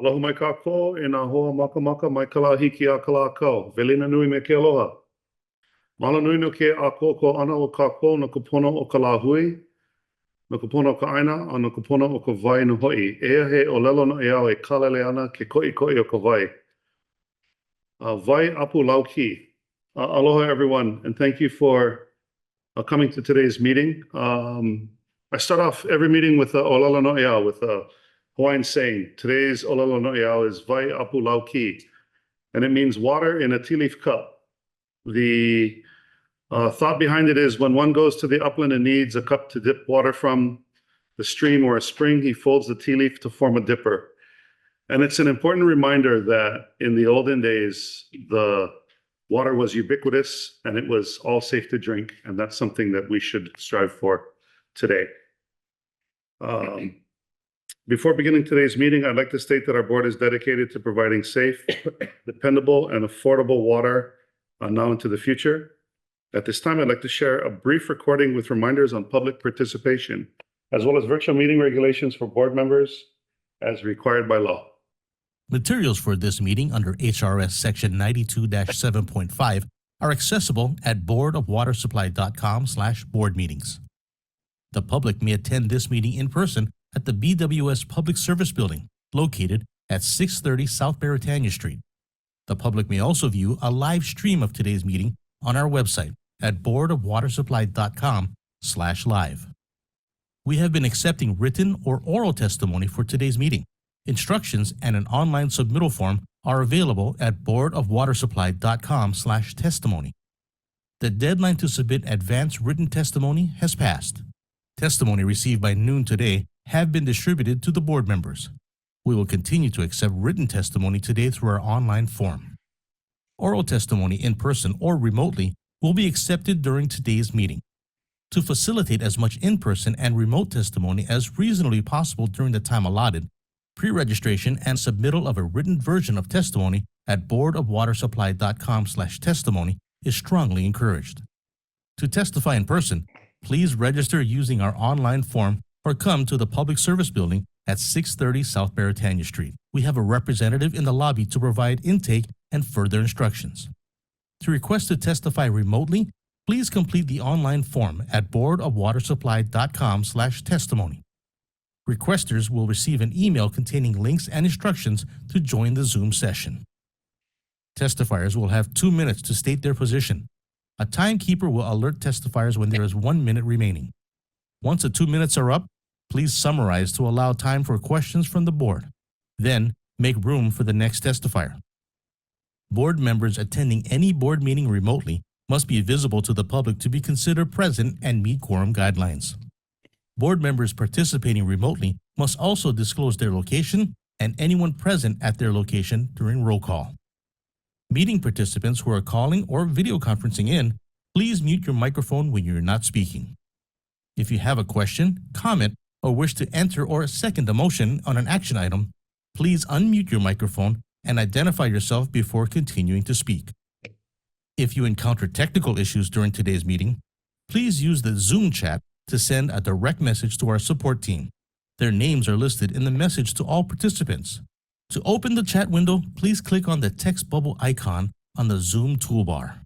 Aloha mai kako e nā hoa maka maka mai ka la hiki a ka la kau. Velina nui me ke aloha. Malo nui no ke a koko ana o kako no ka pono o ka la hui, no ka pono o ka aina, a no ka pono o ka vai no hoi. Ea he o lelo no e au e kalele ana ke koi o ka vai. Vai apu lau ki. Aloha everyone, and thank you for coming to today's meeting. I start off every meeting with Olala no Eau, with a Hawaiian saying. Today's Olala no Eau is Vai Apu Lau Ki, and it means water in a tea leaf cup. The thought behind it is when one goes to the upland and needs a cup to dip water from the stream or a spring, he folds the tea leaf to form a dipper. And it's an important reminder that in the olden days, the water was ubiquitous and it was all safe to drink. And that's something that we should strive for today. Before beginning today's meeting, I'd like to state that our board is dedicated to providing safe, dependable, and affordable water now into the future. At this time, I'd like to share a brief recording with reminders on public participation, as well as virtual meeting regulations for board members as required by law. Materials for this meeting under HRS Section 92-7.5 are accessible at boardofwatersupply.com/boardmeetings. The public may attend this meeting in person at the BWS Public Service Building, located at 630 South Baratania Street. The public may also view a live stream of today's meeting on our website at boardofwatersupply.com/live. We have been accepting written or oral testimony for today's meeting. Instructions and an online submittal form are available at boardofwatersupply.com/testimony. The deadline to submit advanced written testimony has passed. Testimony received by noon today have been distributed to the board members. We will continue to accept written testimony today through our online form. Oral testimony in person or remotely will be accepted during today's meeting. To facilitate as much in-person and remote testimony as reasonably possible during the time allotted, pre-registration and submittal of a written version of testimony at boardofwatersupply.com/testimony is strongly encouraged. To testify in person, please register using our online form or come to the Public Service Building at 630 South Baratania Street. We have a representative in the lobby to provide intake and further instructions. To request to testify remotely, please complete the online form at boardofwatersupply.com/testimony. Requesters will receive an email containing links and instructions to join the Zoom session. Testifiers will have 2 minutes to state their position. A timekeeper will alert testifiers when there is 1 minute remaining. Once the 2 minutes are up, please summarize to allow time for questions from the board. Then, make room for the next testifier. Board members attending any board meeting remotely must be visible to the public to be considered present and meet quorum guidelines. Board members participating remotely must also disclose their location and anyone present at their location during roll call. Meeting participants who are calling or video conferencing in, please mute your microphone when you're not speaking. If you have a question, comment, or wish to enter or second a motion on an action item, please unmute your microphone and identify yourself before continuing to speak. If you encounter technical issues during today's meeting, please use the Zoom chat to send a direct message to our support team. Their names are listed in the message to all participants. To open the chat window, please click on the text bubble icon on the Zoom toolbar.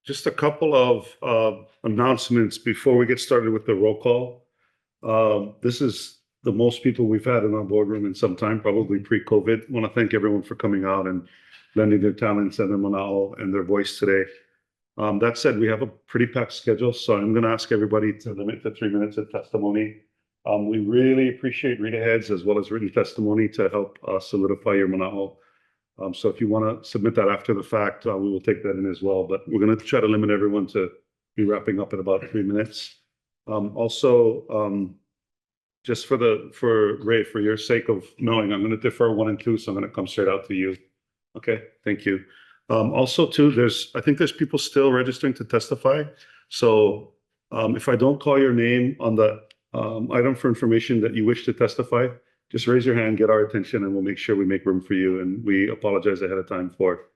Just a couple of announcements before we get started with the roll call. This is the most people we've had in our boardroom in some time, probably pre-COVID. I want to thank everyone for coming out and lending their talents and their mana'o and their voice today. That said, we have a pretty packed schedule, so I'm going to ask everybody to limit to 3 minutes of testimony. We really appreciate read-aheads as well as written testimony to help solidify your mana'o. So if you want to submit that after the fact, we will take that in as well. But we're going to try to limit everyone to be wrapping up in about 3 minutes. Just for Ray, for your sake of knowing, I'm going to defer 1 and 2, so I'm going to come straight out to you. Okay, thank you. Also, too, I think there's people still registering to testify. So if I don't call your name on the item for information that you wish to testify, just raise your hand, get our attention, and we'll make sure we make room for you. And we apologize ahead of time for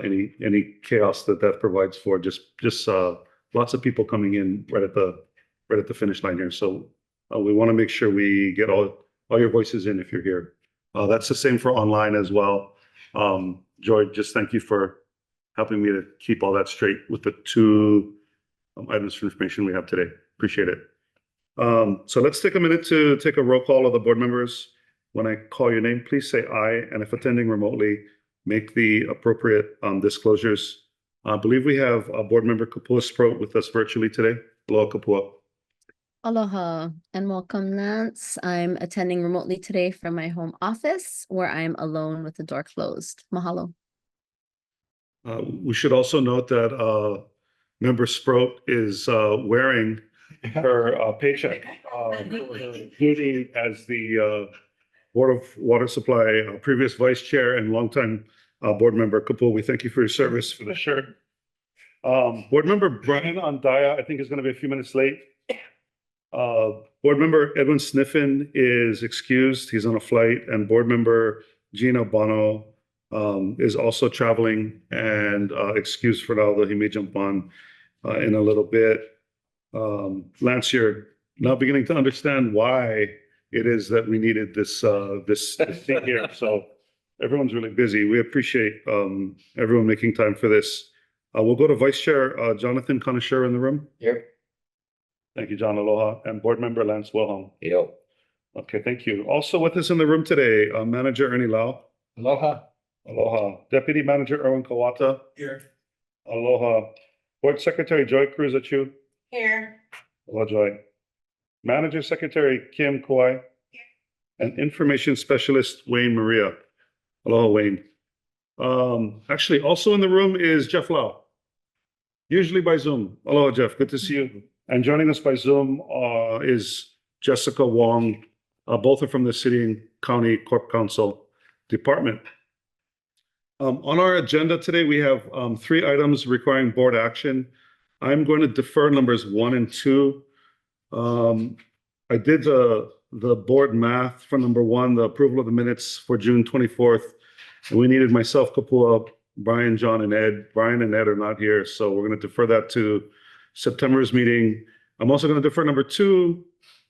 any chaos that provides for just lots of people coming in right at the finish line here. So we want to make sure we get all your voices in if you're here. That's the same for online as well. Joy, just thank you for helping me to keep all that straight with the two items of information we have today. Appreciate it. So let's take a minute to take a roll call of the board members. When I call your name, please say aye, and if attending remotely, make the appropriate disclosures. I believe we have board member Kapua Sproat with us virtually today. Hello, Kapua. Aloha and welcome, Lance. I'm attending remotely today from my home office where I'm alone with the door closed. Mahalo. We should also note that member Sproat is wearing her paycheck for her duty as the Board of Water Supply previous vice chair and longtime board member. Kapua, we thank you for your service for the shirt. Board member Brian Andaya, I think, is going to be a few minutes late. Board member Edwin Sniffen is excused. He's on a flight. And board member Gina Bono is also traveling and excused for now, though he may jump on in a little bit. Lance, you're now beginning to understand why it is that we needed this seat here. So everyone's really busy. We appreciate everyone making time for this. We'll go to Vice Chair Jonathan Connoisseur in the room. Here. Thank you, John. Aloha. And Board Member Lance Wilhelm. Yo. Okay, thank you. Also with us in the room today, Manager Ernie Lau. Aloha. Aloha. Deputy Manager Erwin Kawata. Here. Aloha. Board Secretary Joy Cruz Achu. Here. Aloha, Joy. Manager Secretary Kim Kawai. Here. And Information Specialist Wayne Maria. Aloha, Wayne. Actually, also in the room is Jeff Lau. Usually by Zoom. Aloha, Jeff. Good to see you. And joining us by Zoom is Jessica Wong. Both are from the City and County Corp Council Department. On our agenda today, we have 3 items requiring board action. I'm going to defer numbers 1 and 2. I did the board math for number 1, the approval of the minutes for June 24th. And we needed myself, Kapua, Brian, John, and Ed. Brian and Ed are not here, so we're going to defer that to September's meeting. I'm also going to defer number 2,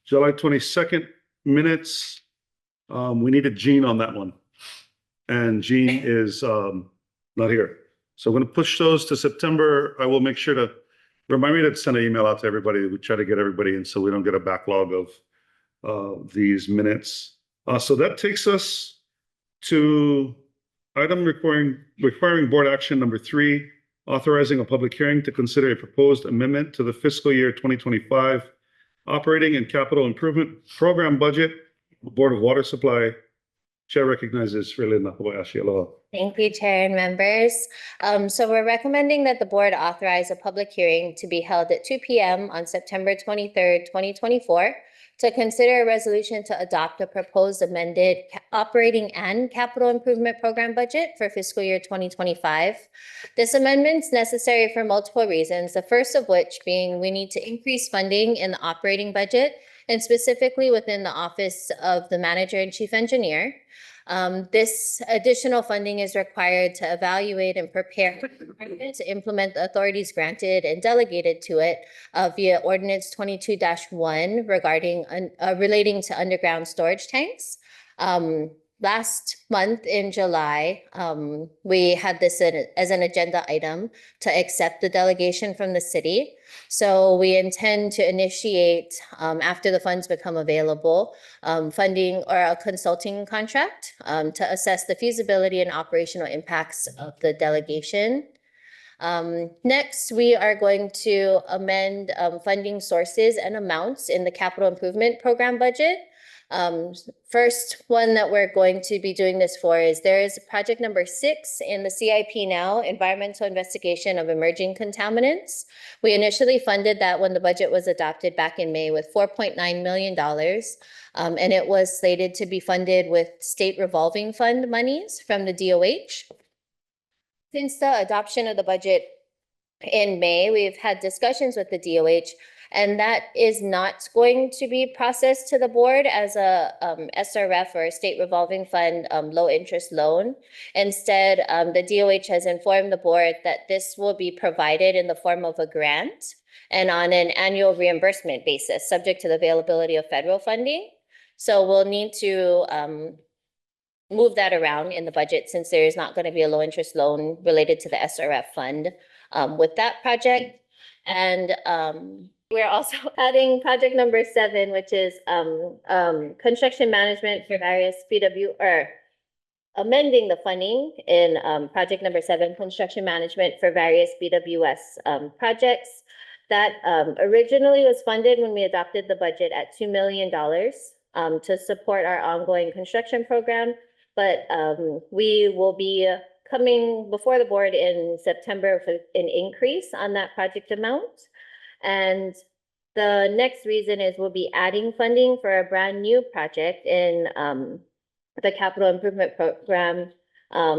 July 22nd minutes. We needed Jean on that one. And Jean is not here. So I'm going to push those to September. I will make sure to remind me to send an email out to everybody. We try to get everybody in so we don't get a backlog of these minutes. So that takes us to item requiring board action number 3, authorizing a public hearing to consider a proposed amendment to the fiscal year 2025 operating and capital improvement program budget, Board of Water Supply. Chair recognizes Relina Kobayashi. Aloha. Thank you, Chair and members. So we're recommending that the board authorize a public hearing to be held at 2 p.m. on September 23rd, 2024, to consider a resolution to adopt a proposed amended operating and capital improvement program budget for fiscal year 2025. This amendment is necessary for multiple reasons, the first of which being we need to increase funding in the operating budget and specifically within the Office of the Manager and Chief Engineer. This additional funding is required to evaluate and prepare to implement the authorities granted and delegated to it via Ordinance 22-1 regarding relating to underground storage tanks. Last month in July, we had this as an agenda item to accept the delegation from the city. So we intend to initiate, after the funds become available, funding or a consulting contract to assess the feasibility and operational impacts of the delegation. Next, we are going to amend funding sources and amounts in the capital improvement program budget. First one that we're going to be doing this for is there is project number 6 in the CIP now, Environmental Investigation of Emerging Contaminants. We initially funded that when the budget was adopted back in May with $4.9 million. And it was slated to be funded with state revolving fund monies from the DOH. Since the adoption of the budget in May, we've had discussions with the DOH, and that is not going to be processed to the board as a SRF or a state revolving fund low interest loan. Instead, the DOH has informed the board that this will be provided in the form of a grant and on an annual reimbursement basis, subject to the availability of federal funding. So we'll need to move that around in the budget since there is not going to be a low interest loan related to the SRF fund with that project. And we're also adding project number 7, which is construction management for various or amending the funding in project number 7, construction management for various BWS projects. That originally was funded when we adopted the budget at $2 million to support our ongoing construction program. But we will be coming before the board in September for an increase on that project amount. And the next reason is we'll be adding funding for a brand new project in the capital improvement program,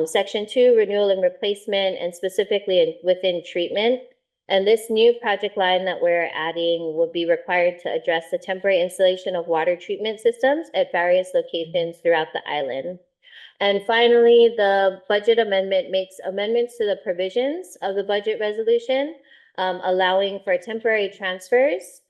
section 2, renewal and replacement, and specifically within treatment. And this new project line that we're adding will be required to address the temporary installation of water treatment systems at various locations throughout the island. And finally, the budget amendment makes amendments to the provisions of the budget resolution, allowing for temporary transfers.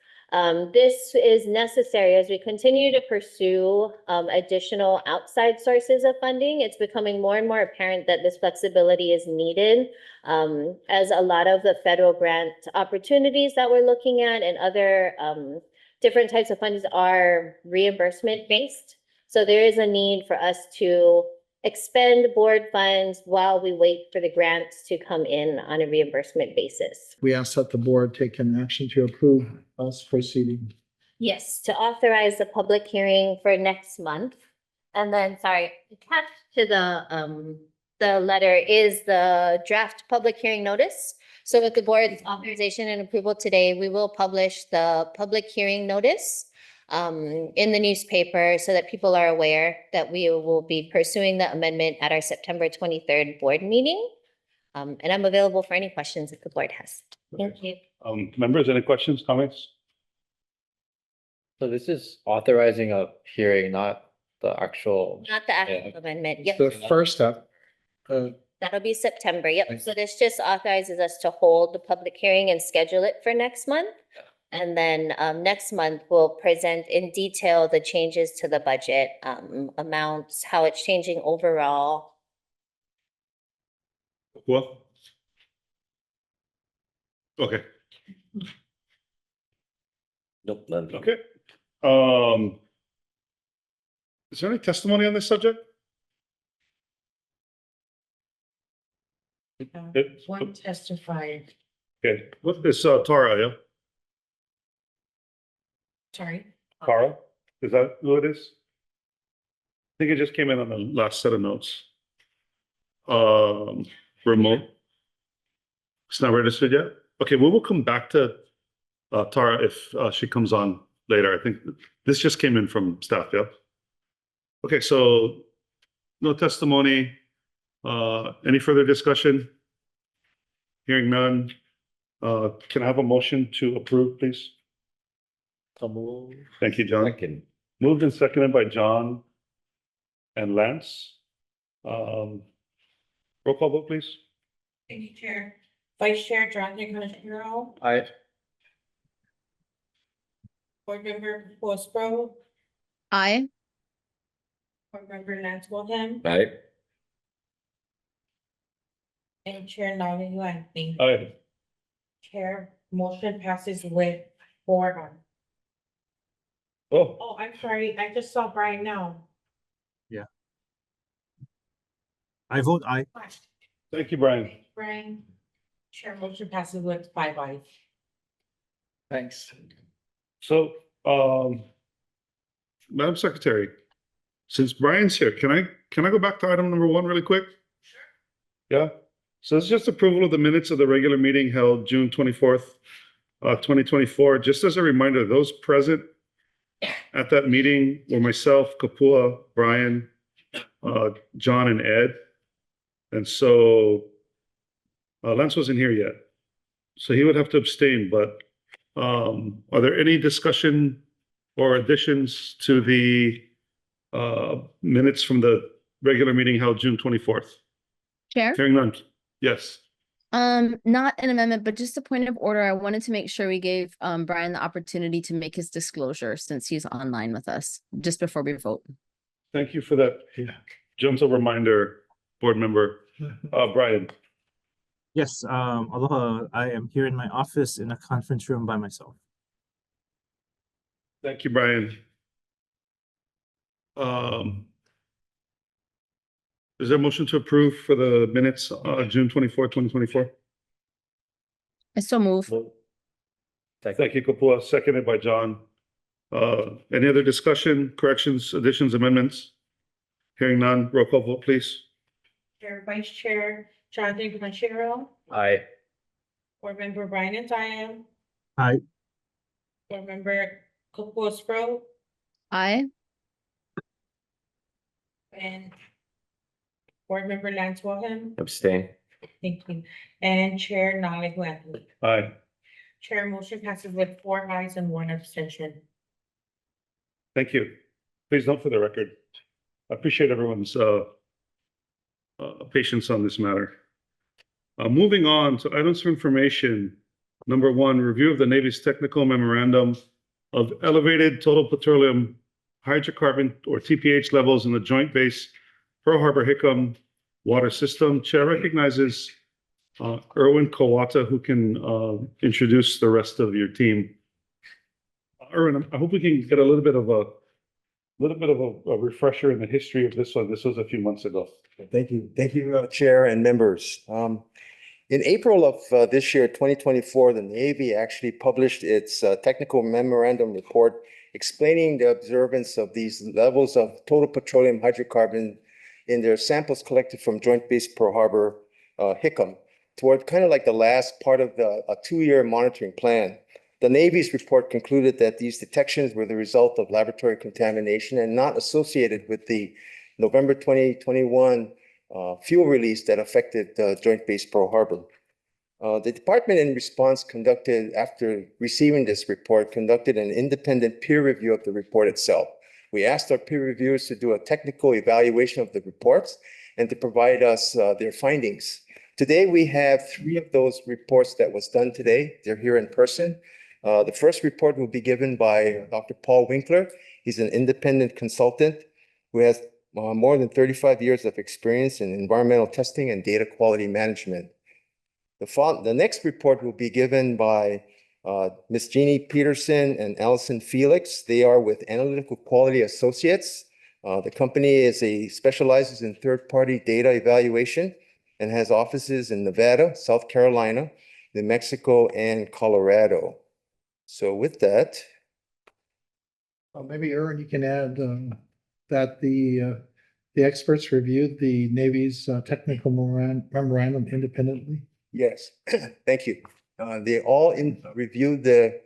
This is necessary as we continue to pursue additional outside sources of funding. It's becoming more and more apparent that this flexibility is needed as a lot of the federal grant opportunities that we're looking at and other different types of funds are reimbursement based. So there is a need for us to expend board funds while we wait for the grants to come in on a reimbursement basis. We ask that the board take an action to approve us proceeding. Yes, to authorize the public hearing for next month. And then, sorry, attached to the letter is the draft public hearing notice. So with the board's authorization and approval today, we will publish the public hearing notice in the newspaper so that people are aware that we will be pursuing the amendment at our September 23rd board meeting. And I'm available for any questions that the board has. Thank you. Members, any questions, comments? So this is authorizing a hearing, not the actual. Not the actual amendment. Yep. The first step, That'll be September. Yep. So this just authorizes us to hold the public hearing and schedule it for next month. And then next month, we'll present in detail the changes to the budget, amounts, how it's changing overall. Well. Okay, Nope, none. okay. Is there any testimony on this subject? One testified, Okay, what is Tara, yeah? sorry. Tara, is that who it is? I think it just came in on the last set of notes. Remote. It's not registered yet? Okay, we will come back to Tara if she comes on later. I think this just came in from staff, yeah? Okay, so no testimony. Any further discussion? Hearing none. Can I have a motion to approve, please? So move. Thank you, John. Second. Moved and seconded by John and Lance. Roll call vote, please. Thank you, Chair. Vice Chair Jonathan Conestero, Aye. Board Member Prospero, Aye. Board Member Lance Wilhelm, Aye. and Chair Nolly Langley. Aye. Chair, motion passes with 4 on. Oh, Oh, I'm sorry, I just saw Brian now. I vote aye. thank you, Brian. Brian, Chair, motion passes with 5 ayes. Thanks. So, Madam Secretary, since Brian's here, can I go back to item number 1 really quick? Sure. Yeah, so it's just approval of the minutes of the regular meeting held June 24th, 2024. Just as a reminder, those present at that meeting were myself, Kapua, Brian, John, and Ed. And so Lance wasn't here yet, so he would have to abstain, but are there any discussion or additions to the minutes from the regular meeting held June 24th? Chair? Hearing none. Yes. Not an amendment, but just a point of order. I wanted to make sure we gave Brian the opportunity to make his disclosure since he's online with us, just before we vote. Thank you for that. Yeah. Gentle reminder, board member, Brian. Yes, aloha. I am here in my office in a conference room by myself. Thank you, Brian. Is there a motion to approve for the minutes, June 24, 2024? I so move. Thank you, Kapua, seconded by John. Any other discussion, corrections, additions, amendments? Hearing none, roll call vote, please. Chair, Vice Chair Jonathan Conchero, Aye. Board Member Brian and Diane. Aye. Board Member Kopua Sprow Aye. and Board Member Lance Wilhelm. Abstain. Thank you. And Chair Nale Anthony. Aye. Chair, motion passes with 4 ayes and 1 abstention. Thank you. Please note for the record, I appreciate everyone's patience on this matter. Moving on to items for information. Number 1, review of the Navy's technical memorandum of elevated total petroleum hydrocarbon or TPH levels in the Joint Base Pearl Harbor Hickam water system. Chair recognizes Erwin Kawata, who can introduce the rest of your team. Erwin, I hope we can get a little bit of a refresher in the history of this one. This was a few months ago. Thank you. Thank you, Chair and members. In April of this year, 2024, the Navy actually published its technical memorandum report explaining the observance of these levels of total petroleum hydrocarbon in their samples collected from Joint Base Pearl Harbor, Hickam, toward kind of like the last part of a 2-year monitoring plan. The Navy's report concluded that these detections were the result of laboratory contamination and not associated with the November 2021 fuel release that affected Joint Base Pearl Harbor. The department, in response, after receiving this report, conducted an independent peer review of the report itself. We asked our peer reviewers to do a technical evaluation of the reports and to provide us their findings. Today, we have 3 of those reports that was done today. They're here in person. The first report will be given by Dr. Paul Winkler. He's an independent consultant who has more than 35 years of experience in environmental testing and data quality management. The next report will be given by Ms. Jeannie Peterson and Allison Felix. They are with Analytical Quality Associates. The company specializes in third-party data evaluation and has offices in Nevada, South Carolina, New Mexico, and Colorado. So with that, Maybe Aaron, you can add that the experts reviewed the Navy's technical memorandum independently. yes, thank you. They all reviewed the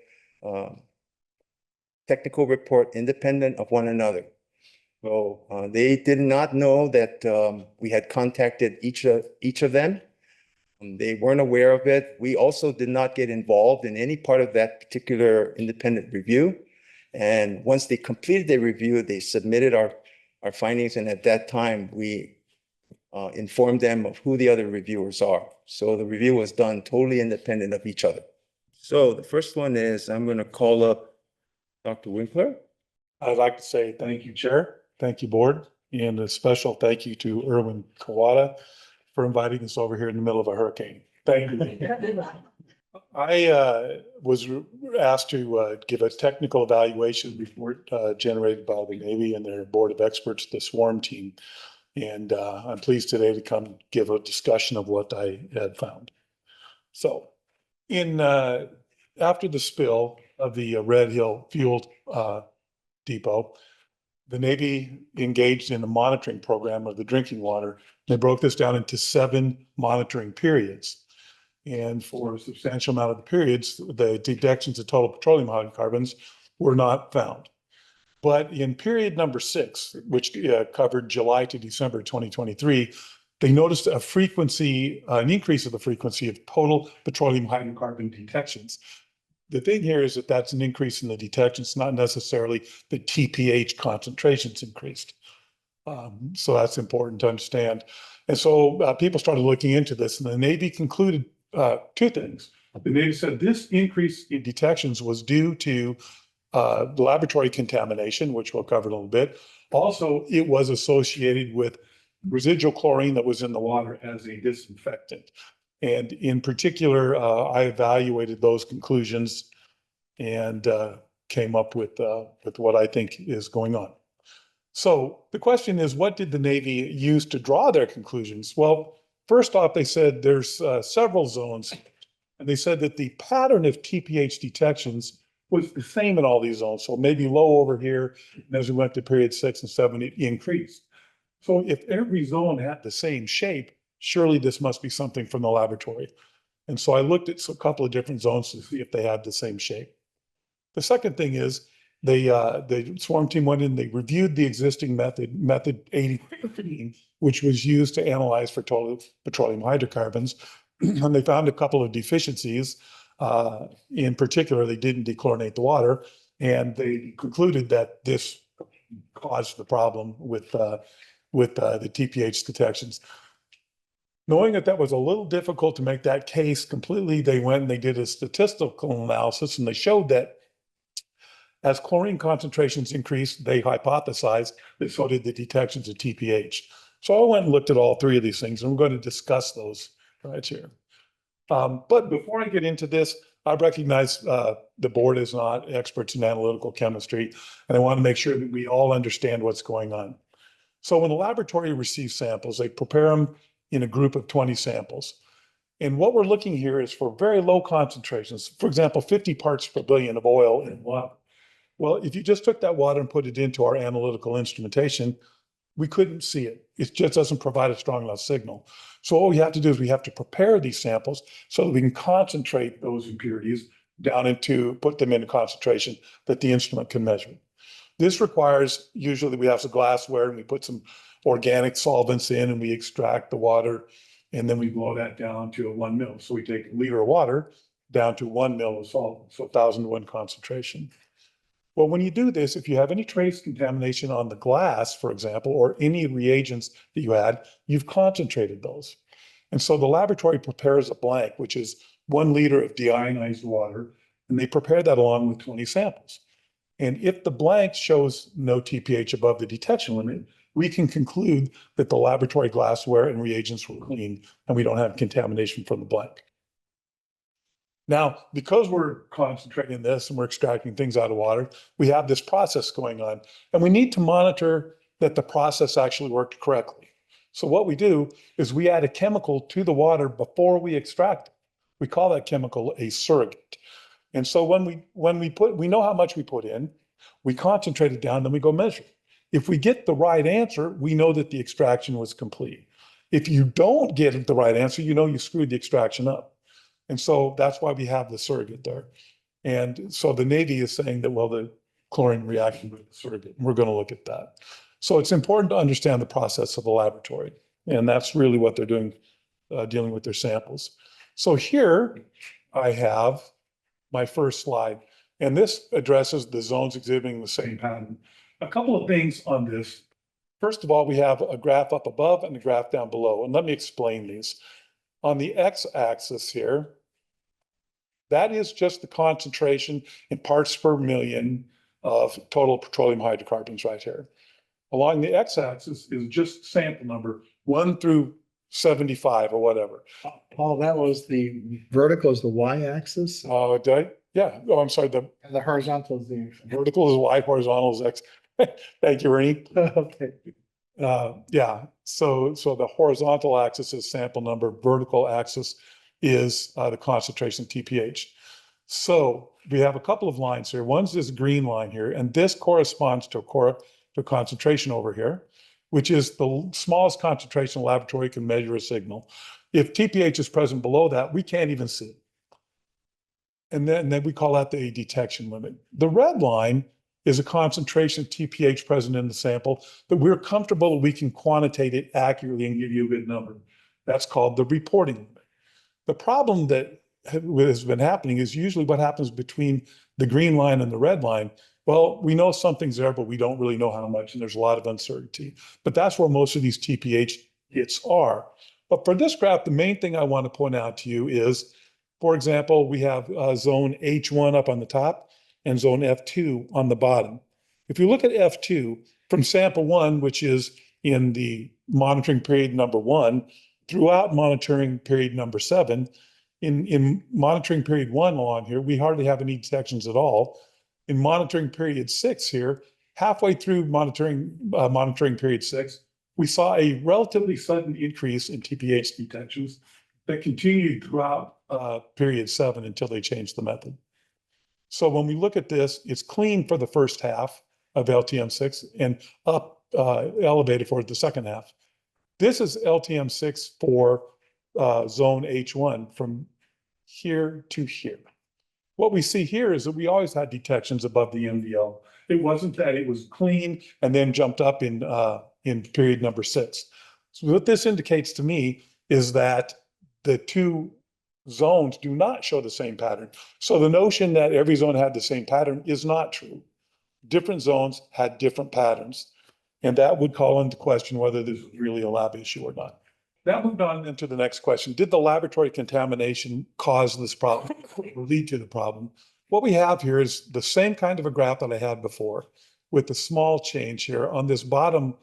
technical report independent of one another. So they did not know that we had contacted each of them. They weren't aware of it. We also did not get involved in any part of that particular independent review. And once they completed their review, they submitted our findings. And at that time, we informed them of who the other reviewers are. So the review was done totally independent of each other. So the first one is, I'm going to call up Dr. Winkler. I'd like to say thank you, Chair. Thank you, Board. And a special thank you to Erwin Kawata for inviting us over here in the middle of a hurricane. Thank you. I was asked to give a technical evaluation report generated by the Navy and their Board of Experts, the SWARM team. And I'm pleased today to come give a discussion of what I had found. So after the spill of the Red Hill fuel depot, the Navy engaged in a monitoring program of the drinking water. They broke this down into 7 monitoring periods. And for a substantial amount of the periods, the detections of total petroleum hydrocarbons were not found. But in period number 6, which covered July to December 2023, they noticed an increase of the frequency of total petroleum hydrocarbon detections. The thing here is that that's an increase in the detections, not necessarily the TPH concentrations increased. So that's important to understand. And so people started looking into this, and the Navy concluded 2 things. The Navy said this increase in detections was due to laboratory contamination, which we'll cover in a little bit. Also, it was associated with residual chlorine that was in the water as a disinfectant. And in particular, I evaluated those conclusions and came up with what I think is going on. So the question is, what did the Navy use to draw their conclusions? Well, first off, they said there's several zones, and they said that the pattern of TPH detections was the same in all these zones. So maybe low over here, and as we went to period 6 and 7, it increased. So if every zone had the same shape, surely this must be something from the laboratory. And so I looked at a couple of different zones to see if they had the same shape. The second thing is the swarm team went in, they reviewed the existing method 80, which was used to analyze for total petroleum hydrocarbons. And they found a couple of deficiencies. In particular, they didn't dechlorinate the water, and they concluded that this caused the problem with the TPH detections. Knowing that was a little difficult to make that case completely, they went and they did a statistical analysis, and they showed that as chlorine concentrations increased, they hypothesized that so did the detections of TPH. So I went and looked at all three of these things, and I'm going to discuss those right here. But before I get into this, I recognize the board is not experts in analytical chemistry, and I want to make sure that we all understand what's going on. So when the laboratory receives samples, they prepare them in a group of 20 samples. And what we're looking here is for very low concentrations, for example, 50 parts per billion of oil in water. Well, if you just took that water and put it into our analytical instrumentation, we couldn't see it. It just doesn't provide a strong enough signal. So what we have to do is we have to prepare these samples so that we can concentrate those impurities down into, put them into concentration that the instrument can measure. This requires, usually we have some glassware and we put some organic solvents in and we extract the water, and then we blow that down to a 1 mil. So we take a liter of water down to 1 mil of solvent, so 1,000 to 1 concentration. Well, when you do this, if you have any trace contamination on the glass, for example, or any reagents that you had, you've concentrated those. And so the laboratory prepares a blank, which is 1 liter of deionized water, and they prepare that along with 20 samples. And if the blank shows no TPH above the detection limit, we can conclude that the laboratory glassware and reagents were clean and we don't have contamination from the blank. Now, because we're concentrating this and we're extracting things out of water, we have this process going on, and we need to monitor that the process actually worked correctly. So what we do is we add a chemical to the water before we extract it. We call that chemical a surrogate. And so when we know how much we put in, we concentrate it down, then we go measure. If we get the right answer, we know that the extraction was complete. If you don't get the right answer, you know you screwed the extraction up. And so that's why we have the surrogate there. And so the Navy is saying that, well, the chlorine reacted with the surrogate, and we're going to look at that. So it's important to understand the process of the laboratory. And that's really what they're doing, dealing with their samples. So here I have my first slide, and this addresses the zones exhibiting the same pattern. A couple of things on this. First of all, we have a graph up above and a graph down below, and let me explain these. On the x-axis here, that is just the concentration in parts per million of total petroleum hydrocarbons right here. Along the x-axis is just sample number 1 through 75 or whatever. Paul, that was the vertical is the y-axis, Did I? Yeah. Oh, I'm sorry. The and the horizontal is the. vertical is y, horizontal is x. Thank you, Ernie. Okay. Yeah. So the horizontal axis is sample number. Vertical axis is the concentration TPH. So we have a couple of lines here. One's this green line here, and this corresponds to a concentration over here, which is the smallest concentration a laboratory can measure a signal. If TPH is present below that, we can't even see it. And then we call that the detection limit. The red line is a concentration of TPH present in the sample that we're comfortable we can quantitate it accurately and give you a good number. That's called the reporting limit. The problem that has been happening is usually what happens between the green line and the red line. Well, we know something's there, but we don't really know how much, and there's a lot of uncertainty. But that's where most of these TPH hits are. But for this graph, the main thing I want to point out to you is, for example, we have zone H1 up on the top and zone F2 on the bottom. If you look at F2 from sample 1, which is in the monitoring period number 1 throughout monitoring period number 7. In monitoring period 1 along here, we hardly have any detections at all. In monitoring period 6 here, halfway through monitoring period 6, we saw a relatively sudden increase in TPH detections that continued throughout period 7 until they changed the method. So when we look at this, it's clean for the first half of LTM6 and up elevated for the second half. This is LTM6 for zone H1 from here to here. What we see here is that we always had detections above the MVL. It wasn't that it was clean and then jumped up in period number 6. So what this indicates to me is that the two zones do not show the same pattern. So the notion that every zone had the same pattern is not true. Different zones had different patterns, and that would call into question whether this is really a lab issue or not. That moved on into the next question. Did the laboratory contamination cause this problem or lead to the problem? What we have here is the same kind of a graph that I had before with the small change here on this bottom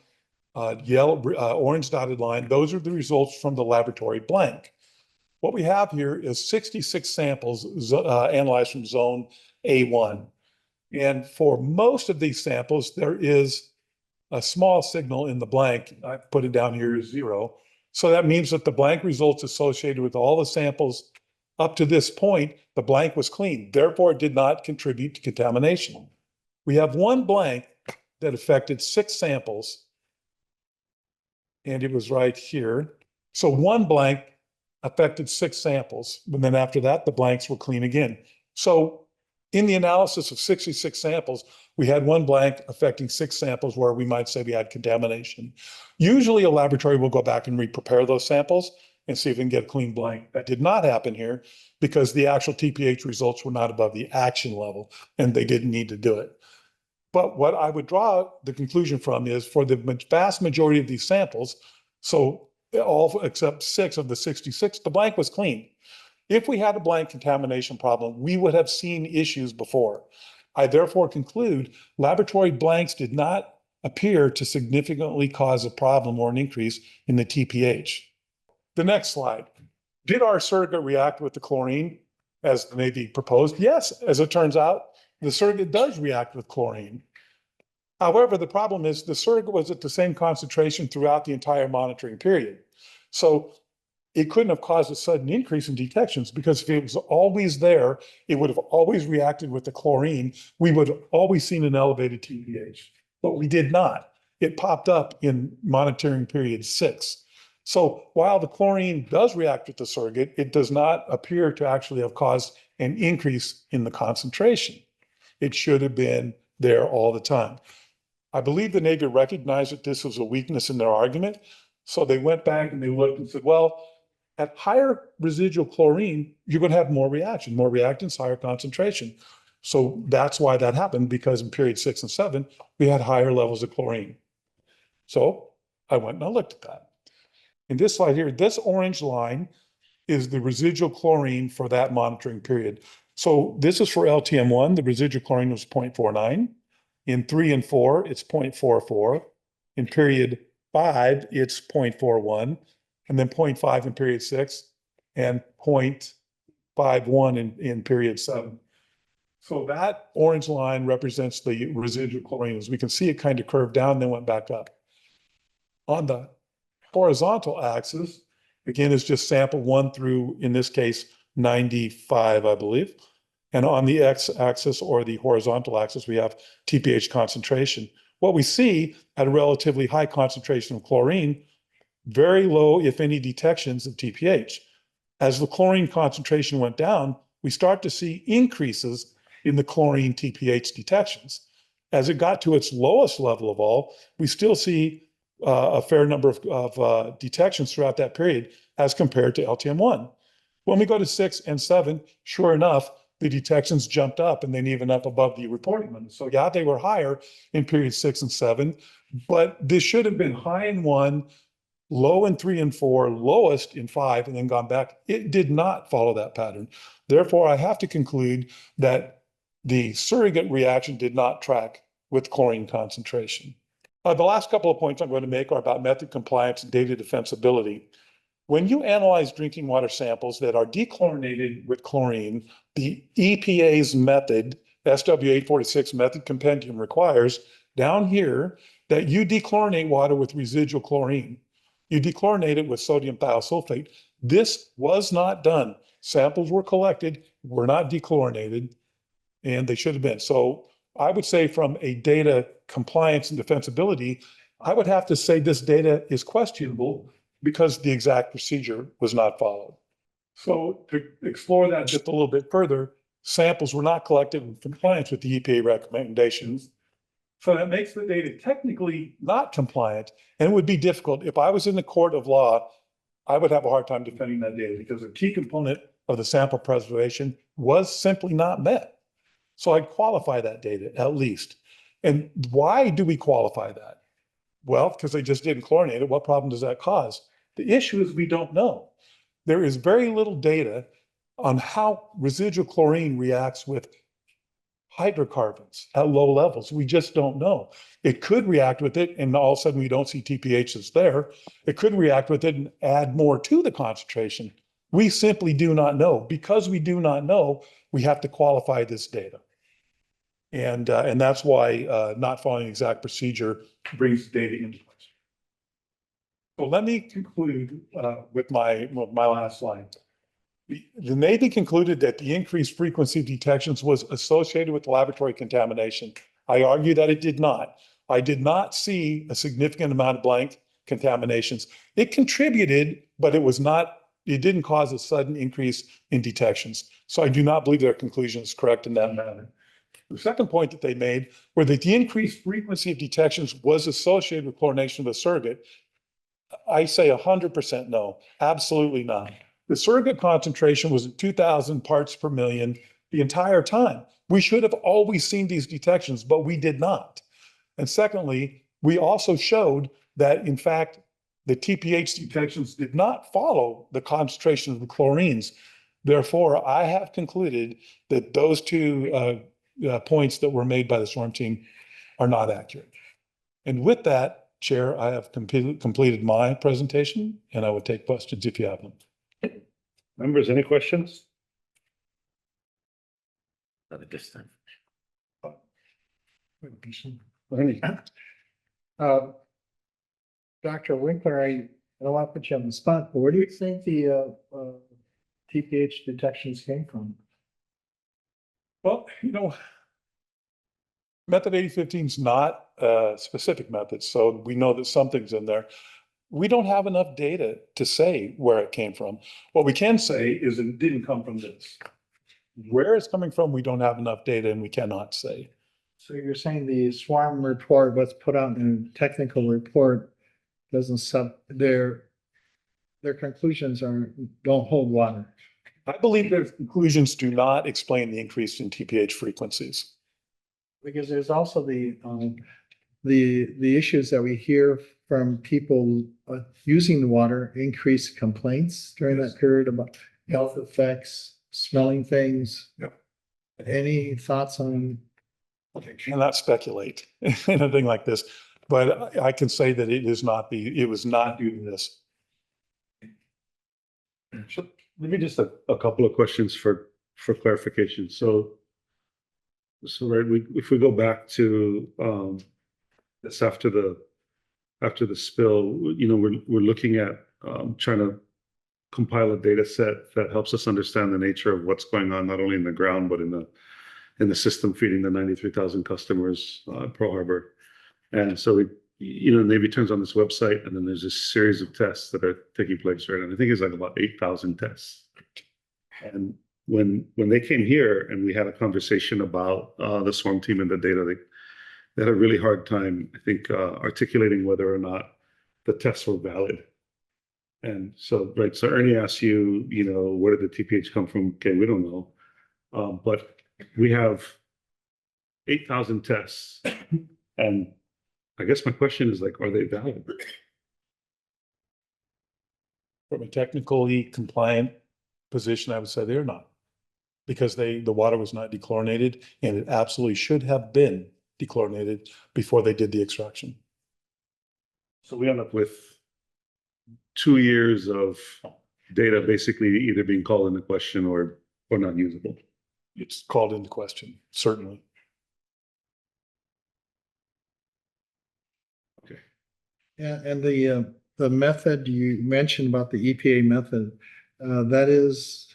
yellow, orange dotted line. Those are the results from the laboratory blank. What we have here is 66 samples analyzed from zone A1. And for most of these samples, there is a small signal in the blank. I put it down here as 0. So that means that the blank results associated with all the samples up to this point, the blank was clean. Therefore, it did not contribute to contamination. We have one blank that affected 6 samples, and it was right here. So one blank affected 6 samples, and then after that, the blanks were clean again. So in the analysis of 66 samples, we had one blank affecting 6 samples where we might say we had contamination. Usually a laboratory will go back and re-prepare those samples and see if we can get a clean blank. That did not happen here because the actual TPH results were not above the action level and they didn't need to do it. But what I would draw the conclusion from is for the vast majority of these samples, so all except 6 of the 66, the blank was clean. If we had a blank contamination problem, we would have seen issues before. I therefore conclude laboratory blanks did not appear to significantly cause a problem or an increase in the TPH. The next slide. Did our surrogate react with the chlorine as the Navy proposed? Yes, as it turns out, the surrogate does react with chlorine. However, the problem is the surrogate was at the same concentration throughout the entire monitoring period. So it couldn't have caused a sudden increase in detections because if it was always there, it would have always reacted with the chlorine. We would have always seen an elevated TPH, but we did not. It popped up in monitoring period 6. So while the chlorine does react with the surrogate, it does not appear to actually have caused an increase in the concentration. It should have been there all the time. I believe the Navy recognized that this was a weakness in their argument. So they went back and they looked and said, well, at higher residual chlorine, you're going to have more reaction, more reactants, higher concentration. So that's why that happened, because in period 6 and 7, we had higher levels of chlorine. So I went and I looked at that. In this slide here, this orange line is the residual chlorine for that monitoring period. So this is for LTM1, the residual chlorine was 0.49. In 3 and 4, it's 0.44. In period 5, it's 0.41. And then 0.5 in period 6 and 0.51 in period 7. So that orange line represents the residual chlorine. As we can see, it kind of curved down, then went back up. On the horizontal axis, again, is just sample 1 through, in this case, 95, I believe. And on the x-axis or the horizontal axis, we have TPH concentration. What we see at a relatively high concentration of chlorine, very low, if any, detections of TPH. As the chlorine concentration went down, we start to see increases in the chlorine TPH detections. As it got to its lowest level of all, we still see a fair number of detections throughout that period as compared to LTM1. When we go to 6 and 7, sure enough, the detections jumped up and then even up above the reporting limit. So yeah, they were higher in period 6 and 7, but this should have been high in 1, low in 3 and 4, lowest in 5, and then gone back. It did not follow that pattern. Therefore, I have to conclude that the surrogate reaction did not track with chlorine concentration. The last couple of points I'm going to make are about method compliance and data defensibility. When you analyze drinking water samples that are dechlorinated with chlorine, the EPA's method, SW 846 method compendium, requires down here that you dechlorinate water with residual chlorine. You dechlorinate it with sodium thiosulfate. This was not done. Samples were collected, were not dechlorinated, and they should have been. So I would say from a data compliance and defensibility, I would have to say this data is questionable because the exact procedure was not followed. So to explore that just a little bit further, samples were not collected in compliance with the EPA recommendations. So that makes the data technically not compliant, and it would be difficult. If I was in the court of law, I would have a hard time defending that data because a key component of the sample preservation was simply not met. So I'd qualify that data at least. And why do we qualify that? Well, because they just didn't chlorinate it. What problem does that cause? The issue is we don't know. There is very little data on how residual chlorine reacts with hydrocarbons at low levels. We just don't know. It could react with it and all of a sudden we don't see TPHs there. It could react with it and add more to the concentration. We simply do not know. Because we do not know, we have to qualify this data. And that's why not following the exact procedure brings data into question. So let me conclude with my last slide. The Navy concluded that the increased frequency of detections was associated with laboratory contamination. I argue that it did not. I did not see a significant amount of blank contaminations. It contributed, but it didn't cause a sudden increase in detections. So I do not believe their conclusion is correct in that matter. The second point that they made were that the increased frequency of detections was associated with chlorination of the surrogate. I say 100% no, absolutely not. The surrogate concentration was at 2,000 parts per million the entire time. We should have always seen these detections, but we did not. And secondly, we also showed that in fact, the TPH detections did not follow the concentration of the chlorines. Therefore, I have concluded that those two points that were made by the SWARM team are not accurate. And with that, Chair, I have completed my presentation and I would take questions if you have them. Members, any questions? Not at this time. Any? Dr. Winkler, I don't want to put you on the spot, but where do you think the TPH detections came from? Well, method 8015 is not a specific method, so we know that something's in there. We don't have enough data to say where it came from. What we can say is it didn't come from this. Where it's coming from, we don't have enough data and we cannot say. So you're saying the SWARM report, what's put out in a technical report, doesn't their conclusions don't hold water. I believe their conclusions do not explain the increase in TPH frequencies. Because there's also the issues that we hear from people using the water, increased complaints during that period about health effects, smelling things. Yep. Any thoughts on? I cannot speculate anything like this, but I can say that it was not due to this. So maybe just a couple of questions for clarification. So right, if we go back to this after the spill, we're looking at trying to compile a data set that helps us understand the nature of what's going on, not only in the ground, but in the system feeding the 93,000 customers at Pearl Harbor. And so Navy turns on this website and then there's this series of tests that are taking place, right? And I think it's like about 8,000 tests. And when they came here and we had a conversation about the SWARM team and the data, they had a really hard time, I think, articulating whether or not the tests were valid. And so, right, so Ernie asked you, where did the TPH come from? Okay, we don't know. But we have 8,000 tests. And I guess my question is are they valid? From a technically compliant position, I would say they're not. Because the water was not dechlorinated and it absolutely should have been dechlorinated before they did the extraction. So we end up with 2 years of data basically either being called into question or not usable. It's called into question, certainly. Yeah, and the method you mentioned about the EPA method, that is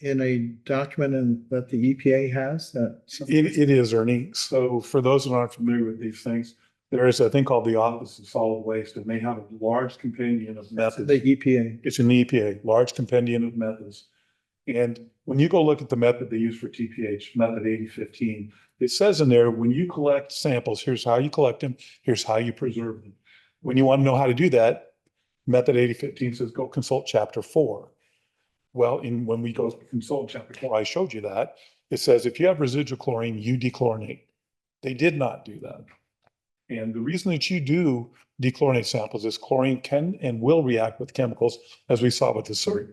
in a document that the EPA has that. It is, Ernie. So for those who aren't familiar with these things, there is a thing called the Office of Solid Waste, and they have a large compendium of methods. The EPA. It's in the EPA, large compendium of methods. And when you go look at the method they use for TPH, method 8015, it says in there, when you collect samples, here's how you collect them, here's how you preserve them. When you want to know how to do that, method 8015 says go consult chapter 4. Well, when we go consult chapter 4, I showed you that. It says if you have residual chlorine, you dechlorinate. They did not do that. And the reason that you do dechlorinate samples is chlorine can and will react with chemicals, as we saw with the sodium.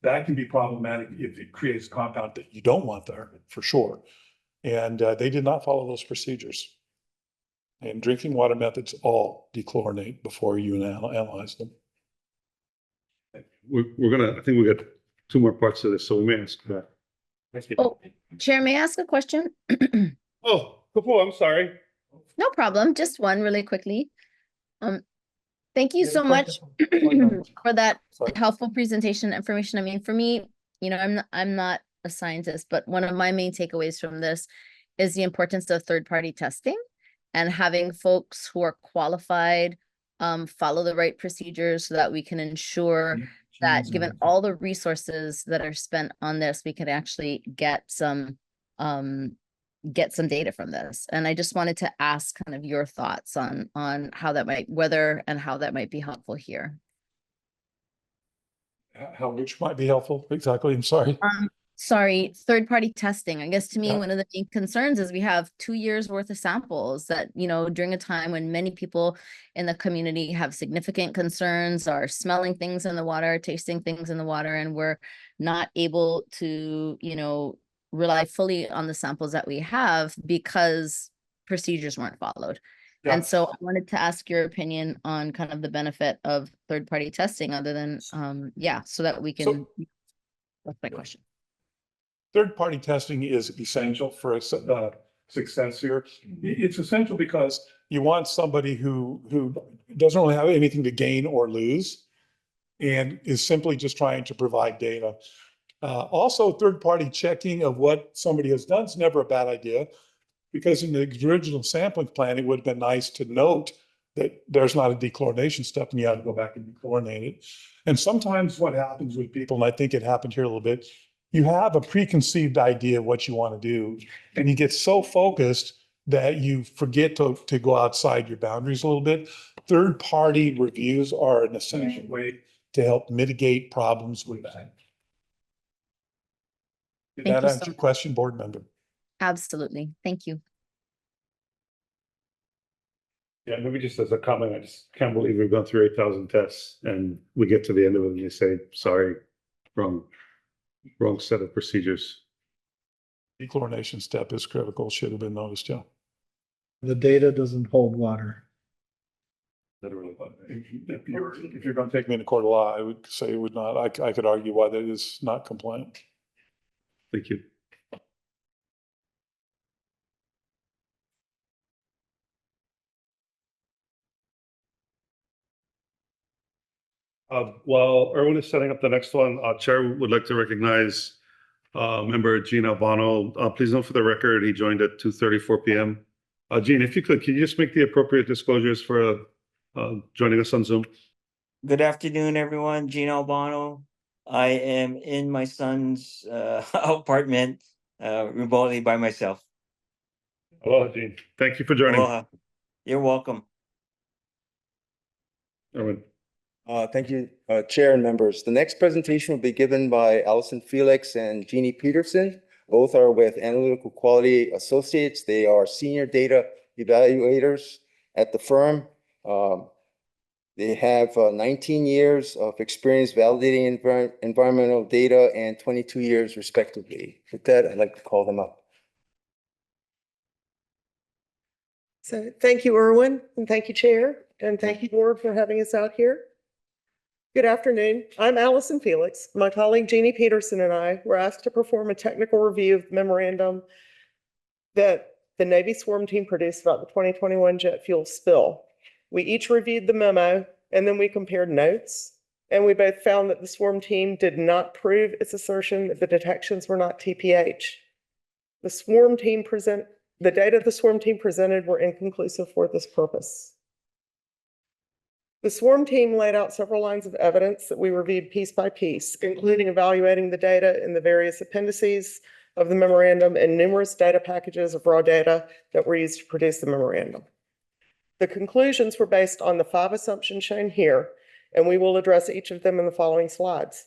That can be problematic if it creates a compound that you don't want there, for sure. And they did not follow those procedures. And drinking water methods all dechlorinate before you analyze them. We're gonna, I think we got 2 more parts to this, so we may ask that. Oh, Chair, may I ask a question? Oh, Kapoor, I'm sorry. No problem, just one really quickly. Thank you Yeah, so much question. for that Sorry. helpful presentation information. I mean, for me, I'm not a scientist, but one of my main takeaways from this is the importance of third-party testing and having folks who are qualified follow the right procedures so that we can ensure that given all the resources that are spent on this, we can actually get some data from this. And I just wanted to ask kind of your thoughts on how that might, whether and how that might be helpful here. How, which might be helpful, exactly, I'm sorry. Sorry, third-party testing. I guess to me, Yeah. one of the main concerns is we have 2 years worth of samples that, during a time when many people in the community have significant concerns, are smelling things in the water, tasting things in the water, and we're not able to, rely fully on the samples that we have because procedures weren't followed. Yeah. And so I wanted to ask your opinion on kind of the benefit of third-party testing other than, so that we can, that's my question. Third-party testing is essential for success here. It's essential because you want somebody who doesn't really have anything to gain or lose and is simply just trying to provide data. Also, third-party checking of what somebody has done is never a bad idea, because in the original sampling plan, it would have been nice to note that there's not a dechlorination step and you have to go back and dechlorinate it. And sometimes what happens with people, and I think it happened here a little bit, you have a preconceived idea of what you want to do, and you get so focused that you forget to go outside your boundaries a little bit. Third-party reviews are an essential way to help mitigate problems with that. Did Thank that you so answer your much. question, board member? Absolutely. Thank you. Yeah, maybe just as a comment, I just can't believe we've gone through 8,000 tests and we get to the end of it and they say, sorry, wrong set of procedures. Dechlorination step is critical, should have been noticed, yeah. The data doesn't hold water. Literally. If you're gonna take me into court of law, I would say it would not, I could argue why that is not compliant. Thank you. While Erwin is setting up the next one, Chair would like to recognize member Gene Albano. Please note for the record, he joined at 2:34 p.m. Gene, if you could you just make the appropriate disclosures for joining us on Zoom? Good afternoon, everyone. Gene Albano. I am in my son's apartment remotely by myself. Aloha, Gene. Thank you for joining. Aloha. You're welcome. Erwin. Thank you, Chair and members. The next presentation will be given by Allison Felix and Jeannie Peterson. Both are with Analytical Quality Associates. They are senior data evaluators at the firm. They have 19 years of experience validating environmental data and 22 years respectively. With that, I'd like to call them up. So thank you, Erwin, and thank you, Chair. and thank you, board, for having us out here. Good afternoon. I'm Allison Felix. My colleague Jeannie Peterson and I were asked to perform a technical review of the memorandum that the Navy swarm team produced about the 2021 jet fuel spill. We each reviewed the memo and then we compared notes, and we both found that the swarm team did not prove its assertion that the detections were not TPH. The data the swarm team presented were inconclusive for this purpose. The swarm team laid out several lines of evidence that we reviewed piece by piece, including evaluating the data in the various appendices of the memorandum and numerous data packages of raw data that were used to produce the memorandum. The conclusions were based on the 5 assumptions shown here, and we will address each of them in the following slides.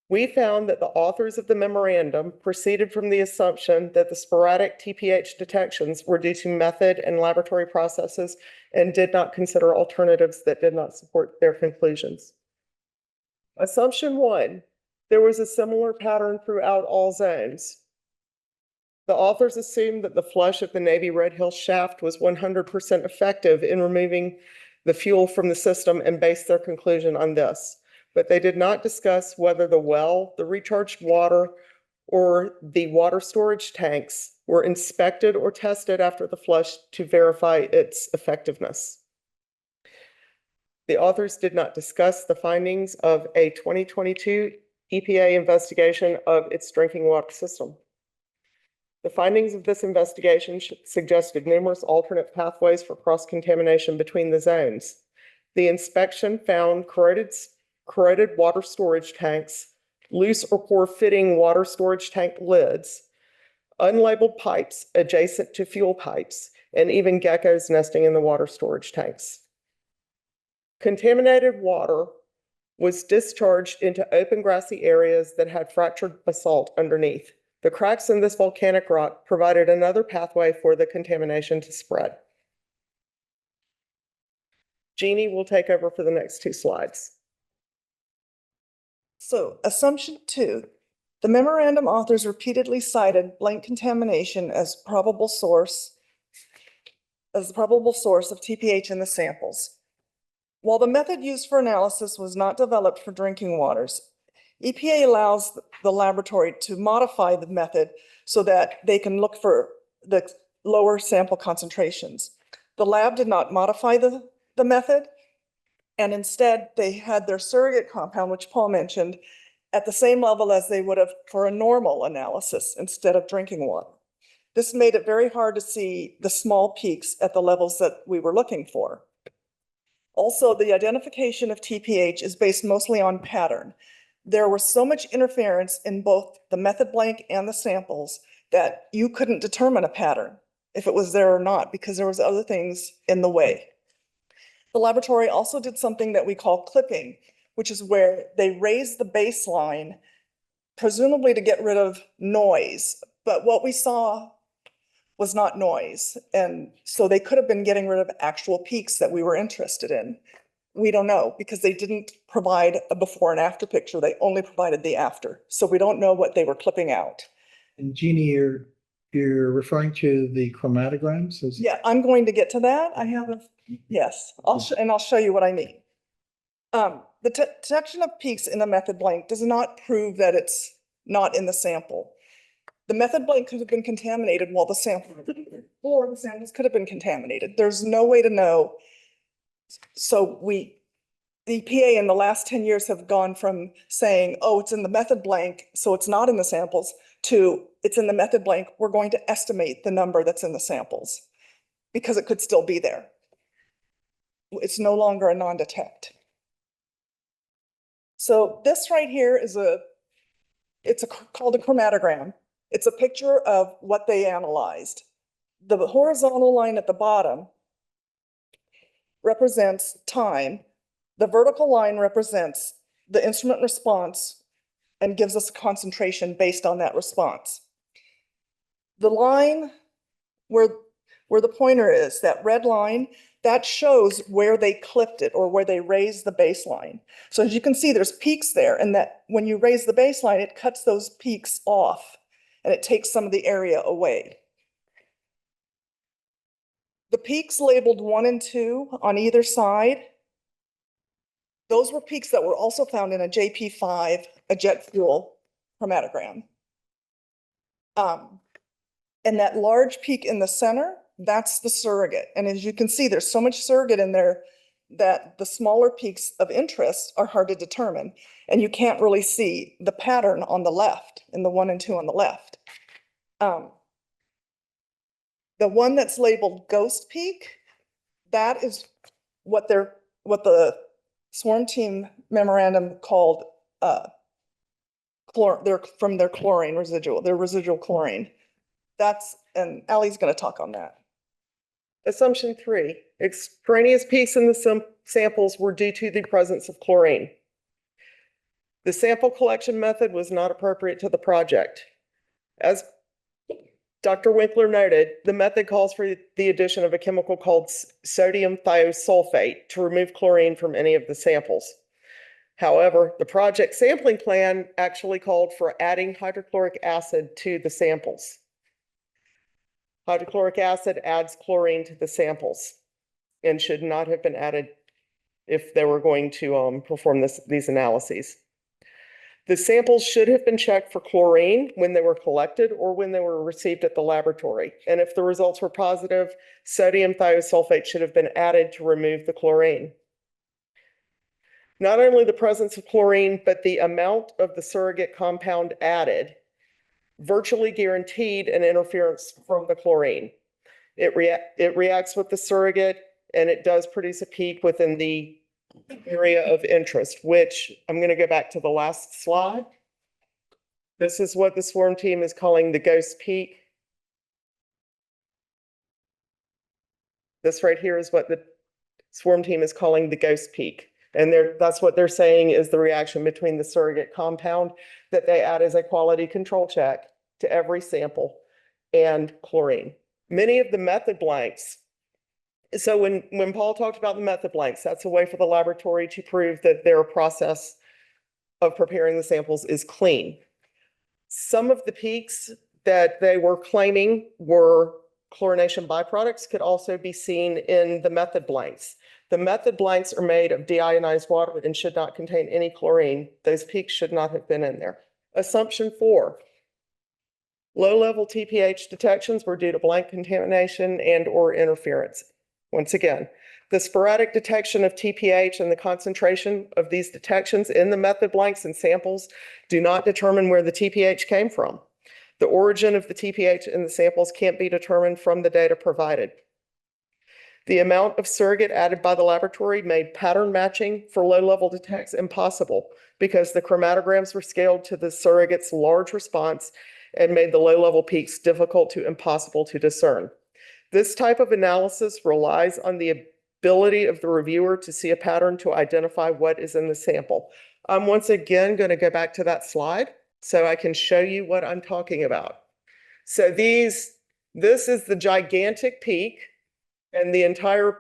We found that the authors of the memorandum proceeded from the assumption that the sporadic TPH detections were due to method and laboratory processes and did not consider alternatives that did not support their conclusions. Assumption 1, there was a similar pattern throughout all zones. The authors assumed that the flush of the Navy Red Hill shaft was 100% effective in removing the fuel from the system and based their conclusion on this. But they did not discuss whether the well, the recharged water, or the water storage tanks were inspected or tested after the flush to verify its effectiveness. The authors did not discuss the findings of a 2022 EPA investigation of its drinking water system. The findings of this investigation suggested numerous alternate pathways for cross-contamination between the zones. The inspection found corroded water storage tanks, loose or poor fitting water storage tank lids, unlabeled pipes adjacent to fuel pipes, and even geckos nesting in the water storage tanks. Contaminated water was discharged into open grassy areas that had fractured basalt underneath. The cracks in this volcanic rock provided another pathway for the contamination to spread. Jeannie will take over for the next 2 slides. So, assumption 2, the memorandum authors repeatedly cited blank contamination as the probable source of TPH in the samples. While the method used for analysis was not developed for drinking waters, EPA allows the laboratory to modify the method so that they can look for the lower sample concentrations. The lab did not modify the method, and instead they had their surrogate compound, which Paul mentioned, at the same level as they would have for a normal analysis instead of drinking water. This made it very hard to see the small peaks at the levels that we were looking for. Also, the identification of TPH is based mostly on pattern. There was so much interference in both the method blank and the samples that you couldn't determine a pattern if it was there or not because there was other things in the way. The laboratory also did something that we call clipping, which is where they raise the baseline, presumably to get rid of noise. But what we saw was not noise. And so they could have been getting rid of actual peaks that we were interested in. We don't know because they didn't provide a before and after picture. They only provided the after. So we don't know what they were clipping out. And Jeannie, you're referring to the chromatograms? Yeah, I'm going to get to that. I have yes, I'll show you what I mean. The detection of peaks in the method blank does not prove that it's not in the sample. The method blank could have been contaminated while the samples could have been contaminated. There's no way to know. So the EPA in the last 10 years have gone from saying, oh, it's in the method blank, so it's not in the samples, to it's in the method blank, we're going to estimate the number that's in the samples because it could still be there. It's no longer a non-detect. So this right here is called a chromatogram. It's a picture of what they analyzed. The horizontal line at the bottom represents time. The vertical line represents the instrument response and gives us a concentration based on that response. The line where the pointer is, that red line, that shows where they clipped it or where they raised the baseline. So as you can see, there's peaks there, and that when you raise the baseline, it cuts those peaks off and it takes some of the area away. The peaks labeled 1 and 2 on either side, those were peaks that were also found in a JP5, a jet fuel chromatogram. And that large peak in the center, that's the surrogate. And as you can see, there's so much surrogate in there that the smaller peaks of interest are hard to determine. And you can't really see the pattern on the left, in the 1 and 2 on the left. The one that's labeled ghost peak, that is what the swarm team memorandum called they're from their chlorine residual, their residual chlorine. And Ally's going to talk on that. Assumption 3, extraneous peaks in the samples were due to the presence of chlorine. The sample collection method was not appropriate to the project. As Dr. Winkler noted, the method calls for the addition of a chemical called sodium thiosulfate to remove chlorine from any of the samples. However, the project sampling plan actually called for adding hydrochloric acid to the samples. Hydrochloric acid adds chlorine to the samples and should not have been added if they were going to perform these analyses. The samples should have been checked for chlorine when they were collected or when they were received at the laboratory. And if the results were positive, sodium thiosulfate should have been added to remove the chlorine. Not only the presence of chlorine, but the amount of the surrogate compound added virtually guaranteed an interference from the chlorine. It reacts with the surrogate and it does produce a peak within the area of interest, which I'm going to go back to the last slide. This is what the swarm team is calling the ghost peak. This right here is what the swarm team is calling the ghost peak. And that's what they're saying is the reaction between the surrogate compound that they add as a quality control check to every sample and chlorine. Many of the method blanks. So when Paul talked about the method blanks, that's a way for the laboratory to prove that their process of preparing the samples is clean. Some of the peaks that they were claiming were chlorination byproducts could also be seen in the method blanks. The method blanks are made of deionized water and should not contain any chlorine. Those peaks should not have been in there. Assumption 4, low-level TPH detections were due to blank contamination and or interference. Once again, the sporadic detection of TPH and the concentration of these detections in the method blanks and samples do not determine where the TPH came from. The origin of the TPH in the samples can't be determined from the data provided. The amount of surrogate added by the laboratory made pattern matching for low-level detects impossible because the chromatograms were scaled to the surrogate's large response and made the low-level peaks difficult to impossible to discern. This type of analysis relies on the ability of the reviewer to see a pattern to identify what is in the sample. I'm once again going to go back to that slide so I can show you what I'm talking about. So this is the gigantic peak, and the entire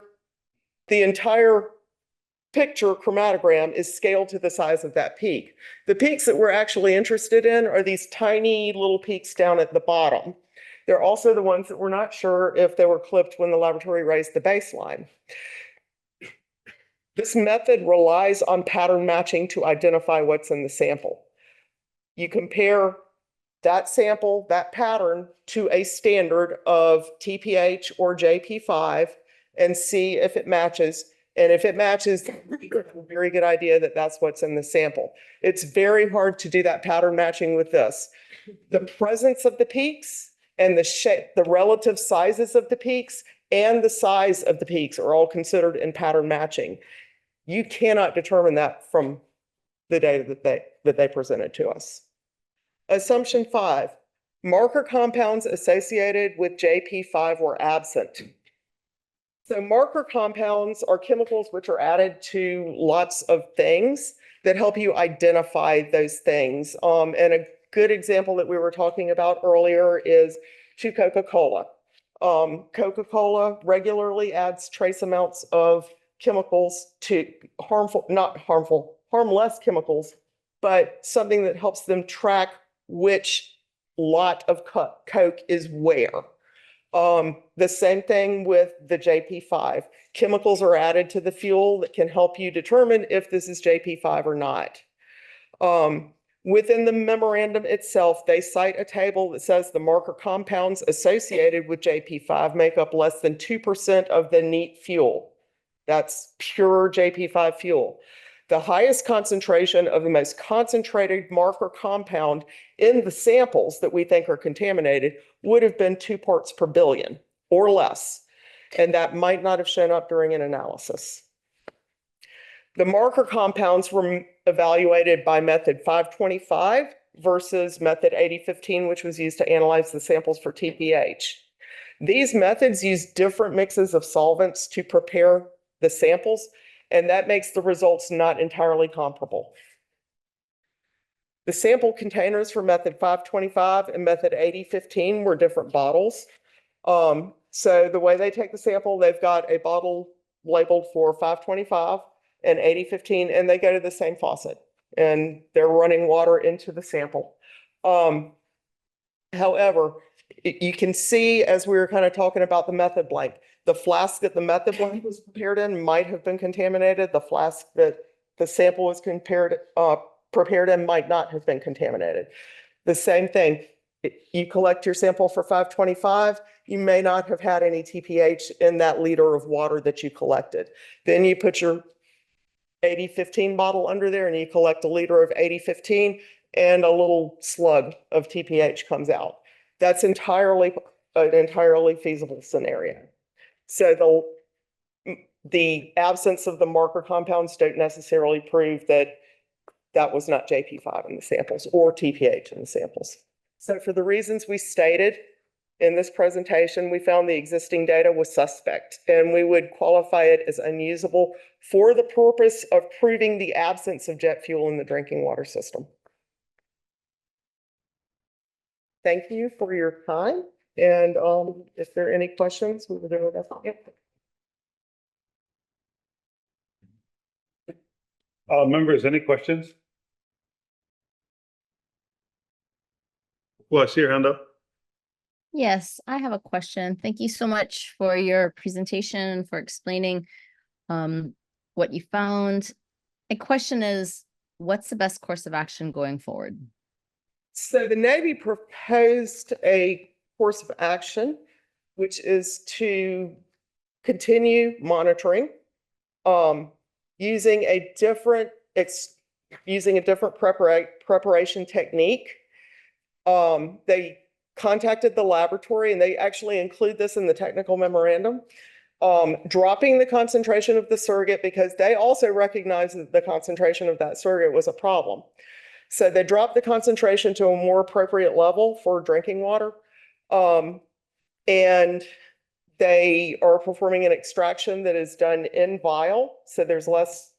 picture chromatogram is scaled to the size of that peak. The peaks that we're actually interested in are these tiny little peaks down at the bottom. They're also the ones that we're not sure if they were clipped when the laboratory raised the baseline. This method relies on pattern matching to identify what's in the sample. You compare that sample, that pattern, to a standard of TPH or JP5 and see if it matches. And if it matches, you have a very good idea that that's what's in the sample. It's very hard to do that pattern matching with this. The presence of the peaks and the shape, the relative sizes of the peaks and the size of the peaks are all considered in pattern matching. You cannot determine that from the data that they presented to us. Assumption 5, marker compounds associated with JP5 were absent. So marker compounds are chemicals which are added to lots of things that help you identify those things. And a good example that we were talking about earlier is to Coca-Cola. Coca-Cola regularly adds trace amounts of chemicals to harmless chemicals, but something that helps them track which lot of Coke is where. The same thing with the JP5. Chemicals are added to the fuel that can help you determine if this is JP5 or not. Within the memorandum itself, they cite a table that says the marker compounds associated with JP5 make up less than 2% of the neat fuel. That's pure JP5 fuel. The highest concentration of the most concentrated marker compound in the samples that we think are contaminated would have been 2 parts per billion or less. And that might not have shown up during an analysis. The marker compounds were evaluated by method 525 versus method 8015, which was used to analyze the samples for TPH. These methods use different mixes of solvents to prepare the samples, and that makes the results not entirely comparable. The sample containers for method 525 and method 8015 were different bottles. So the way they take the sample, they've got a bottle labeled for 525 and 8015, and they go to the same faucet, and they're running water into the sample. However, you can see, as we were kind of talking about the method blank, the flask that the method blank was prepared in might have been contaminated. The flask that the sample was prepared in might not have been contaminated. The same thing, you collect your sample for 525, you may not have had any TPH in that liter of water that you collected. Then you put your 8015 bottle under there and you collect a liter of 8015 and a little slug of TPH comes out. That's an entirely feasible scenario. So the absence of the marker compounds don't necessarily prove that that was not JP5 in the samples or TPH in the samples. So for the reasons we stated in this presentation, we found the existing data was suspect, and we would qualify it as unusable for the purpose of proving the absence of jet fuel in the drinking water system. Thank you for your time. And if there are any questions, we will do our best to answer. Members, any questions? Well, I see your hand up. Yes, I have a question. Thank you so much for your presentation and for explaining what you found. My question is, what's the best course of action going forward? So the Navy proposed a course of action, which is to continue monitoring using a different preparation technique. They contacted the laboratory, and they actually include this in the technical memorandum, dropping the concentration of the surrogate because they also recognized that the concentration of that surrogate was a problem. So they dropped the concentration to a more appropriate level for drinking water. And they are performing an extraction that is done in vial, so there's less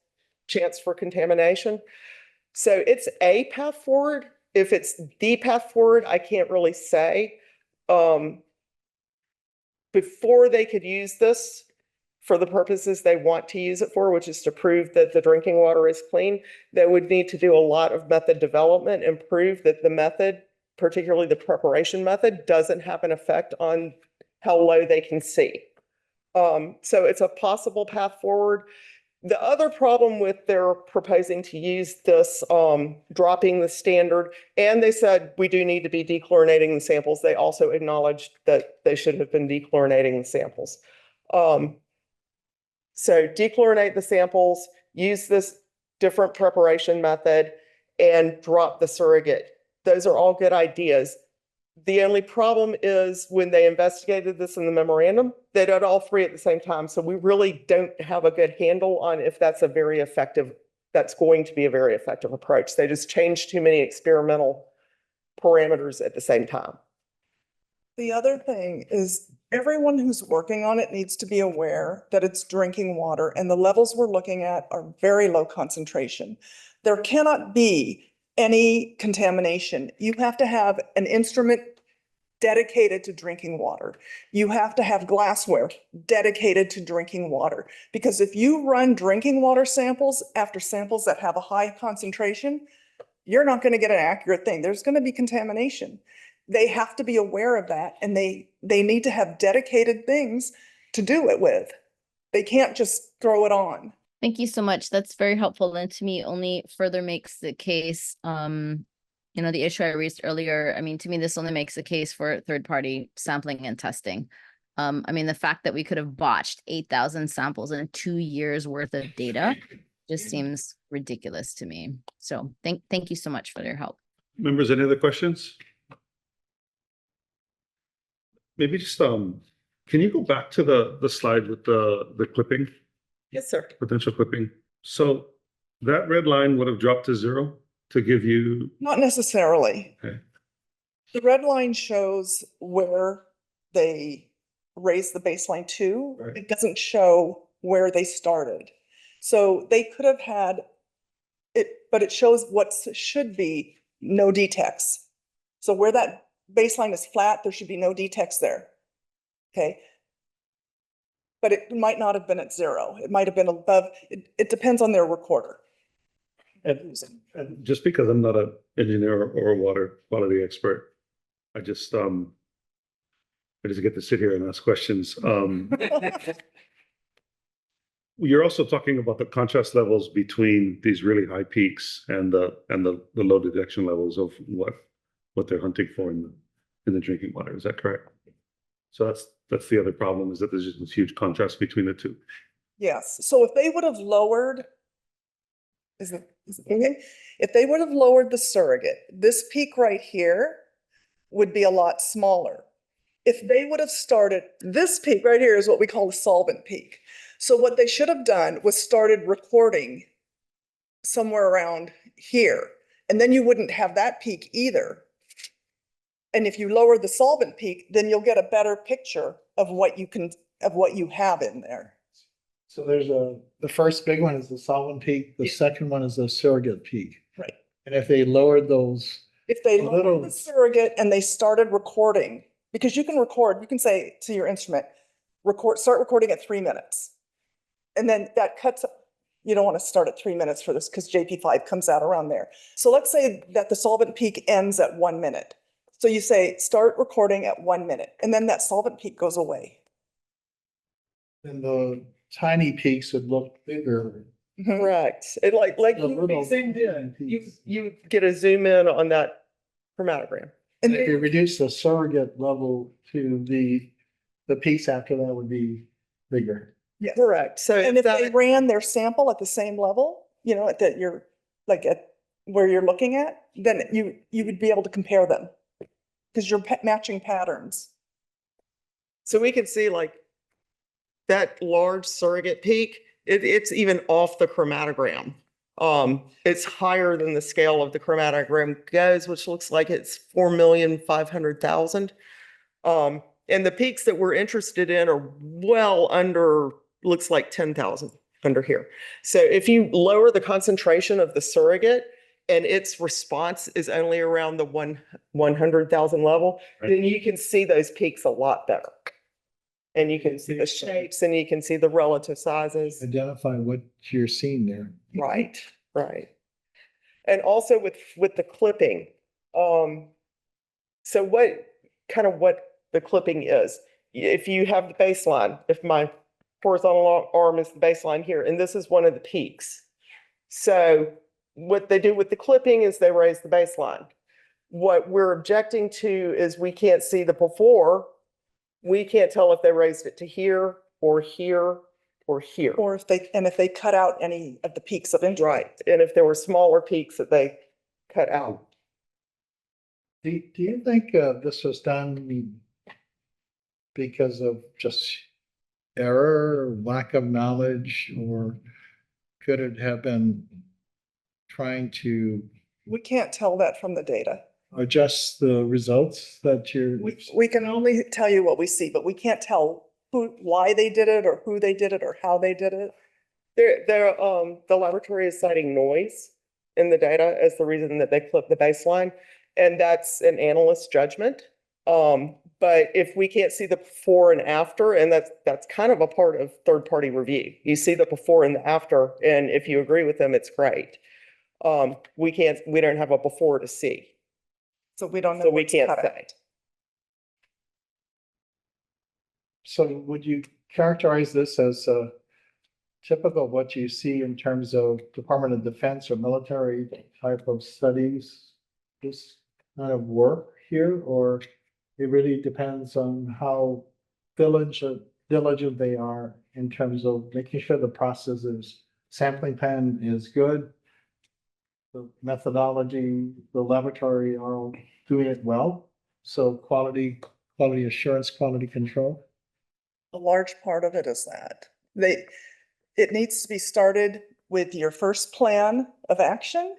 chance for contamination. So it's a path forward. If it's the path forward, I can't really say. Before they could use this for the purposes they want to use it for, which is to prove that the drinking water is clean, they would need to do a lot of method development and prove that the method, particularly the preparation method, doesn't have an effect on how low they can see. So it's a possible path forward. The other problem with their proposing to use this, dropping the standard, and they said we do need to be dechlorinating the samples. They also acknowledged that they should have been dechlorinating the samples. So dechlorinate the samples, use this different preparation method, and drop the surrogate. Those are all good ideas. The only problem is when they investigated this in the memorandum, they did all three at the same time. So we really don't have a good handle on if that's going to be a very effective approach. They just changed too many experimental parameters at the same time. The other thing is everyone who's working on it needs to be aware that it's drinking water, and the levels we're looking at are very low concentration. There cannot be any contamination. You have to have an instrument dedicated to drinking water. You have to have glassware dedicated to drinking water. Because if you run drinking water samples after samples that have a high concentration, you're not going to get an accurate thing. There's going to be contamination. they have to be aware of that, and they need to have dedicated things to do it with. They can't just throw it on. Thank you so much. That's very helpful. And to me, only further makes the case, the issue I raised earlier. I mean, to me, this only makes the case for third-party sampling and testing. The fact that we could have botched 8,000 samples in 2 years worth of data just seems ridiculous to me. So thank you so much for your help. Members, any other questions? Maybe just, can you go back to the slide with the clipping, Yes, sir. potential clipping? So that red line would have dropped to 0 to give you, Not necessarily. okay, The red line shows where they raised the baseline to. Right. It doesn't show where they started. So they could have had it, but it shows what should be no detects. So where that baseline is flat, there should be no detects there. Okay. But it might not have been at 0. It might have been above. It depends on their recorder. and just because I'm not an engineer or a water quality expert, I just get to sit here and ask questions. You're also talking about the contrast levels between these really high peaks and the low detection levels of what they're hunting for in the drinking water. Is that correct? So that's the other problem, is that there's just this huge contrast between the two. Yes, so if they would have lowered, is it okay? If they would have lowered the surrogate, this peak right here would be a lot smaller. If they would have started, this peak right here is what we call the solvent peak. So what they should have done was started recording somewhere around here, and then you wouldn't have that peak either. And if you lower the solvent peak, then you'll get a better picture of what you have in there. So there's the first big one is the solvent peak, the second one is the surrogate peak. Right. And if they lowered those, If they A lowered little- the surrogate and they started recording, because you can record, you can say to your instrument, start recording at 3 minutes. And then that cuts, you don't want to start at 3 minutes for this because JP5 comes out around there. So let's say that the solvent peak ends at 1 minute. So you say, start recording at 1 minute, and then that solvent peak goes away. then the tiny peaks would look bigger. Correct. It like The you little zoomed in, peaks. you get a zoom in on that chromatogram. And If you reduce the surrogate level to the peaks after that would be bigger. yes. Correct. So And if they that, ran their sample at the same level, at that you're like at where you're looking at, then you would be able to compare them because you're matching patterns. so we can see like that large surrogate peak, it's even off the chromatogram. It's higher than the scale of the chromatogram goes, which looks like it's 4,500,000. And the peaks that we're interested in are well under, looks like 10,000 under here. So if you lower the concentration of the surrogate and its response is only around the 100,000 level, then you can see those peaks a lot better. And you can see the shapes and you can see the relative sizes. Identify what you're seeing there. Right, right. And also with the clipping, so what the clipping is, if you have the baseline, if my horizontal arm is the baseline here, and this is one of the peaks. So what they do with the clipping is they raise the baseline. What we're objecting to is we can't see the before. We can't tell if they raised it to here or here or here. Or if they cut out any of the peaks of interest. Right, and if there were smaller peaks that they cut out. Do you think this was done because of just error, lack of knowledge, or could it have been trying to We can't tell that from the data. adjust the results that you're? We can only tell you what we see, but we can't tell why they did it or who they did it or how they did it. The laboratory is citing noise in the data as the reason that they clipped the baseline, and that's an analyst's judgment. But if we can't see the before and after, and that's kind of a part of third-party review. You see the before and the after, and if you agree with them, it's great. We don't have a before to see. So we don't know. So we what's can't cut say. out. So would you characterize this as typical of what you see in terms of Department of Defense or military type of studies? This kind of work here, or it really depends on how diligent they are in terms of making sure the process is, sampling plan is good, the methodology, the laboratory are all doing it well, so quality assurance, quality control. A large part of it is that it needs to be started with your first plan of action.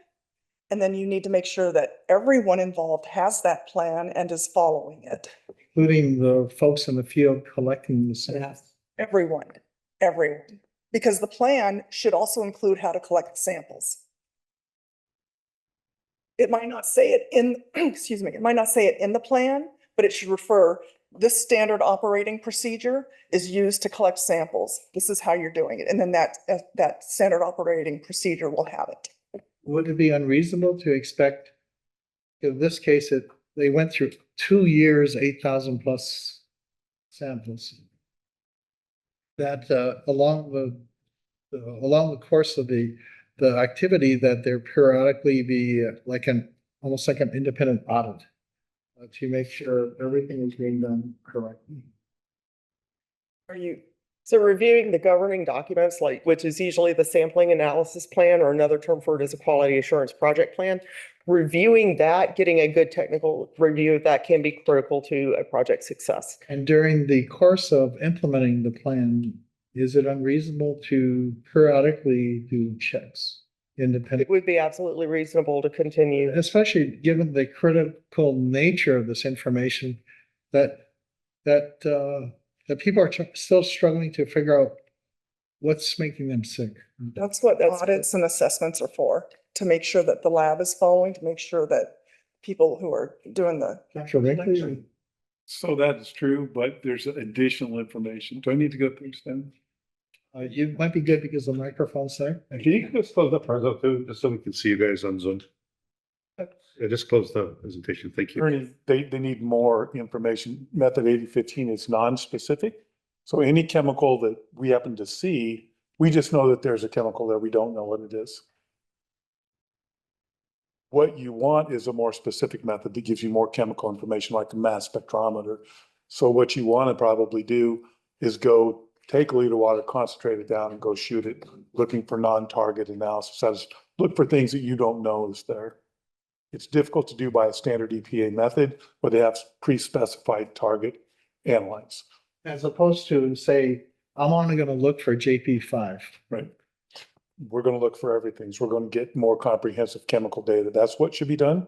And then you need to make sure that everyone involved has that plan and is following it. Including the folks in the field collecting the samples. Everyone. Because the plan should also include how to collect samples. It might not say it in, excuse me, it might not say it in the plan, but it should refer, this standard operating procedure is used to collect samples. This is how you're doing it. And then that standard operating procedure will have it. Would it be unreasonable to expect, in this case, they went through 2 years, 8,000 plus samples, that along the course of the activity, that there periodically be almost like an independent audit to make sure everything is being done correctly? So reviewing the governing documents, which is usually the sampling analysis plan, or another term for it is a quality assurance project plan, reviewing that, getting a good technical review of that can be critical to a project success. And during the course of implementing the plan, is it unreasonable to periodically do checks independently? It would be absolutely reasonable to continue. Especially given the critical nature of this information, that people are still struggling to figure out what's making them sick. That's what audits and assessments are for, to make sure that the lab is following, to make sure that people who are doing the collection. So that is true, but there's additional information. Do I need to go through them? You might be good because the microphone's there. Can you just close the present too, just so we can see you guys on Zoom? Yeah, just close the presentation. Thank you. Ernie, they need more information. Method 8015 is non-specific. So any chemical that we happen to see, we just know that there's a chemical there. We don't know what it is. What you want is a more specific method that gives you more chemical information, like the mass spectrometer. So what you want to probably do is go take a liter of water, concentrate it down, and go shoot it, looking for non-target analysis. That is, look for things that you don't know is there. It's difficult to do by a standard EPA method where they have pre-specified target analytes. As opposed to say, I'm only going to look for JP5. Right. We're going to look for everything. So we're going to get more comprehensive chemical data. That's what should be done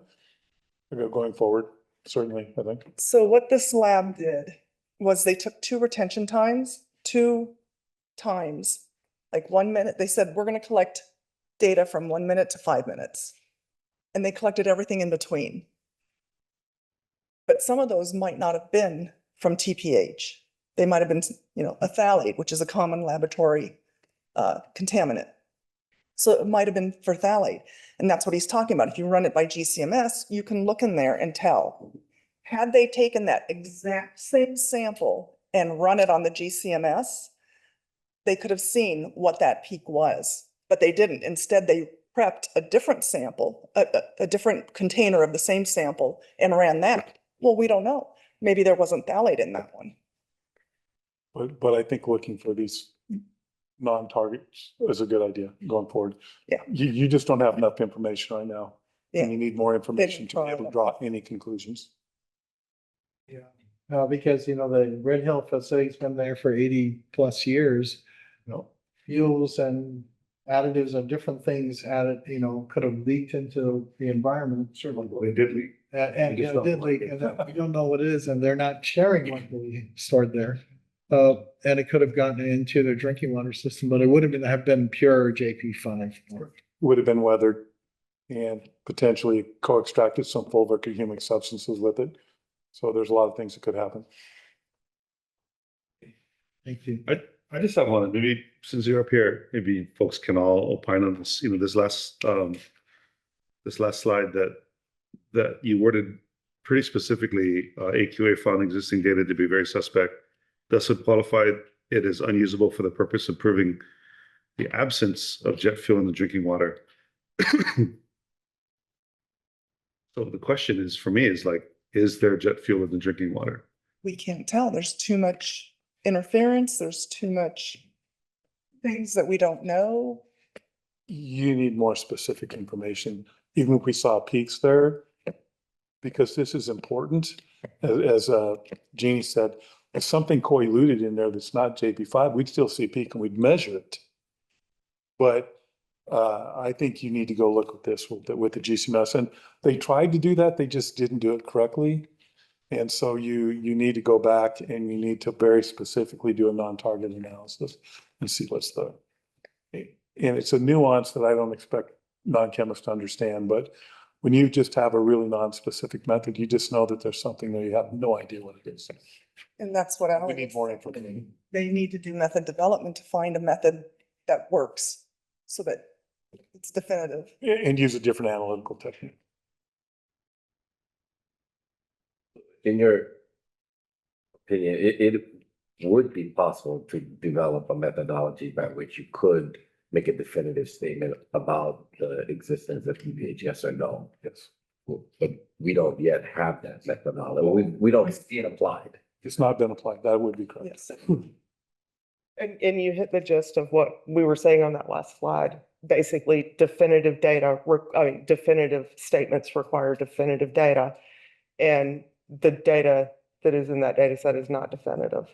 going forward, certainly, I think. So what this lab did was they took two retention times, like 1 minute. They said, we're going to collect data from 1 minute to 5 minutes. And they collected everything in between. But some of those might not have been from TPH. They might have been, a phthalate, which is a common laboratory contaminant. So it might have been for phthalate. And that's what he's talking about. If you run it by GCMS, you can look in there and tell. Had they taken that exact same sample and run it on the GCMS, they could have seen what that peak was, but they didn't. Instead, they prepped a different sample, a different container of the same sample and ran that. Well, we don't know. Maybe there wasn't phthalate in that one. But I think looking for these non-targets is a good idea going forward. Yeah. You just don't have enough information right now. Yeah. And you need more information to be able to draw any conclusions. Yeah. Because, the Red Hill facility's been there for 80 plus years. Fuels and additives and different things added, could have leaked into the environment. Certainly, well, they did leak. And it did leak, and we don't know what it is, and they're not sharing what they stored there. And it could have gotten into their drinking water system, but it would have been pure JP5. Would have been weathered and potentially co-extracted some fulvic or humic substances with it. So there's a lot of things that could happen. Thank you. I just have one, maybe since you're up here, maybe folks can all opine on this, this last slide that you worded pretty specifically, AQA found existing data to be very suspect. thus would qualify it as unusable for the purpose of proving the absence of jet fuel in the drinking water. So the question is, for me, is like, is there jet fuel in the drinking water? We can't tell. There's too much interference. There's too much things that we don't know. You need more specific information, even if we saw peaks there. Because this is important, as Jeannie said, if something co-eluted in there that's not JP5, we'd still see a peak and we'd measure it. But I think you need to go look at this with the GCMS, and they tried to do that, they just didn't do it correctly. And so you need to go back and you need to very specifically do a non-target analysis and see what's the, and it's a nuance that I don't expect non-chemists to understand, but when you just have a really non-specific method, you just know that there's something there, you have no idea what it is. And that's what We need more information. they need to do method development to find a method that works so that it's definitive. And use a different analytical technique. In your opinion, it would be possible to develop a methodology by which you could make a definitive statement about the existence of TPH, yes or no? Yes. But we don't yet have that methodology. We don't see it applied. It's not been applied. That would be correct. Yes. And you hit the gist of what we were saying on that last slide. Basically, definitive data, definitive statements require definitive data. And the data that is in that data set is not definitive.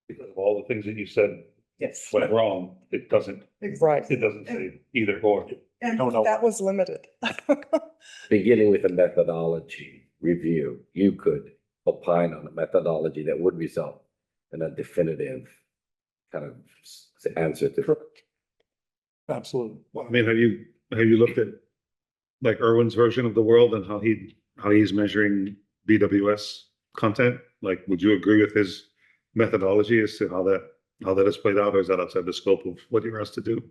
Because of all the things that you said Yes. went wrong, it doesn't Right. say either or. And Don't know. that was limited. Beginning with a methodology review, you could opine on a methodology that would result in a definitive kind of answer to. Absolutely. Well, I mean, have you looked at like Irwin's version of the world and how he's measuring BWS content? Like, would you agree with his methodology as to how that is played out, or is that outside the scope of what you're asked to do?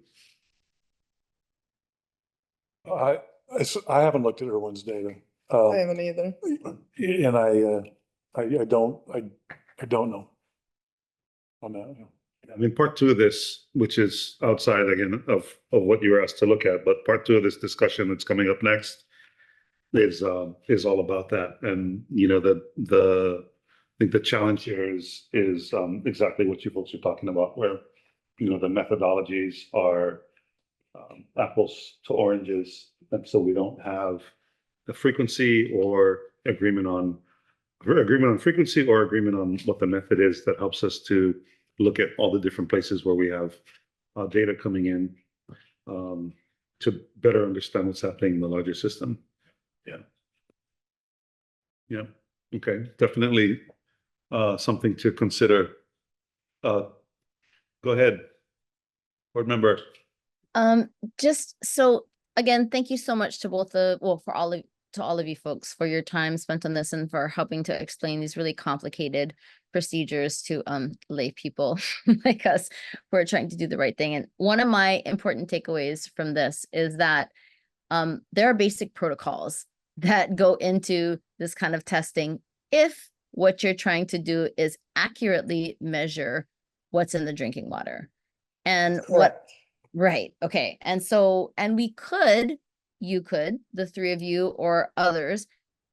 I haven't looked at Irwin's data. I haven't either. And I don't know on that. I mean, part two of this, which is outside again of what you were asked to look at, but part two of this discussion that's coming up next is all about that. And you know, I think the challenge here is exactly what you folks are talking about, where you know the methodologies are apples to oranges, and so we don't have the frequency or agreement on frequency or agreement on what the method is that helps us to look at all the different places where we have data coming in to better understand what's happening in the larger system. Yeah. Okay. Definitely something to consider. Go ahead, board member. Just so again, thank you so much to for all of you folks for your time spent on this and for helping to explain these really complicated procedures to lay people like us who are trying to do the right thing. And one of my important takeaways from this is that there are basic protocols that go into this kind of testing if what you're trying to do is accurately measure what's in the drinking water. And right. Okay. And so, and you could, the three of you or others,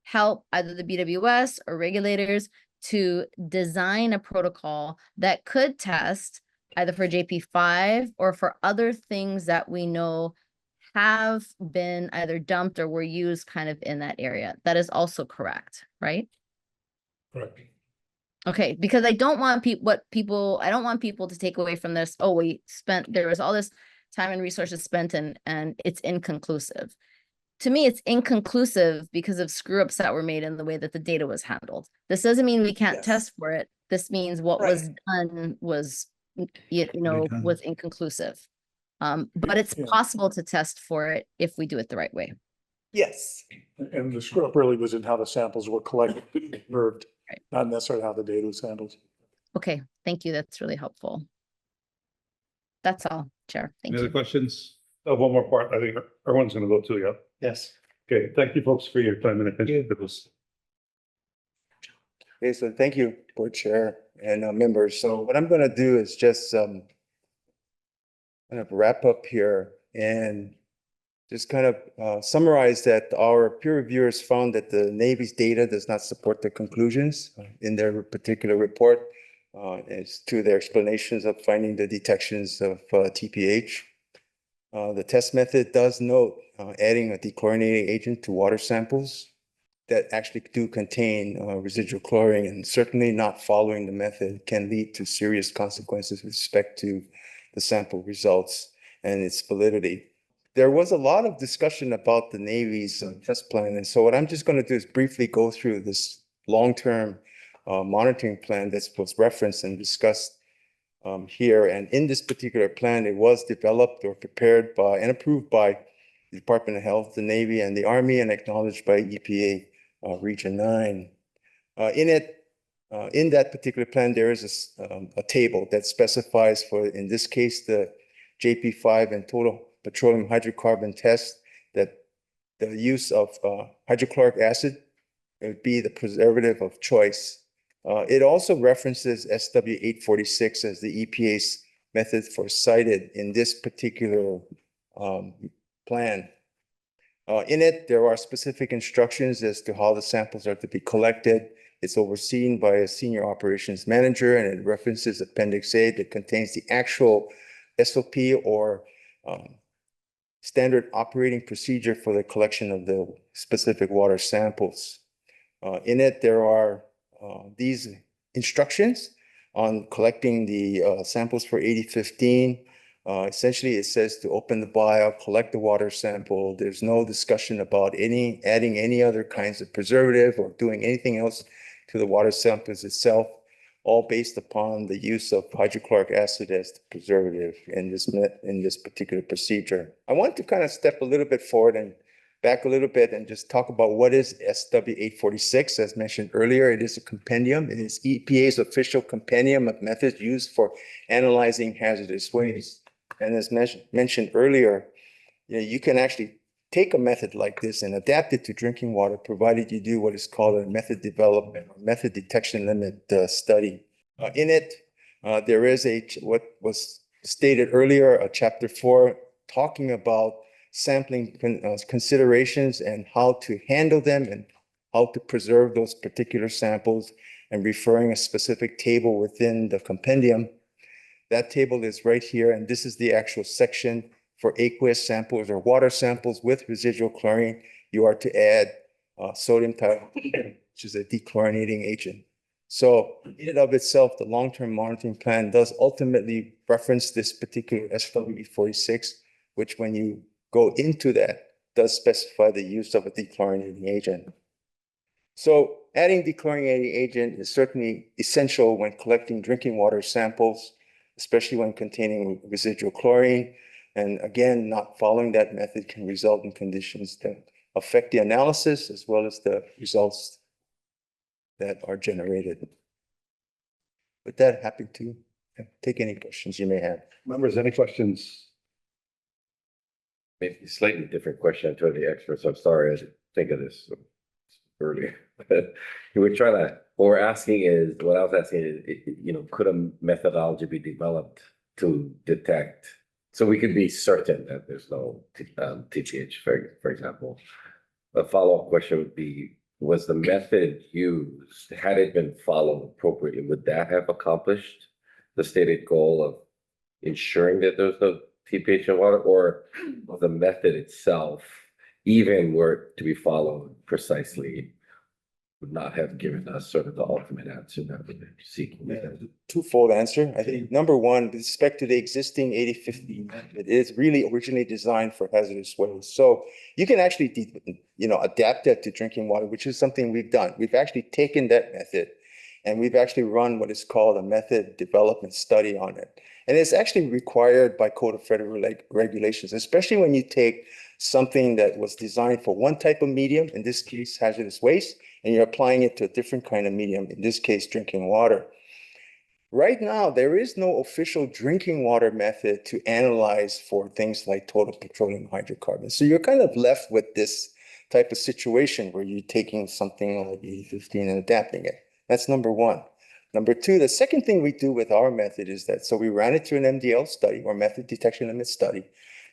help either the BWS or regulators to design a protocol that could test either for JP5 or for other things that we know have been either dumped or were used kind of in that area. That is also correct, right? Correct. Okay, because I don't want people to take away from this, oh, there was all this time and resources spent and it's inconclusive. To me, it's inconclusive because of screw ups that were made in the way that the data was handled. This doesn't mean we can't test for it. This means what was done was, was inconclusive. But it's possible to test for it if we do it the right way. Yes. And the screw up really was in how the samples were collected, observed, not necessarily how the data was handled. Okay, thank you. That's really helpful. That's all, Chair. Thank Any you. other questions? Oh, one more part. I think everyone's going to go too. Yeah. Yes. Okay. Thank you, folks, for your time and attention to this. Okay, so thank you, Board Chair and members. So what I'm gonna do is just kind of wrap up here and just kind of summarize that our peer reviewers found that the Navy's data does not support their conclusions in their particular report as to their explanations of finding the detections of TPH. The test method does note adding a dechlorinating agent to water samples that actually do contain residual chlorine, and certainly not following the method can lead to serious consequences with respect to the sample results and its validity. There was a lot of discussion about the Navy's test plan, and so what I'm just going to do is briefly go through this long-term monitoring plan that was referenced and discussed here. And in this particular plan, it was developed or prepared by and approved by the Department of Health, the Navy, and the Army, and acknowledged by EPA Region 9. In that particular plan, there is a table that specifies for, in this case, the JP5 and total petroleum hydrocarbon test, that the use of hydrochloric acid would be the preservative of choice. It also references SW 846 as the EPA's method for cited in this particular plan. In it, there are specific instructions as to how the samples are to be collected. It's overseen by a senior operations manager, and it references Appendix A that contains the actual SOP or standard operating procedure for the collection of the specific water samples. In it, there are these instructions on collecting the samples for 8015. Essentially, it says to open the vial, collect the water sample. There's no discussion about adding any other kinds of preservative or doing anything else to the water samples itself, all based upon the use of hydrochloric acid as the preservative in this particular procedure. I want to kind of step a little bit forward and back a little bit and just talk about what is SW 846. As mentioned earlier, it is a compendium. It is EPA's official compendium of methods used for analyzing hazardous waste. And as mentioned earlier, you can actually take a method like this and adapt it to drinking water, provided you do what is called a method development or method detection limit study. In it, there is what was stated earlier, a chapter 4, talking about sampling considerations and how to handle them and how to preserve those particular samples, and referring a specific table within the compendium. That table is right here, and this is the actual section for aqueous samples or water samples with residual chlorine. You are to add sodium thioclorate, which is a dechlorinating agent. So in and of itself, the long-term monitoring plan does ultimately reference this particular SW46, which when you go into that, does specify the use of a dechlorinating agent. So adding dechlorinating agent is certainly essential when collecting drinking water samples, especially when containing residual chlorine. And again, not following that method can result in conditions that affect the analysis as well as the results that are generated. With that, happy to take any questions you may have. Members, any questions? Maybe a slightly different question to the experts. I'm sorry, I didn't think of this earlier. What we're asking is, what I was asking is, could a methodology be developed to detect, so we could be certain that there's no TPH, for example? A follow-up question would be, was the method used, had it been followed appropriately, would that have accomplished the stated goal of ensuring that there's no TPH in water, or the method itself, even were it to be followed precisely, would not have given us sort of the ultimate answer that we're seeking? Twofold answer. I think number one, with respect to the existing 8050 method, it is really originally designed for hazardous waste. So you can actually, adapt that to drinking water, which is something we've done. We've actually taken that method and we've actually run what is called a method development study on it. And it's actually required by Code of Federal Regulations, especially when you take something that was designed for one type of medium, in this case, hazardous waste, and you're applying it to a different kind of medium, in this case, drinking water. Right now, there is no official drinking water method to analyze for things like total petroleum hydrocarbons. So you're kind of left with this type of situation where you're taking something like 8015 and adapting it. That's number one. Number two, the second thing we do with our method is that, so we ran it through an MDL study or method detection limit study.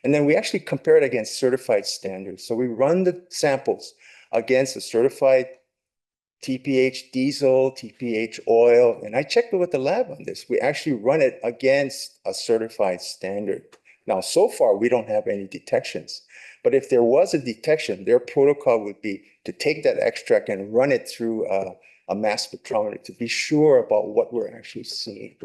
And then we actually compare it against certified standards. So we run the samples against a certified TPH diesel, TPH oil, and I checked with the lab on this. We actually run it against a certified standard. Now, so far, we don't have any detections. But if there was a detection, their protocol would be to take that extract and run it through a mass spectrometer to be sure about what we're actually seeing.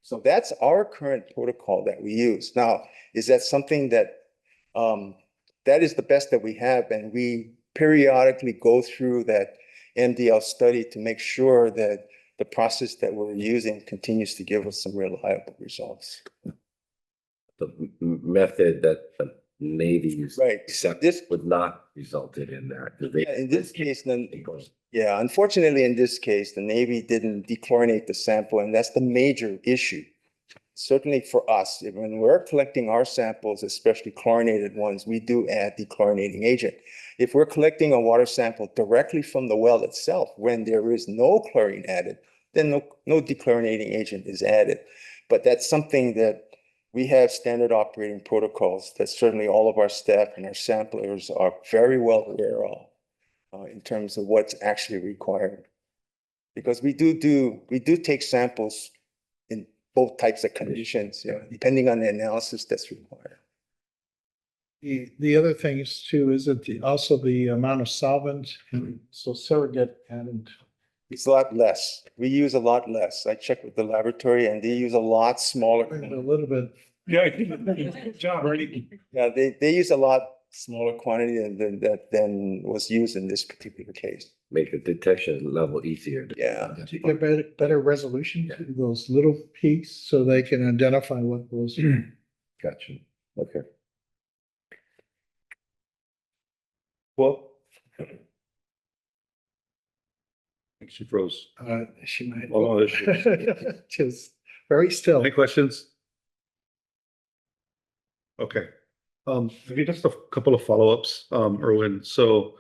So that's our current protocol that we use. Now, is that something that that is the best that we have, and we periodically go through that MDL study to make sure that the process that we're using continues to give us some reliable results. The method that the Navy used. Right. Except this would not resulted in that. Yeah, in this case, then, yeah, unfortunately, in this case, the Navy didn't dechlorinate the sample, and that's the major issue. Certainly for us, when we're collecting our samples, especially chlorinated ones, we do add dechlorinating agent. If we're collecting a water sample directly from the well itself, when there is no chlorine added, then no dechlorinating agent is added. But that's something that we have standard operating protocols that certainly all of our staff and our samplers are very well aware of in terms of what's actually required. Because we do take samples in both types of conditions, you know, depending on the analysis that's required. The other thing is too, is that also the amount of solvent and so surrogate and. It's a lot less. We use a lot less. I checked with the laboratory and they use a lot smaller. A little bit. Yeah, good job, Ernie. Yeah, they use a lot smaller quantity than was used in this particular case. Make the detection level easier. Yeah. To get better resolution to those little peaks so they can identify what those. Gotcha. Okay. Well, I think she froze. She might. Oh, there she is. Just very still. Any questions? Okay. Maybe just a couple of follow-ups, Erwin. So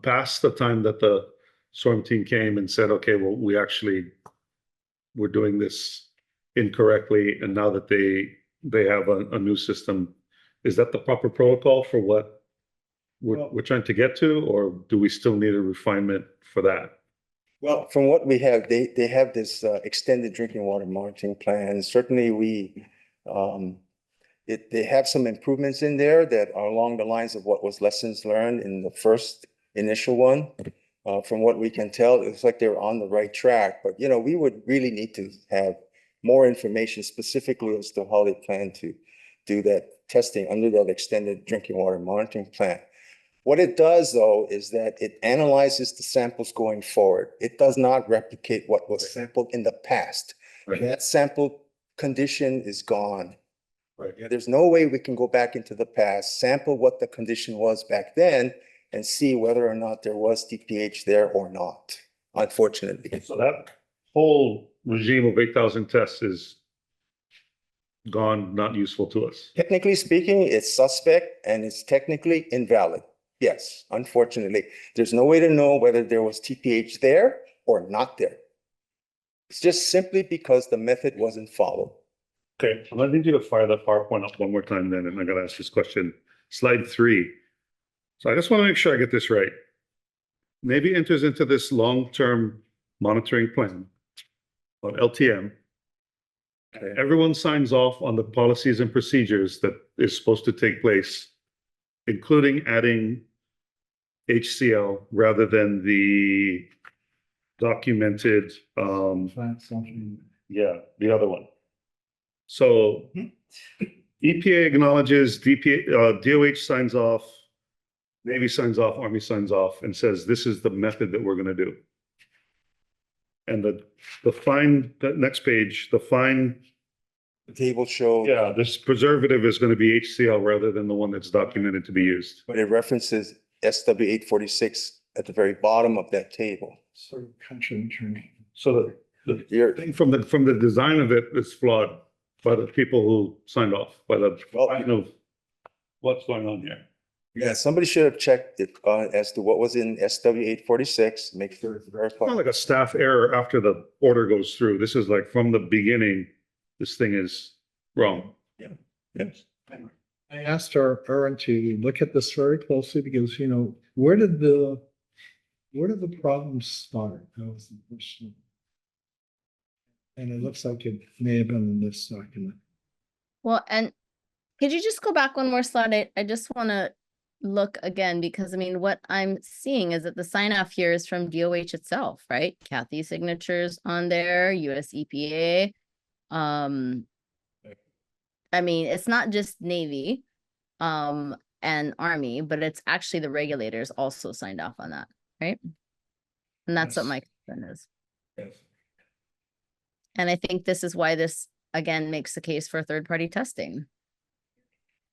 past the time that the SWORM team came and said, okay, well, we're doing this incorrectly, and now that they have a new system, is that the proper protocol for what we're trying to get to, or do we still need a refinement for that? Well, from what we have, they have this extended drinking water monitoring plan. Certainly they have some improvements in there that are along the lines of what was lessons learned in the first initial one. From what we can tell, it looks like they're on the right track, but you know, we would really need to have more information specifically as to how they plan to do that testing under that extended drinking water monitoring plan. What it does, though, is that it analyzes the samples going forward. It does not replicate what was sampled in the past. Right. That sample condition is gone. Right. There's no way we can go back into the past, sample what the condition was back then, and see whether or not there was TPH there or not, unfortunately. So that whole regime of 8,000 tests is gone, not useful to us. Technically speaking, it's suspect and it's technically invalid. Yes, unfortunately, there's no way to know whether there was TPH there or not there. It's just simply because the method wasn't followed. Okay, I'm gonna need you to fire that PowerPoint up one more time then, and I gotta ask this question. Slide 3. So I just want to make sure I get this right. Navy enters into this long-term monitoring plan, or LTM. Okay. Everyone signs off on the policies and procedures that is supposed to take place, including adding HCl rather than the documented, yeah, the other one. So EPA acknowledges, DOH signs off, Navy signs off, Army signs off, and says, this is the method that we're gonna do. And the next page, the table shows. Yeah, this preservative is gonna be HCl rather than the one that's documented to be used. But it references SW 846 at the very bottom of that table. Sort of contradictory. So the thing from the design of it is flawed by the people who signed off, by the, you know, what's going on here. Yeah, somebody should have checked it, as to what was in SW 846, make sure it's It's not verified. like a staff error after the order goes through. This is like from the beginning, this thing is wrong. Yes. I asked Aaron to look at this very closely because, you know, where did the problem start? That was the question. And it looks like it may have been in this document. Well, and could you just go back one more slide? I just want to look again, because I mean, what I'm seeing is that the sign off here is from DOH itself, right? Kathy's signatures on there, US EPA. I mean, it's not just Navy, and Army, but it's actually the regulators also signed off on that, right? And that's what Yes. my concern is. Yes. And I think this is why this, again, makes the case for third-party testing.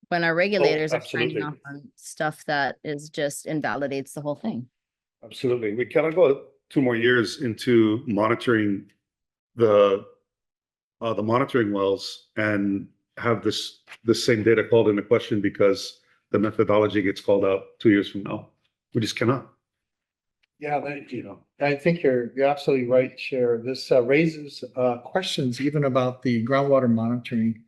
When our regulators are signing absolutely. off on stuff that is just invalidates the whole thing. Absolutely. We cannot go 2 more years into monitoring the monitoring wells and have the same data called into question because the methodology gets called out 2 years from now. We just cannot. Yeah, I think you're absolutely right, Chair. This raises questions even about the groundwater monitoring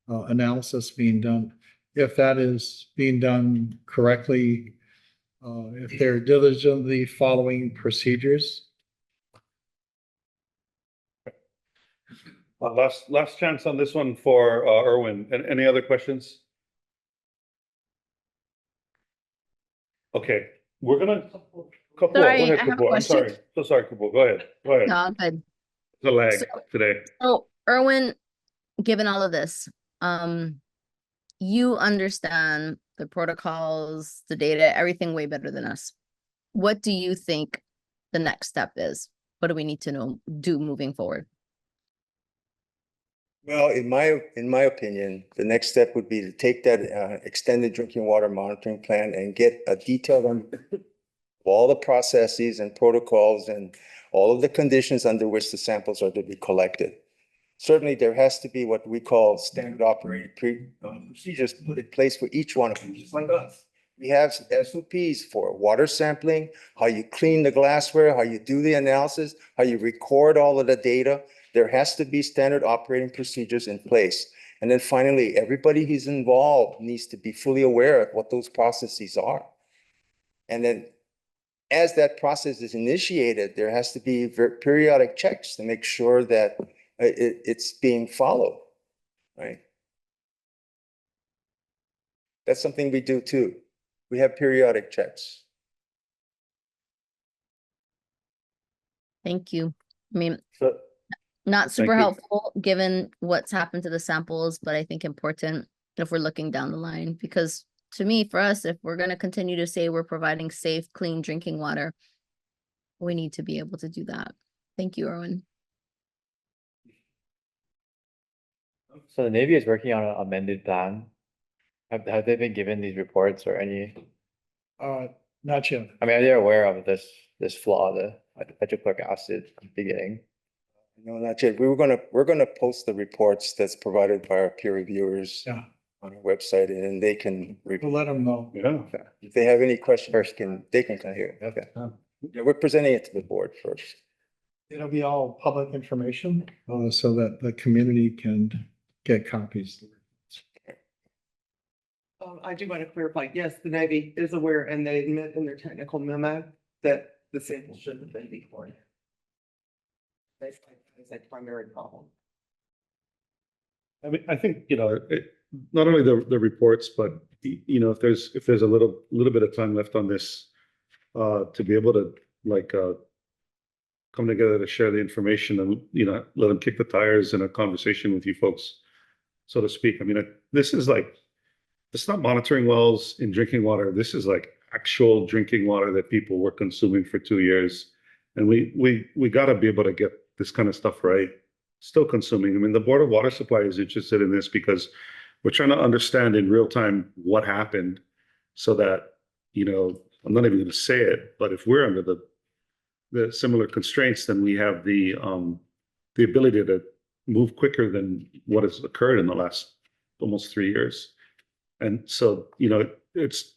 analysis being done. If that is being done correctly, if they're diligently following procedures. Last chance on this one for Erwin. Any other questions? Okay, we're gonna. Kapua, Sorry, go ahead, I have a Kapua. I'm question. sorry. So sorry, Kapua. Go ahead. Go ahead. No, good. The lag So- today. So, Erwin, given all of this, you understand the protocols, the data, everything way better than us. What do you think the next step is? What do we need to do moving forward? Well, in my opinion, the next step would be to take that extended drinking water monitoring plan and get a detailed on all the processes and protocols and all of the conditions under which the samples are to be collected. Certainly, there has to be what we call standard operating procedures put in place for each one of them, just like us. We have SOPs for water sampling, how you clean the glassware, how you do the analysis, how you record all of the data. There has to be standard operating procedures in place. And then finally, everybody who's involved needs to be fully aware of what those processes are. And then as that process is initiated, there has to be periodic checks to make sure that it's being followed, right? That's something we do too. We have periodic checks. Thank you. I mean, So, not super you. helpful given what's happened to the samples, but I think important if we're looking down the line, because to me, for us, if we're going to continue to say we're providing safe, clean drinking water, we need to be able to do that. Thank you, Erwin. So the Navy is working on an amended plan. Have they been given these reports or any? Not yet. I mean, are they aware of this flaw, the hydrochloric acid at the beginning? No, not yet. We're gonna post the reports that's provided by our peer reviewers Yeah, on our website, and they can we'll let them know. Yeah. if they have any questions, they can come here. Okay. Yeah, we're presenting it to the board first. It'll be all public information, so that the community can get copies. I do want to clarify, yes, the Navy is aware and they admit in their technical memo that the sample should have been recorded. That's a primary problem. I mean, I think, not only the reports, but if there's a little bit of time left on this, to be able to come together to share the information and, let them kick the tires in a conversation with you folks, so to speak. I mean, this is it's not monitoring wells in drinking water. This is like actual drinking water that people were consuming for 2 years. And we got to be able to get this kind of stuff right. Still consuming. I mean, the Board of Water Supply is interested in this because we're trying to understand in real time what happened so that, I'm not even going to say it, but if we're under the similar constraints, then we have the ability to move quicker than what has occurred in the last almost 3 years. And so, it's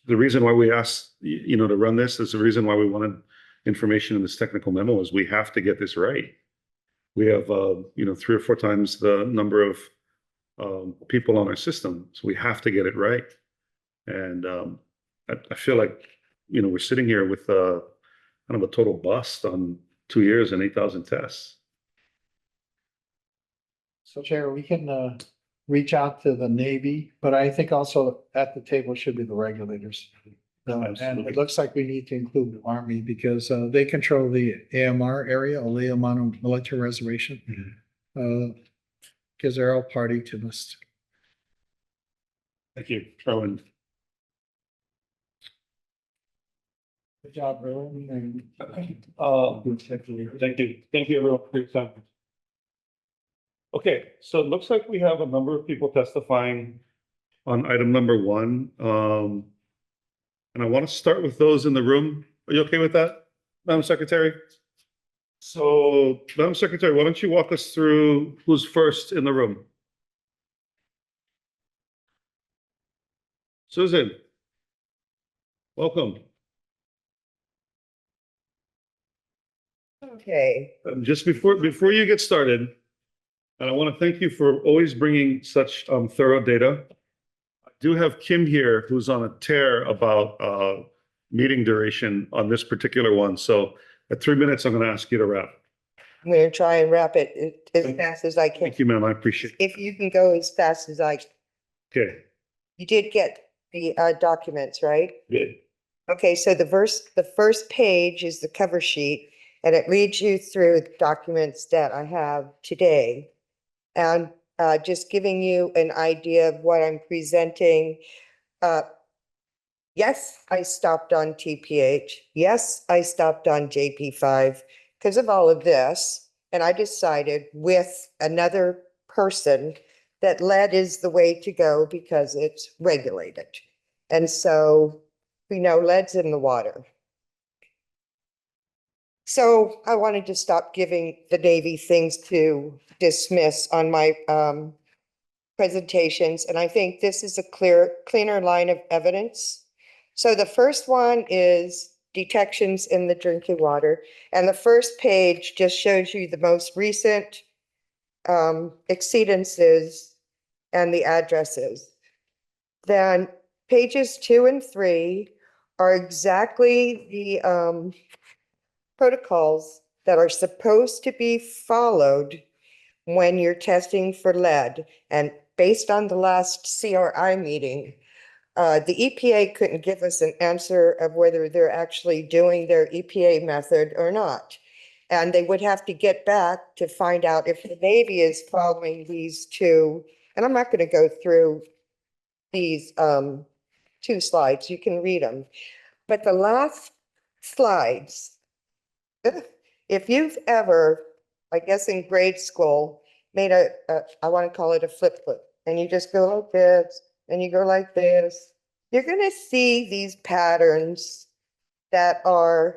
the reason why we asked, to run this is the reason why we wanted information in this technical memo is we have to get this right. We have, 3 or 4 times the number of people on our system, so we have to get it right. And I feel like, we're sitting here with kind of a total bust on 2 years and 8,000 tests. So Chair, we can reach out to the Navy, but I think also at the table should be the regulators. And Absolutely. it looks like we need to include the Army because they control the AMR area, Alea Mono Military Reservation. Because they're all party to this. Thank you, Erwin. Good job, Erwin. Thank you. Thank you, everyone, for your time. Okay, so it looks like we have a number of people testifying on item number 1. And I want to start with those in the room. Are you okay with that, Madam Secretary? So, Madam Secretary, why don't you walk us through who's first in the room? Susan, welcome. Okay. Just before you get started, and I want to thank you for always bringing such thorough data. I do have Kim here, who's on a tear about meeting duration on this particular one. So at 3 minutes, I'm going to ask you to wrap. I'm going to try and wrap it as fast as I can. Thank you, ma'am. I appreciate it. If you can go as fast as I, Okay, you did get the documents, right? good. Okay, so the first page is the cover sheet, and it leads you through the documents that I have today. And just giving you an idea of what I'm presenting. Yes, I stopped on TPH. Yes, I stopped on JP5 because of all of this. And I decided with another person that lead is the way to go because it's regulated. And so we know lead's in the water. So I wanted to stop giving the Navy things to dismiss on my presentations. And I think this is a cleaner line of evidence. So the first one is detections in the drinking water. And the first page just shows you the most recent exceedances and the addresses. Then pages 2 and 3 are exactly the protocols that are supposed to be followed when you're testing for lead. And based on the last CRI meeting, the EPA couldn't give us an answer of whether they're actually doing their EPA method or not. And they would have to get back to find out if the Navy is following these 2. And I'm not going to go through these 2 slides. You can read them. But the last slides, if you've ever, I guess in grade school, made I want to call it a flip, and you just go like this, and you go like this, you're going to see these patterns that are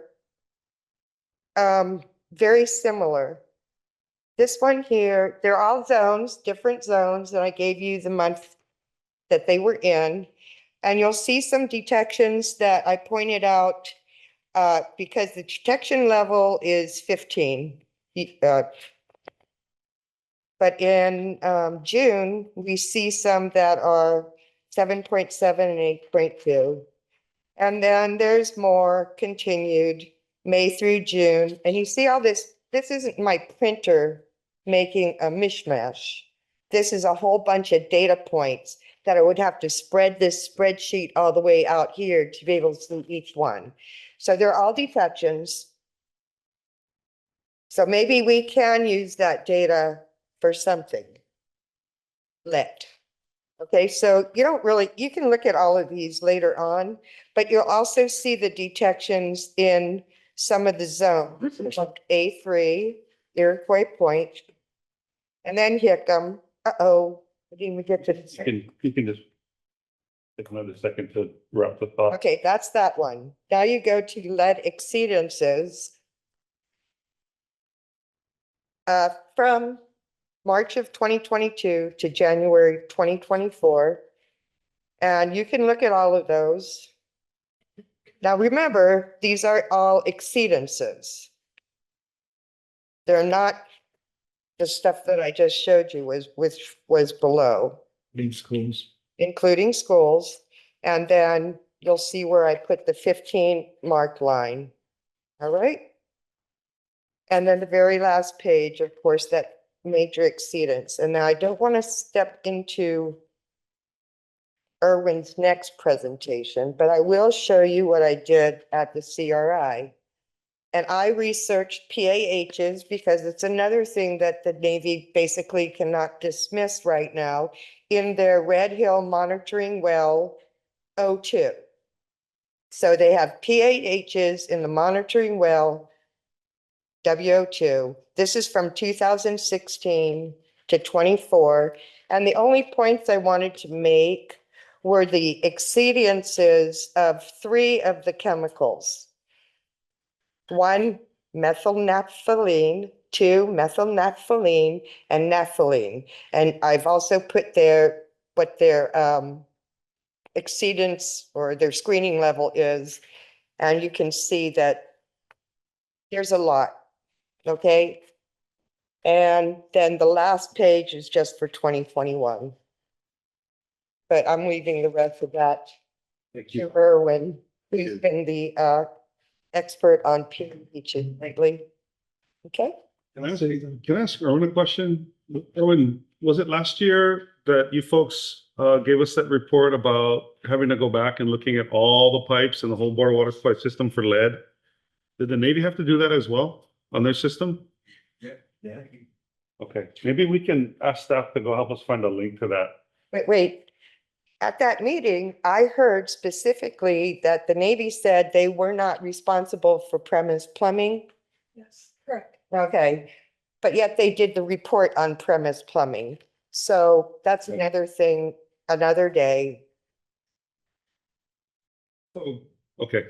very similar. This one here, they're all zones, different zones, and I gave you the month that they were in. And you'll see some detections that I pointed out because the detection level is 15. But in June, we see some that are 7.7 and 8.2. And then there's more continued May through June. And you see all this, this isn't my printer making a mishmash. This is a whole bunch of data points that I would have to spread this spreadsheet all the way out here to be able to see each one. So they're all detections. So maybe we can use that data for something. Okay, so you can look at all of these later on, but you'll also see the detections in some of the zones, like A3, Iroquois Point, and then Hickam. Uh-oh, I didn't even get to the. You can just take another second to wrap the thought. Okay, that's that one. Now you go to lead exceedances. From March of 2022 to January 2024. And you can look at all of those. Now, remember, these are all exceedances. They're not the stuff that I just showed you which was below, Leave schools. including schools. And then you'll see where I put the 15 mark line. All right? And then the very last page, of course, that major exceedance. And now I don't want to step into Erwin's next presentation, but I will show you what I did at the CRI. And I researched PAHs because it's another thing that the Navy basically cannot dismiss right now in their Red Hill Monitoring Well 02. So they have PAHs in the monitoring well WO2. This is from 2016 to 24. And the only points I wanted to make were the exceedances of 3 of the chemicals. 1, methylnaphthalene, 2, methylnaphthalene, and naphthalene. And I've also put there what their exceedance or their screening level is. And you can see that there's a lot, okay? And then the last page is just for 2021. But I'm leaving the rest of that to Erwin, who's been the expert on PAHs lately. Okay? Can I ask Erwin a question? Erwin, was it last year that you folks gave us that report about having to go back and looking at all the pipes and the whole bore water supply system for lead? Did the Navy have to do that as well on their system? Yeah. Okay, maybe we can ask staff to go help us find a link to that. Wait. At that meeting, I heard specifically that the Navy said they were not responsible for premise plumbing. Yes, correct. Okay, but yet they did the report on premise plumbing. So that's another thing, another day. Oh, okay.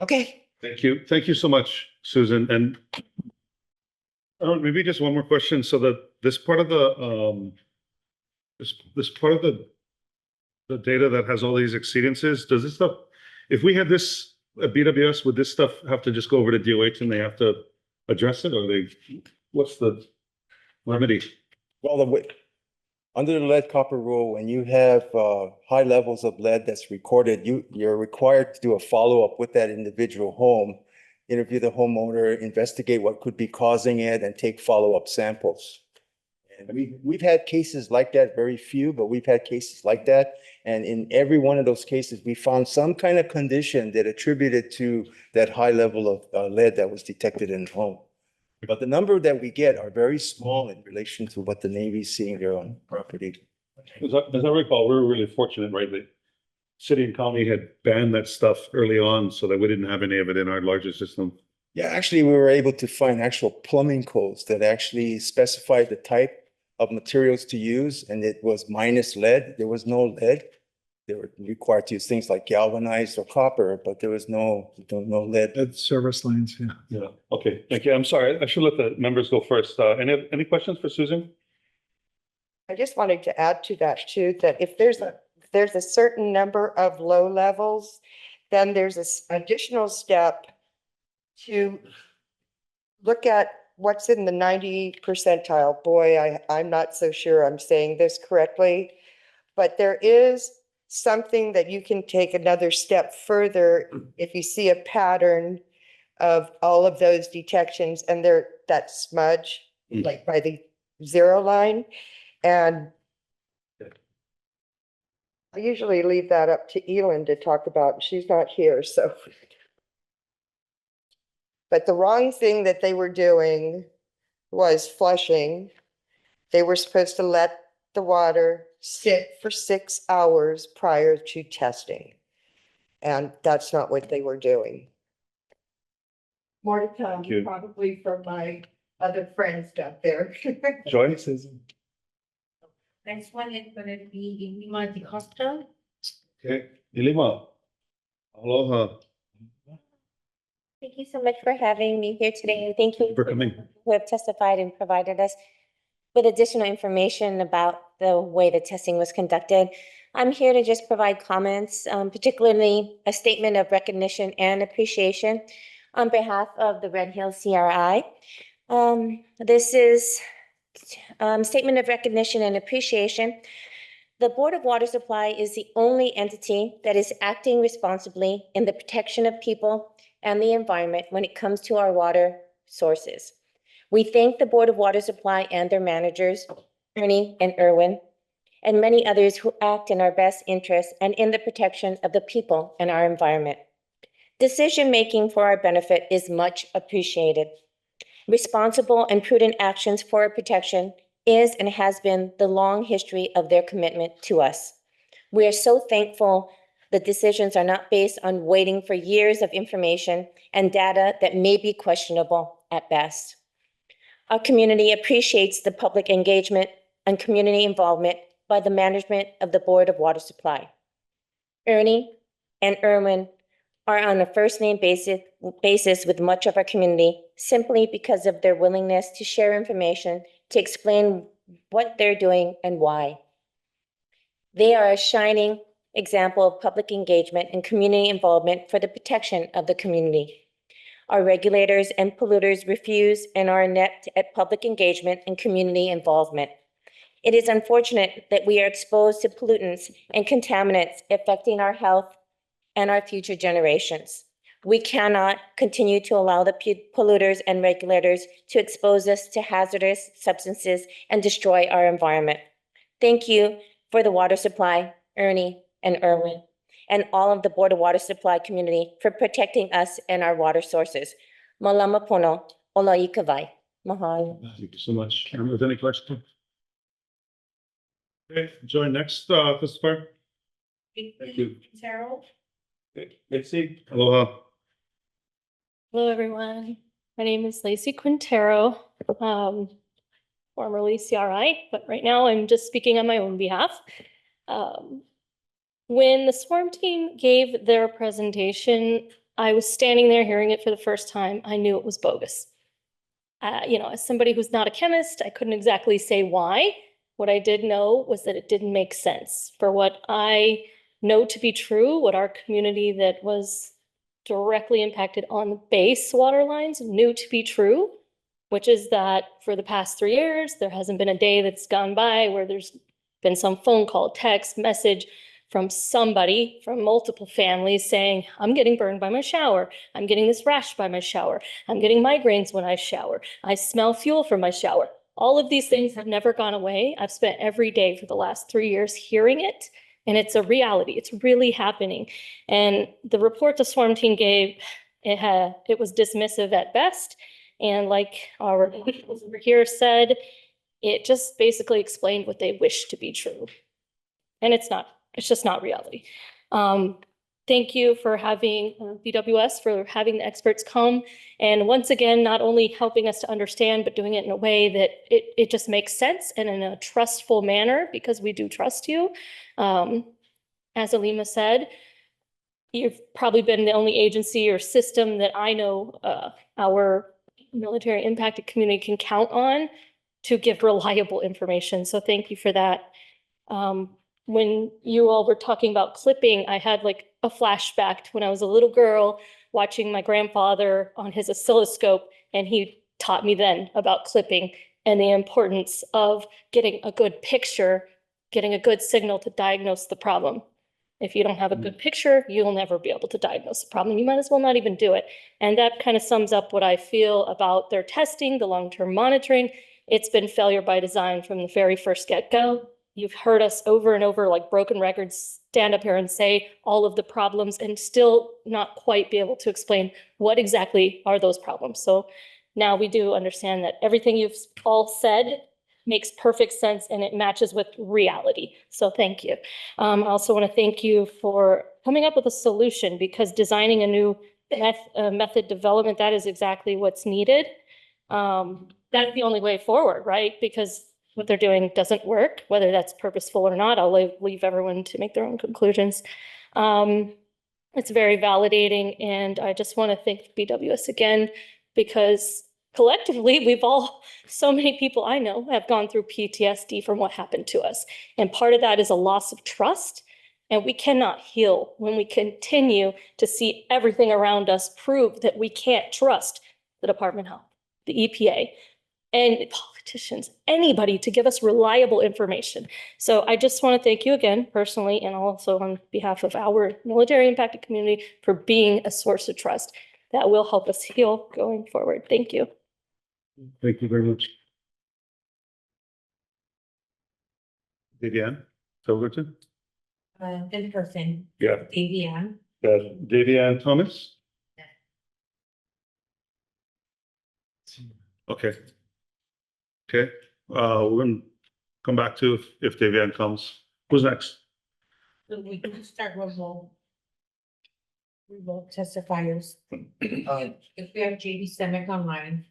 Okay. Thank you. Thank you so much, Susan. And maybe just one more question. So that this part of the this part of the data that has all these exceedances, does this stuff, if we had this at BWS, would this stuff have to just go over to DOH and they have to address it, or what's the remedy? Well, under the lead copper rule, when you have high levels of lead that's recorded, you're required to do a follow-up with that individual home, interview the homeowner, investigate what could be causing it, and take follow-up samples. And we've had cases like that, very few, but we've had cases like that. And in every one of those cases, we found some kind of condition that attributed to that high level of lead that was detected in the home. But the number that we get are very small in relation to what the Navy's seeing there on property. As I recall, we were really fortunate, right? The city and county had banned that stuff early on so that we didn't have any of it in our larger system. Yeah, actually, we were able to find actual plumbing codes that actually specified the type of materials to use, and it was minus lead. There was no lead. They were required to use things like galvanized or copper, but there was no lead. That's service lines, yeah. Yeah. Okay. Thank you. I'm sorry. I should let the members go first. Any questions for Susan? I just wanted to add to that too, that if there's a certain number of low levels, then there's this additional step to look at what's in the 90 percentile. Boy, I'm not so sure I'm saying this correctly, but there is something that you can take another step further if you see a pattern of all of those detections and that smudge, like by the 0 line. And I usually leave that up to Elin to talk about. She's not here, so. But the wrong thing that they were doing was flushing. They were supposed to let the water sit for 6 hours prior to testing. And that's not what they were doing. More to come, you. probably from my other friends back there. Joy? Next one is gonna be Lima de Costa. Okay. Ilima. Aloha. Thank you so much for having me here today, and thank you For coming. who have testified and provided us with additional information about the way the testing was conducted. I'm here to just provide comments, particularly a statement of recognition and appreciation on behalf of the Red Hill CRI. This is statement of recognition and appreciation. The Board of Water Supply is the only entity that is acting responsibly in the protection of people and the environment when it comes to our water sources. We thank the Board of Water Supply and their managers, Ernie and Erwin, and many others who act in our best interest and in the protection of the people and our environment. Decision-making for our benefit is much appreciated. Responsible and prudent actions for our protection is and has been the long history of their commitment to us. We are so thankful the decisions are not based on waiting for years of information and data that may be questionable at best. Our community appreciates the public engagement and community involvement by the management of the Board of Water Supply. Ernie and Erwin are on a first-name basis with much of our community simply because of their willingness to share information, to explain what they're doing and why. They are a shining example of public engagement and community involvement for the protection of the community. Our regulators and polluters refuse and are inept at public engagement and community involvement. It is unfortunate that we are exposed to pollutants and contaminants affecting our health and our future generations. We cannot continue to allow the polluters and regulators to expose us to hazardous substances and destroy our environment. Thank you for the water supply, Ernie and Erwin, and all of the Board of Water Supply community for protecting us and our water sources. Malama pono, ola ikavai. Mahalo. Thank you so much. Cameron, with any questions? Okay, join next, Christopher. Thank you. Carol. Mitzi. Aloha. Hello, everyone. My name is Lacey Quintero, formerly CRI, but right now I'm just speaking on my own behalf. When the swarm team gave their presentation, I was standing there hearing it for the first time. I knew it was bogus. As somebody who's not a chemist, I couldn't exactly say why. What I did know was that it didn't make sense for what I know to be true, what our community that was directly impacted on the base water lines knew to be true, which is that for the past 3 years, there hasn't been a day that's gone by where there's been some phone call, text, message from somebody, from multiple families saying, I'm getting burned by my shower. I'm getting this rash by my shower. I'm getting migraines when I shower. I smell fuel from my shower. All of these things have never gone away. I've spent every day for the last 3 years hearing it, and it's a reality. It's really happening. And the report the swarm team gave, it was dismissive at best. And like our over here said, it just basically explained what they wish to be true. And it's not. It's just not reality. Thank you for having BWS, for having the experts come. And once again, not only helping us to understand, but doing it in a way that it just makes sense and in a trustful manner, because we do trust you. As Alima said, you've probably been the only agency or system that I know our military impacted community can count on to give reliable information. So thank you for that. When you all were talking about clipping, I had like a flashback to when I was a little girl watching my grandfather on his oscilloscope, and he taught me then about clipping and the importance of getting a good picture, getting a good signal to diagnose the problem. If you don't have a good picture, you'll never be able to diagnose the problem. You might as well not even do it. And that kind of sums up what I feel about their testing, the long-term monitoring. It's been failure by design from the very first get-go. You've heard us over and over, like broken records, stand up here and say all of the problems and still not quite be able to explain what exactly are those problems. So now we do understand that everything you've all said makes perfect sense and it matches with reality. So thank you. I also want to thank you for coming up with a solution, because designing a new method development, that is exactly what's needed. That's the only way forward, right? Because what they're doing doesn't work, whether that's purposeful or not. I'll leave everyone to make their own conclusions. It's very validating, and I just want to thank BWS again, because collectively, so many people I know have gone through PTSD from what happened to us. And part of that is a loss of trust. And we cannot heal when we continue to see everything around us prove that we can't trust the Department of Health, the EPA, and politicians, anybody to give us reliable information. So I just want to thank you again personally, and also on behalf of our military impacted community, for being a source of trust that will help us heal going forward. Thank you. Thank you very much. Vivian Silverton? In person, Yeah. Davian. Vivian Thomas? Okay. Okay, we're gonna come back to if Davian comes. Who's next? So we can start remote testifiers. If we have JD Semic online.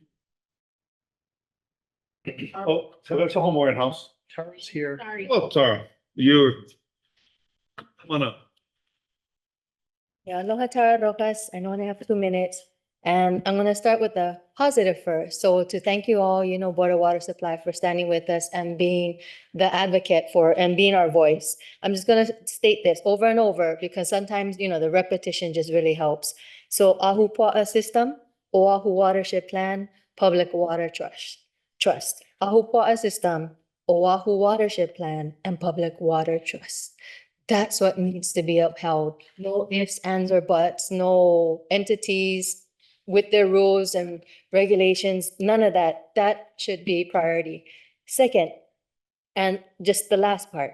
Oh, so that's a home or in-house. Tara's here. Sorry. Oh, Tara, you come on up. Yeah, aloha Tara Rojas. I know I have 2 minutes. And I'm going to start with the positive first. So to thank you all, Board of Water Supply, for standing with us and being the advocate and being our voice. I'm just going to state this over and over because sometimes, the repetition just really helps. So Ahupua'a system, Oahu Watershed Plan, Public Water Trust. Ahupua'a system, Oahu Watershed Plan, and Public Water Trust. That's what needs to be upheld. No ifs, ands, or buts, no entities with their rules and regulations, none of that. That should be priority. Second, and just the last part,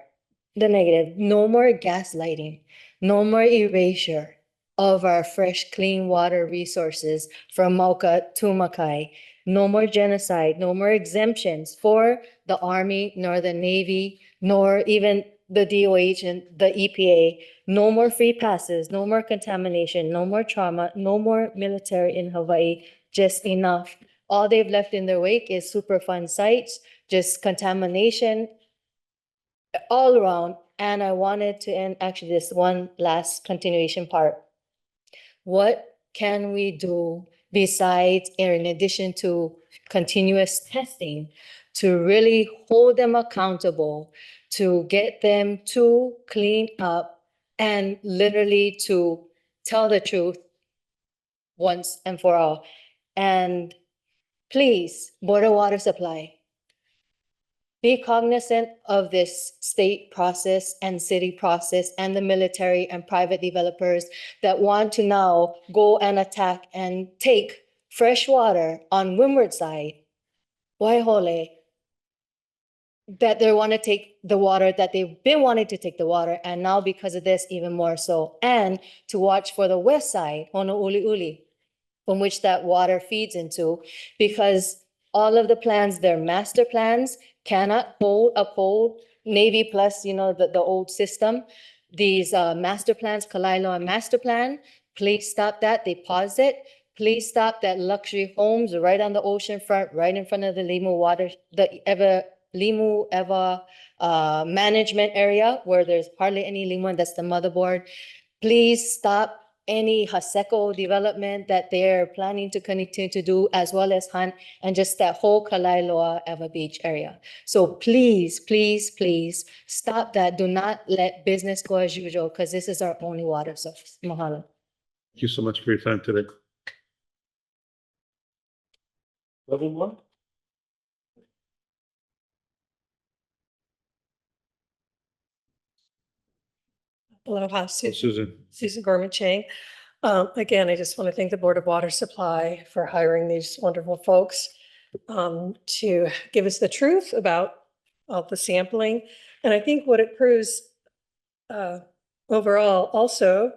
the negative, no more gaslighting, no more erasure of our fresh, clean water resources from Mauka to Makai. No more genocide, no more exemptions for the Army, nor the Navy, nor even the DOH and the EPA. No more free passes, no more contamination, no more trauma, no more military in Hawaii, just enough. All they've left in their wake is Superfund sites, just contamination all around. And I wanted to end actually this one last continuation part. What can we do besides, or in addition to continuous testing, to really hold them accountable, to get them to clean up and literally to tell the truth once and for all? And please, Board of Water Supply, be cognizant of this state process and city process and the military and private developers that want to now go and attack and take fresh water on windward side, Waihole, that they want to take the water that they've been wanting to take the water, and now because of this, even more so. And to watch for the west side, Honouliuli, from which that water feeds into, because all of the plans, their master plans, cannot uphold Navy plus, the old system. These master plans, Kalaeloa master plan, please stop that. They paused it. Please stop that luxury homes right on the ocean front, right in front of the Limu Eva management area where there's hardly any Limu, that's the motherboard. Please stop any Haseko development that they're planning to continue to do, as well as Hunt and just that whole Kalaeloa Eva Beach area. So please, please, please stop that. Do not let business go as usual, because this is our only water source. Mahalo. Thank you so much for your time today. Level one? Aloha, Susan. Susan Gorman Chang. Again, I just want to thank the Board of Water Supply for hiring these wonderful folks to give us the truth about all the sampling. And I think what it proves overall also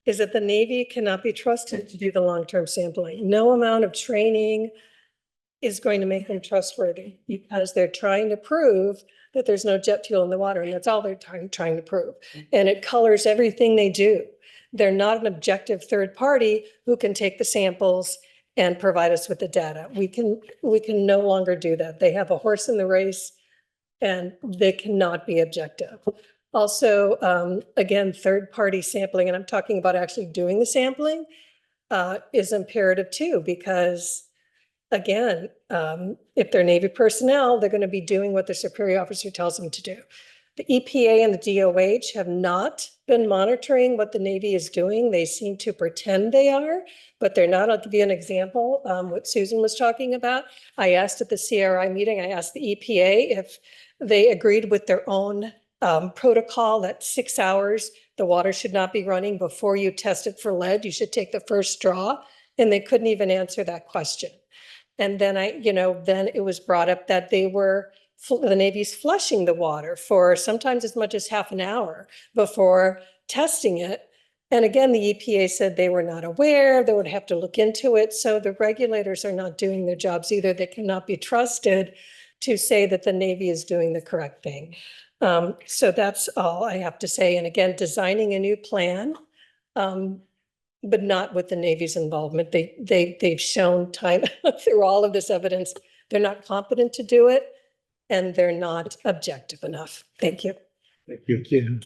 is that the Navy cannot be trusted to do the long-term sampling. No amount of training is going to make them trustworthy, because they're trying to prove that there's no jet fuel in the water, and that's all they're trying to prove. And it colors everything they do. They're not an objective third party who can take the samples and provide us with the data. We can no longer do that. They have a horse in the race, and they cannot be objective. Also, again, third party sampling, and I'm talking about actually doing the sampling, is imperative too, because again, if they're Navy personnel, they're going to be doing what their superior officer tells them to do. The EPA and the DOH have not been monitoring what the Navy is doing. They seem to pretend they are, but they're not. I'll give you an example, what Susan was talking about. I asked at the CRI meeting, I asked the EPA if they agreed with their own protocol that 6 hours, the water should not be running before you test it for lead. You should take the first straw, and they couldn't even answer that question. And then then it was brought up that the Navy's flushing the water for sometimes as much as half an hour before testing it. And again, the EPA said they were not aware, they would have to look into it. So the regulators are not doing their jobs either. They cannot be trusted to say that the Navy is doing the correct thing. So that's all I have to say. And again, designing a new plan, but not with the Navy's involvement. They've shown time through all of this evidence, they're not competent to do it, and they're not objective enough. Thank you. Thank you.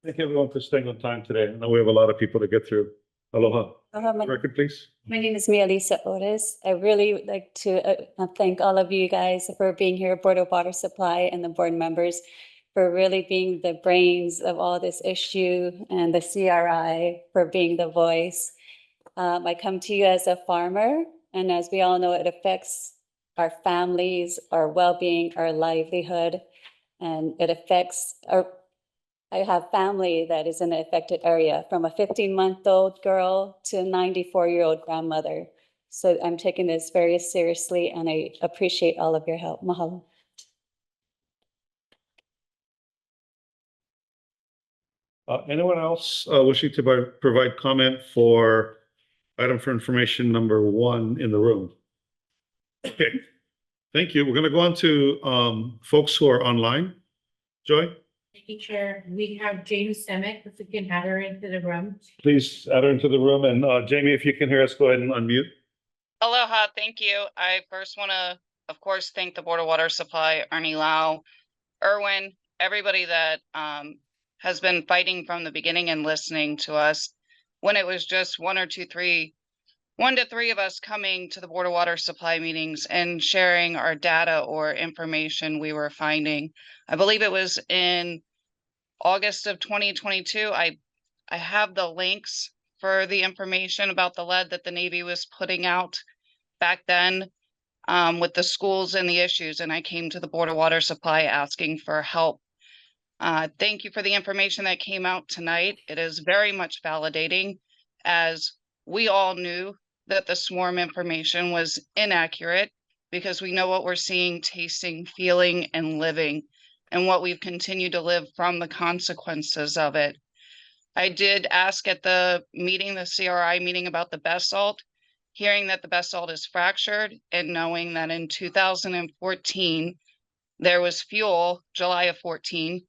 Thank you everyone for staying on time today. I know we have a lot of people to get through. Aloha. Record, please. My name is Mia Lisa Otis. I really would like to thank all of you guys for being here, Board of Water Supply and the board members, for really being the brains of all this issue, and the CRI for being the voice. I come to you as a farmer, and as we all know, it affects our families, our well-being, our livelihood, and it affects I have family that is in the affected area, from a 15-month-old girl to a 94-year-old grandmother. So I'm taking this very seriously, and I appreciate all of your help. Mahalo. Anyone else wishing to provide comment for item for information number 1 in the room? Okay, thank you. We're going to go on to folks who are online. Joy? Thank you, Chair. We have Jane Semick, if we can have her into the room. Please add her into the room. And Jamie, if you can hear us, go ahead and unmute. Aloha, thank you. I first want to, of course, thank the Board of Water Supply, Ernie Lau, Erwin, everybody that has been fighting from the beginning and listening to us when it was just 1 to 3 of us coming to the Board of Water Supply meetings and sharing our data or information we were finding. I believe it was in August of 2022. I have the links for the information about the lead that the Navy was putting out back then with the schools and the issues. And I came to the Board of Water Supply asking for help. Thank you for the information that came out tonight. It is very much validating, as we all knew that the swarm information was inaccurate, because we know what we're seeing, tasting, feeling, and living, and what we've continued to live from the consequences of it. I did ask at the meeting, the CRI meeting, about the best salt, hearing that the best salt is fractured, and knowing that in 2014, there was fuel, July of 14,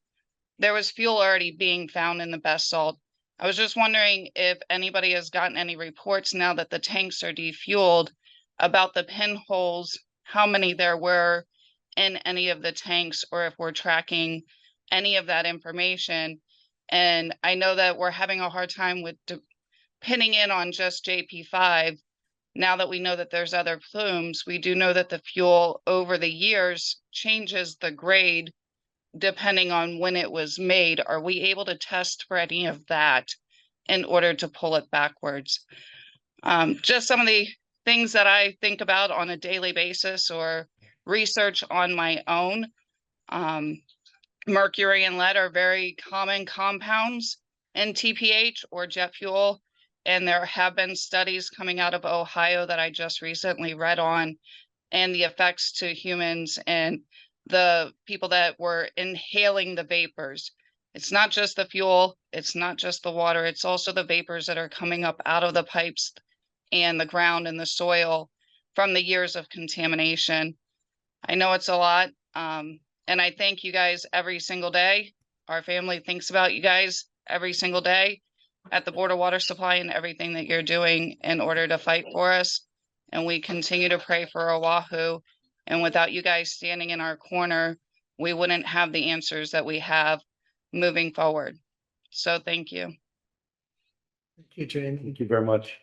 there was fuel already being found in the best salt. I was just wondering if anybody has gotten any reports now that the tanks are defueled about the pinholes, how many there were in any of the tanks, or if we're tracking any of that information. And I know that we're having a hard time with pinning in on just JP5. Now that we know that there's other plumes, we do know that the fuel over the years changes the grade depending on when it was made. Are we able to test for any of that in order to pull it backwards? Just some of the things that I think about on a daily basis or research on my own. Mercury and lead are very common compounds in TPH or jet fuel. And there have been studies coming out of Ohio that I just recently read on, and the effects to humans and the people that were inhaling the vapors. It's not just the fuel, it's not just the water, it's also the vapors that are coming up out of the pipes and the ground and the soil from the years of contamination. I know it's a lot, and I thank you guys every single day. Our family thinks about you guys every single day at the Board of Water Supply and everything that you're doing in order to fight for us. And we continue to pray for Oahu. And without you guys standing in our corner, we wouldn't have the answers that we have moving forward. So thank you. Thank you, Jane. Thank you very much.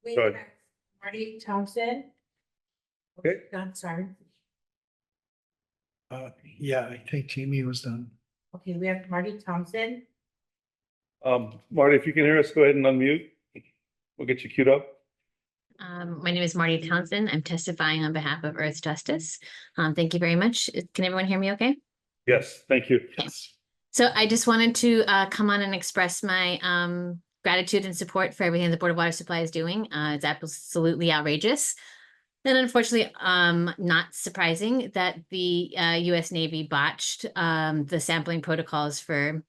We Go ahead. have Marty Thompson. Okay. I'm sorry. Yeah, I think Jamie was done. Okay, we have Marty Thompson. Marty, if you can hear us, go ahead and unmute. We'll get you queued up. My name is Marty Townsend. I'm testifying on behalf of Earth Justice. Thank you very much. Can everyone hear me okay? Yes, thank you. Yes. So I just wanted to come on and express my gratitude and support for everything the Board of Water Supply is doing. It's absolutely outrageous. And unfortunately, not surprising that the US Navy botched the sampling protocols for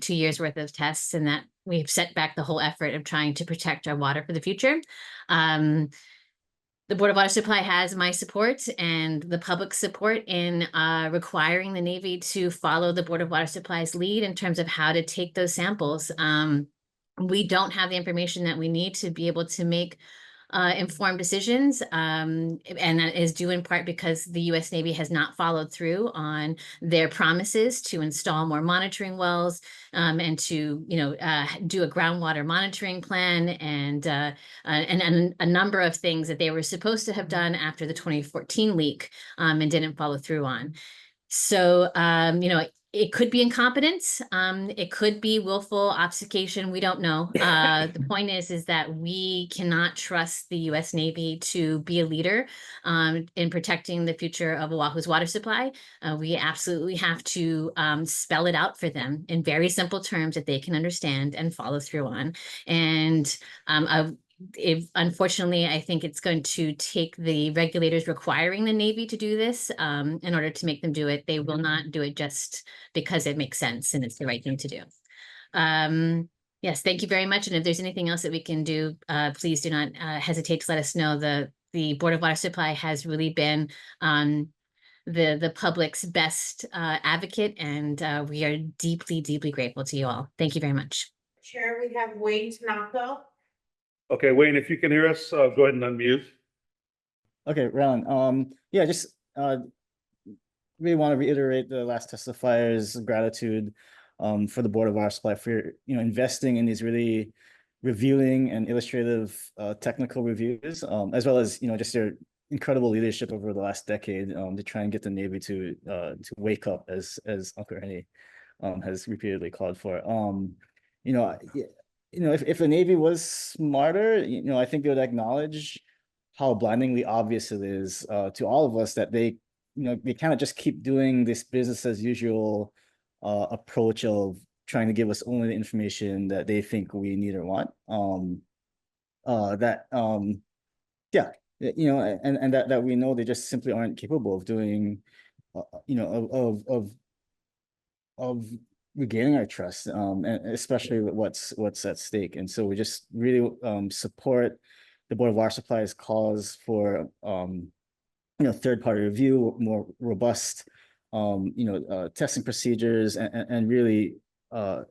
2 years worth of tests, and that we've set back the whole effort of trying to protect our water for the future. The Board of Water Supply has my support and the public support in requiring the Navy to follow the Board of Water Supply's lead in terms of how to take those samples. We don't have the information that we need to be able to make informed decisions, and that is due in part because the US Navy has not followed through on their promises to install more monitoring wells, and to do a groundwater monitoring plan, and a number of things that they were supposed to have done after the 2014 leak, and didn't follow through on. So, it could be incompetence. It could be willful obfuscation. We don't know. The point is that we cannot trust the US Navy to be a leader in protecting the future of Oahu's water supply. We absolutely have to spell it out for them in very simple terms that they can understand and follow through on. And unfortunately, I think it's going to take the regulators requiring the Navy to do this in order to make them do it. They will not do it just because it makes sense and it's the right thing to do. Yes, thank you very much. And if there's anything else that we can do, please do not hesitate to let us know. The Board of Water Supply has really been the public's best advocate, and we are deeply, deeply grateful to you all. Thank you very much. Chair, we have Wayne Tanaka. Okay, Wayne, if you can hear us, go ahead and unmute. Okay, Ron. Yeah, just really want to reiterate the last testifier's gratitude for the Board of Water Supply for investing in these really revealing and illustrative technical reviews, as well as just their incredible leadership over the last decade to try and get the Navy to wake up, as Uncle Ernie has repeatedly called for. If the Navy was smarter, I think they would acknowledge how blindingly obvious it is to all of us that they kind of just keep doing this business as usual approach of trying to give us only the information that they think we need or want. That we know they just simply aren't capable of doing, of regaining our trust, and especially with what's at stake. And so we just really support the Board of Water Supply's cause for third-party review, more robust testing procedures, and really for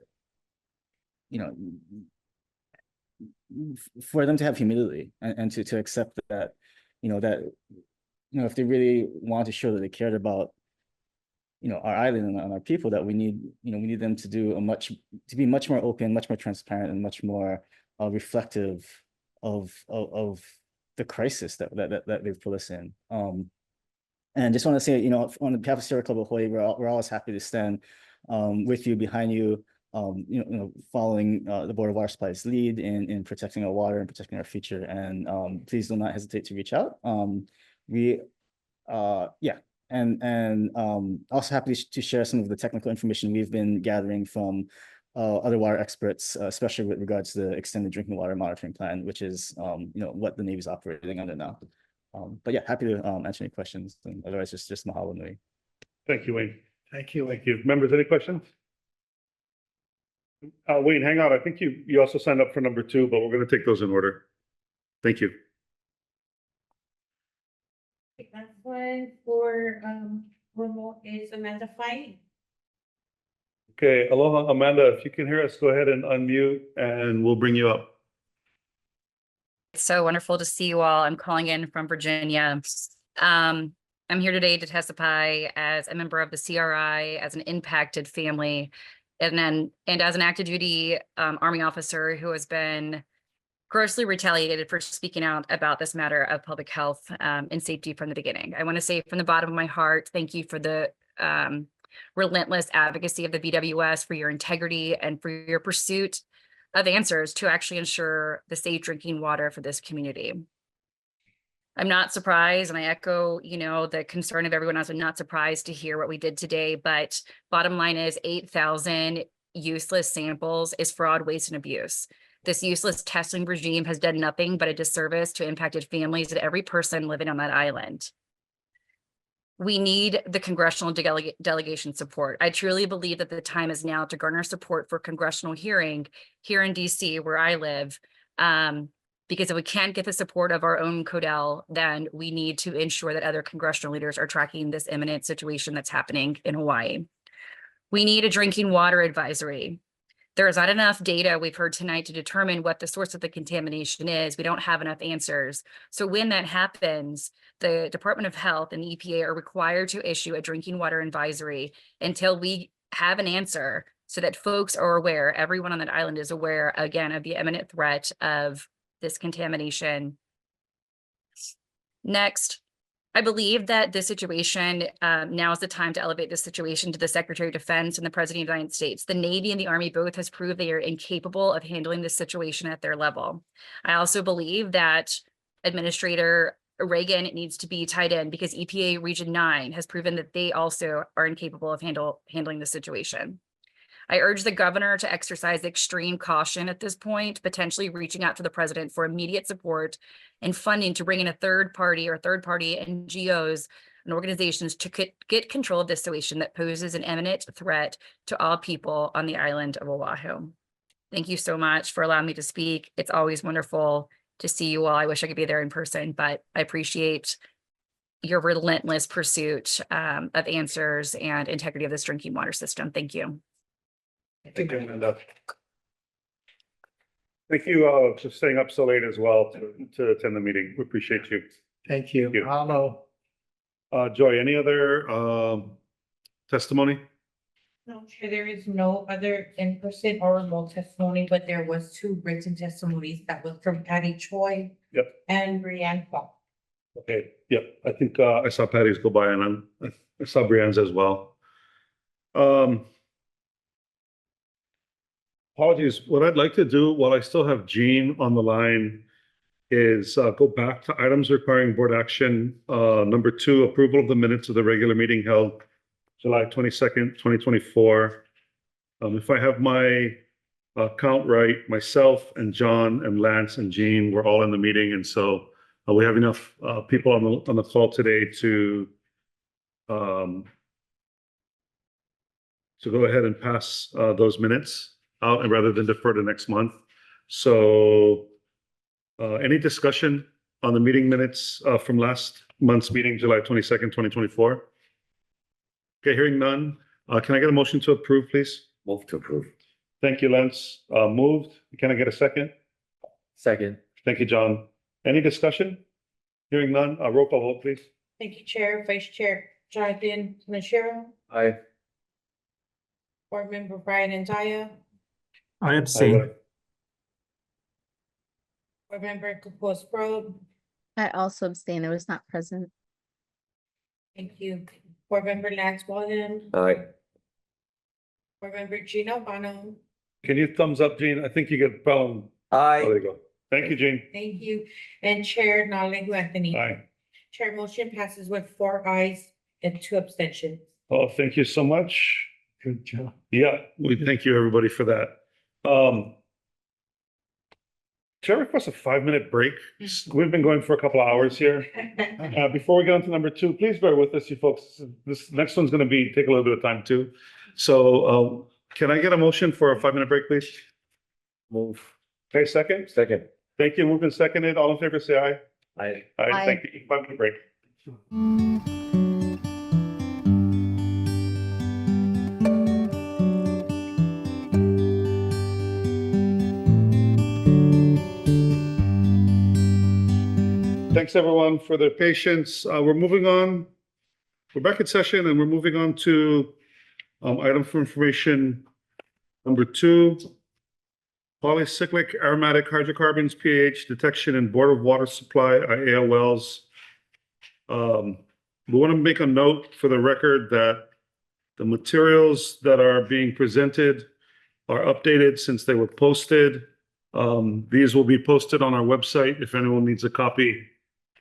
them to have humility and to accept that if they really want to show that they cared about our island and our people, that we need them to be much more open, much more transparent, and much more reflective of the crisis that they've put us in. And just want to say, on behalf of Sierra Club of Hawaii, we're always happy to stand with you, behind you, following the Board of Water Supply's lead in protecting our water and protecting our future. And please do not hesitate to reach out. Also happy to share some of the technical information we've been gathering from other water experts, especially with regards to the extended drinking water monitoring plan, which is what the Navy's operating under now. But yeah, happy to answer any questions. And otherwise, just mahalo nui. Thank you, Wayne. Thank you. Thank you. Members, any questions? Wayne, hang on. I think you also signed up for number 2, but we're going to take those in order. Thank you. That's one for remote is Amanda Fight. Okay, aloha, Amanda. If you can hear us, go ahead and unmute, and we'll bring you up. It's so wonderful to see you all. I'm calling in from Virginia. I'm here today to testify as a member of the CRI, as an impacted family. And as an active duty Army officer who has been grossly retaliated for speaking out about this matter of public health and safety from the beginning. I want to say from the bottom of my heart, thank you for the relentless advocacy of the BWS, for your integrity and for your pursuit of answers to actually ensure the safe drinking water for this community. I'm not surprised, and I echo, the concern of everyone else. I'm not surprised to hear what we did today, but bottom line is 8,000 useless samples is fraud, waste, and abuse. This useless testing regime has done nothing but a disservice to impacted families and every person living on that island. We need the congressional delegation support. I truly believe that the time is now to garner support for congressional hearing here in DC, where I live. Because if we can't get the support of our own CODEL, then we need to ensure that other congressional leaders are tracking this imminent situation that's happening in Hawaii. We need a drinking water advisory. There is not enough data we've heard tonight to determine what the source of the contamination is. We don't have enough answers. So when that happens, the Department of Health and the EPA are required to issue a drinking water advisory until we have an answer, so that folks are aware, everyone on that island is aware, again, of the imminent threat of this contamination. Next, I believe that this situation, now is the time to elevate this situation to the Secretary of Defense and the President of the United States. The Navy and the Army both has proved they are incapable of handling this situation at their level. I also believe that Administrator Reagan needs to be tied in, because EPA Region 9 has proven that they also are incapable of handling the situation. I urge the governor to exercise extreme caution at this point, potentially reaching out to the president for immediate support and funding to bring in a third party NGOs and organizations to get control of this situation that poses an imminent threat to all people on the island of Oahu. Thank you so much for allowing me to speak. It's always wonderful to see you all. I wish I could be there in person, but I appreciate your relentless pursuit of answers and integrity of this drinking water system. Thank you. Thank you, Linda. Thank you for staying up so late as well to attend the meeting. We appreciate you. Thank you. Hello. Joy, any other testimony? No, Chair, there is no other in-person or remote testimony, but there was 2 written testimonies that was from Patty Choi. Yep. And Brianne Paul. Okay, yep. I think I saw Patty's go by, and I saw Brianne's as well. Apologies. What I'd like to do while I still have Jean on the line is go back to items requiring board action. Number 2, approval of the minutes of the regular meeting held July 22nd, 2024. If I have my count right, myself and John and Lance and Jean were all in the meeting, and so we have enough people on the call today to go ahead and pass those minutes out, and rather than defer to next month. So any discussion on the meeting minutes from last month's meeting, July 22nd, 2024? Okay, hearing none. Can I get a motion to approve, please? Move to approve. Thank you, Lance. Moved. Can I get a second? Second. Thank you, John. Any discussion? Hearing none. Roll call vote, please. Thank you, Chair. Vice Chair Jonathan Mashiro, Aye. Board Member Brian Anzaya, I abstain. Board Member Kapos Pro. I also abstain. I was not present. Thank you. Board Member Lance Walden, Aye. Board Member Gina Albano. Can you thumbs up, Jean? I think you get problem. Aye. Oh, there you go. Thank you, Jean. Thank you. And Chair Nalegu Anthony. Aye. Chair motion passes with 4 ayes and 2 abstentions. Oh, thank you so much. Good job. Yeah, we thank you, everybody, for that. Chair requests a 5-minute break. We've been going for a couple of hours here. Before we get on to number 2, please bear with us, you folks. This next one's going to take a little bit of time too. So can I get a motion for a 5-minute break, please? Move. Okay, second? Second. Thank you. Moved and seconded. All in favor, say aye. Aye. Aye. Thank you. 5-minute break. Thanks, everyone, for their patience. We're moving on. We're back in session, and we're moving on to item for information Number 2, polycyclic aromatic hydrocarbons pH detection in Board of Water Supply, IAL wells. We want to make a note for the record that the materials that are being presented are updated since they were posted. These will be posted on our website if anyone needs a copy.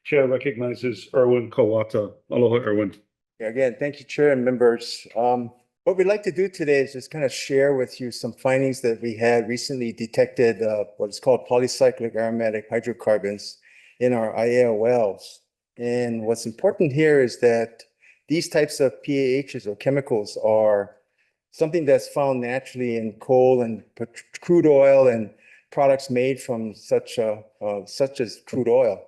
Chair recognizes Erwin Kawata. Aloha, Erwin. Yeah, again, thank you, Chair and members. What we'd like to do today is just kind of share with you some findings that we had recently detected, what is called polycyclic aromatic hydrocarbons in our IAL wells. And what's important here is that these types of PAHs or chemicals are something that's found naturally in coal and crude oil and products made from such as crude oil.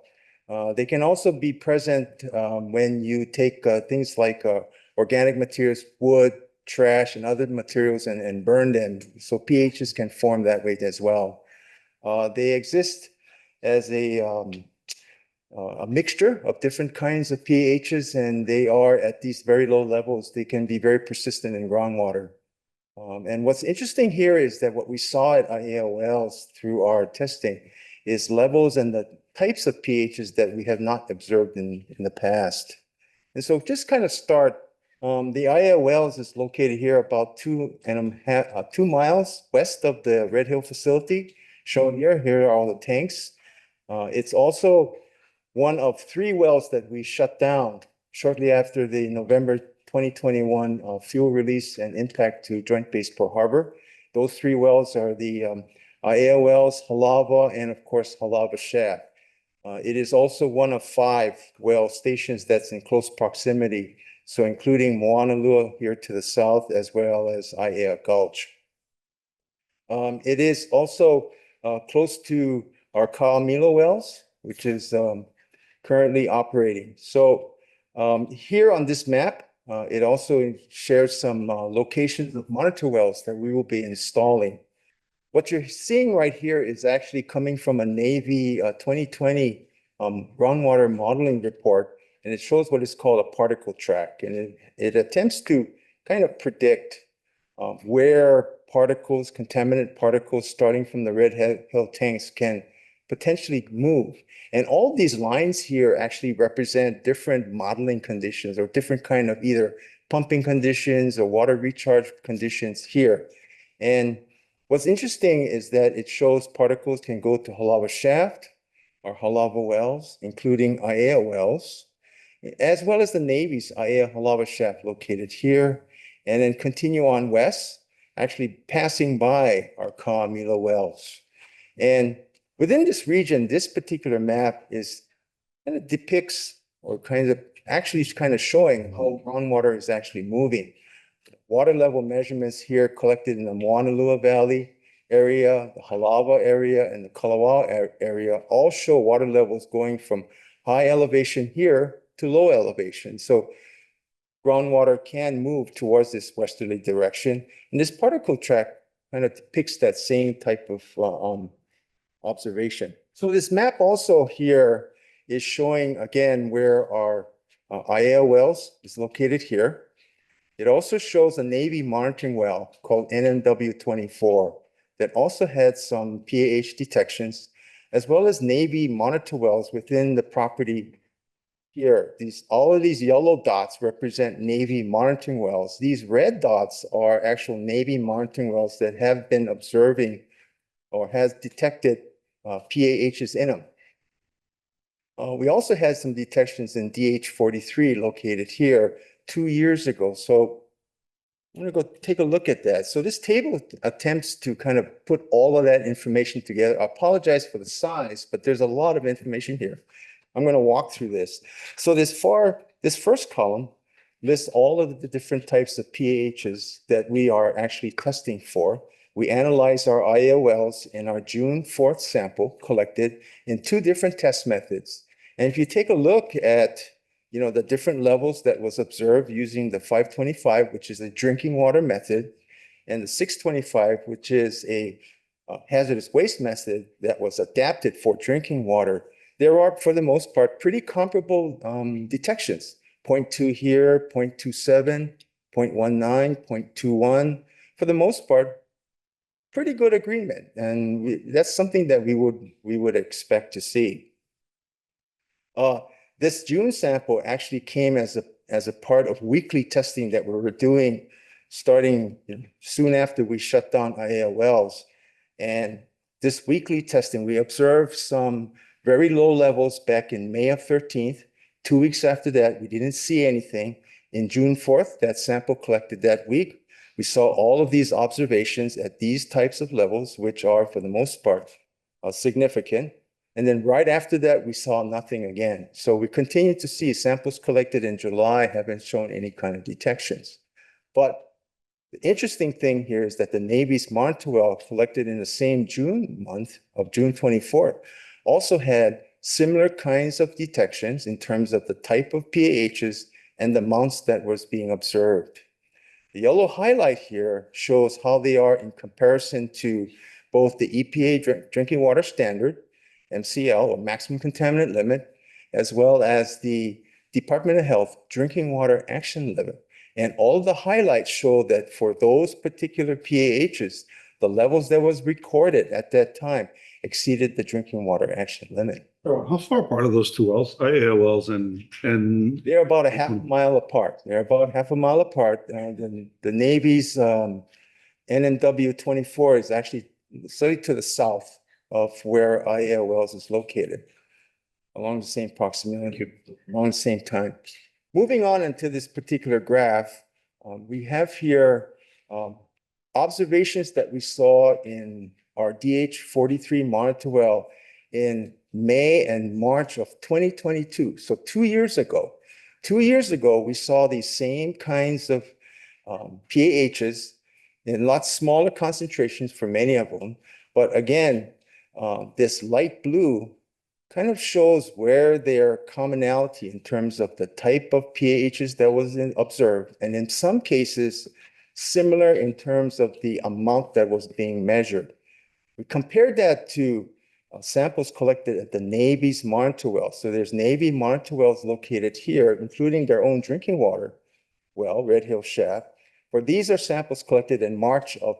They can also be present when you take things like organic materials, wood, trash, and other materials and burn them. So pHs can form that way as well. They exist as a mixture of different kinds of pHs, and they are at these very low levels. They can be very persistent in groundwater. And what's interesting here is that what we saw at IAL wells through our testing is levels and the types of pHs that we have not observed in the past. And so just kind of start, the IAL wells is located here about 2 miles west of the Red Hill facility. Shown here, here are all the tanks. It's also one of 3 wells that we shut down shortly after the November 2021 fuel release and impact to Joint Base Pearl Harbor. Those 3 wells are the IAL wells, Halava, and of course, Halava Shaft. It is also one of 5 well stations that's in close proximity, so including Moanalua here to the south, as well as IAL Gulch. It is also close to our Ka'amilo wells, which is currently operating. So here on this map, it also shares some locations of monitor wells that we will be installing. What you're seeing right here is actually coming from a Navy 2020 groundwater modeling report, and it shows what is called a particle track. And it attempts to kind of predict where particles, contaminant particles starting from the Red Hill tanks can potentially move. And all these lines here actually represent different modeling conditions or different kind of either pumping conditions or water recharge conditions here. And what's interesting is that it shows particles can go to Halava Shaft or Halava wells, including IAL wells, as well as the Navy's IAL Halava Shaft located here, and then continue on west, actually passing by our Ka'amilo wells. And within this region, this particular map is kind of depicts or kind of showing how groundwater is actually moving. Water level measurements here collected in the Moanalua Valley area, the Halava area, and the Kalawao area all show water levels going from high elevation here to low elevation. So groundwater can move towards this westerly direction. And this particle track kind of depicts that same type of observation. So this map also here is showing again where our IAL wells is located here. It also shows a Navy monitoring well called NMW24 that also had some PAH detections, as well as Navy monitor wells within the property here. All of these yellow dots represent Navy monitoring wells. These red dots are actual Navy monitoring wells that have been observing or has detected PAHs in them. We also had some detections in DH43 located here 2 years ago. So I'm going to go take a look at that. So this table attempts to kind of put all of that information together. I apologize for the size, but there's a lot of information here. I'm going to walk through this. So this first column lists all of the different types of PAHs that we are actually testing for. We analyzed our IAL wells in our June 4th sample collected in 2 different test methods. And if you take a look at the different levels that was observed using the 525, which is a drinking water method, and the 625, which is a hazardous waste method that was adapted for drinking water, there are, for the most part, pretty comparable detections. 0.2 here, 0.27, 0.19, 0.21. For the most part, pretty good agreement. And that's something that we would expect to see. This June sample actually came as a part of weekly testing that we were doing starting soon after we shut down IAL wells. And this weekly testing, we observed some very low levels back in May of 13th. 2 weeks after that, we didn't see anything. In June 4th, that sample collected that week, we saw all of these observations at these types of levels, which are for the most part significant. And then right after that, we saw nothing again. So we continue to see samples collected in July haven't shown any kind of detections. But the interesting thing here is that the Navy's monitor well collected in the same June month of June 24th also had similar kinds of detections in terms of the type of PAHs and the amounts that was being observed. The yellow highlight here shows how they are in comparison to both the EPA drinking water standard, MCL, or maximum contaminant limit, as well as the Department of Health drinking water action limit. And all of the highlights show that for those particular PAHs, the levels that was recorded at that time exceeded the drinking water action limit. How far apart are those two wells, IAL wells and? They're about a half mile apart. They're about half a mile apart. And the Navy's NMW 24 is actually slightly to the south of where IAL wells is located, along the same proximity, along the same time. Moving on into this particular graph, we have here observations that we saw in our DH43 monitor well in May and March of 2022. So 2 years ago. 2 years ago, we saw these same kinds of PAHs in lots smaller concentrations for many of them. But again, this light blue kind of shows where their commonality in terms of the type of PAHs that was observed, and in some cases, similar in terms of the amount that was being measured. We compared that to samples collected at the Navy's monitor wells. So there's Navy monitor wells located here, including their own drinking water well, Red Hill Shaft. For these are samples collected in March of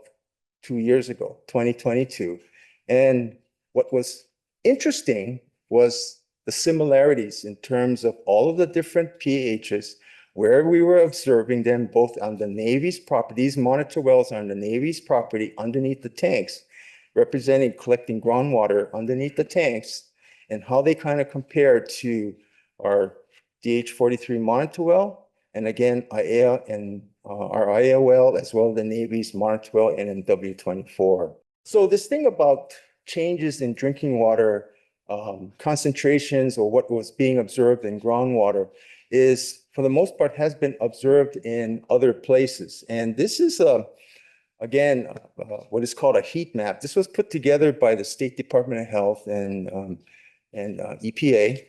2 years ago, 2022. And what was interesting was the similarities in terms of all of the different PAHs, where we were observing them both on the Navy's property. These monitor wells are on the Navy's property underneath the tanks, representing collecting groundwater underneath the tanks, and how they kind of compare to our DH43 monitor well, and again, IAL and our IAL well, as well as the Navy's monitor well NMW24. So this thing about changes in drinking water concentrations or what was being observed in groundwater is, for the most part, has been observed in other places. And this is, again, what is called a heat map. This was put together by the State Department of Health and EPA.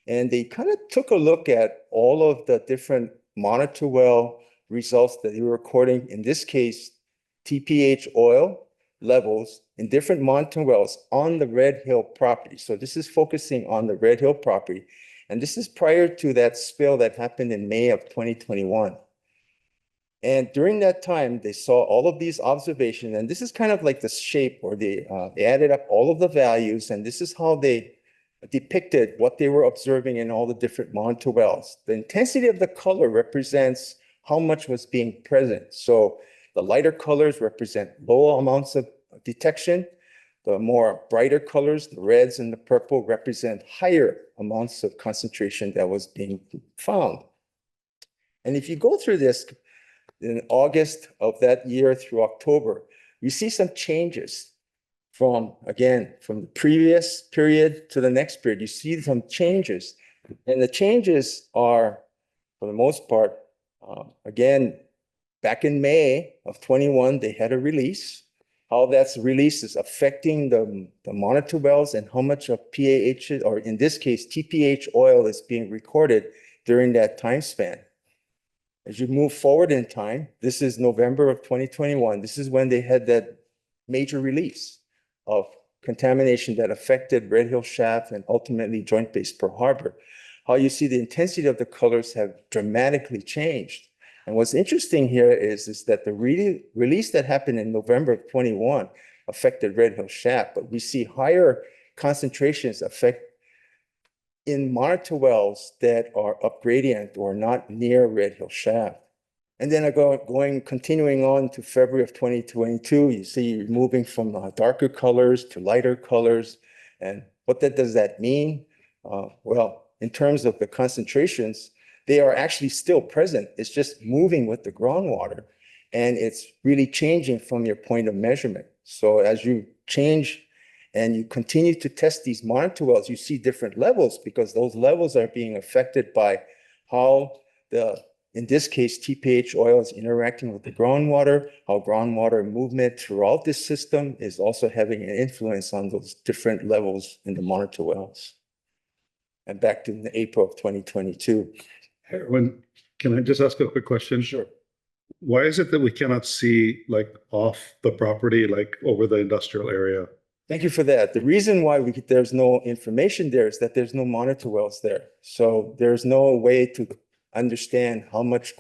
And they kind of took a look at all of the different monitor well results that they were recording, in this case, TPH oil levels in different monitor wells on the Red Hill property. So this is focusing on the Red Hill property. And this is prior to that spill that happened in May of 2021. And during that time, they saw all of these observations. And this is kind of like the shape where they added up all of the values. And this is how they depicted what they were observing in all the different monitor wells. The intensity of the color represents how much was being present. So the lighter colors represent low amounts of detection. The more brighter colors, the reds and the purple, represent higher amounts of concentration that was being found. And if you go through this in August of that year through October, you see some changes from the previous period to the next period. You see some changes. And the changes are, for the most part, again, back in May of 21, they had a release. How that's release is affecting the monitor wells and how much of PAH, or in this case, TPH oil, is being recorded during that time span. As you move forward in time, this is November of 2021. This is when they had that major release of contamination that affected Red Hill Shaft and ultimately Joint Base Pearl Harbor. How you see the intensity of the colors have dramatically changed. And what's interesting here is that the release that happened in November of 21 affected Red Hill Shaft, but we see higher concentrations affect in monitor wells that are up gradient or not near Red Hill Shaft. And then continuing on to February of 2022, you see moving from darker colors to lighter colors. And what does that mean? Well, in terms of the concentrations, they are actually still present. It's just moving with the groundwater, and it's really changing from your point of measurement. So as you change and you continue to test these monitor wells, you see different levels because those levels are being affected by how in this case, TPH oil is interacting with the groundwater, how groundwater movement throughout this system is also having an influence on those different levels in the monitor wells. And back to April of 2022. Erwin, can I just ask a quick question? Sure. Why is it that we cannot see like off the property, like over the industrial area? Thank you for that. The reason why there's no information there is that there's no monitor wells there. So there's no way to understand how much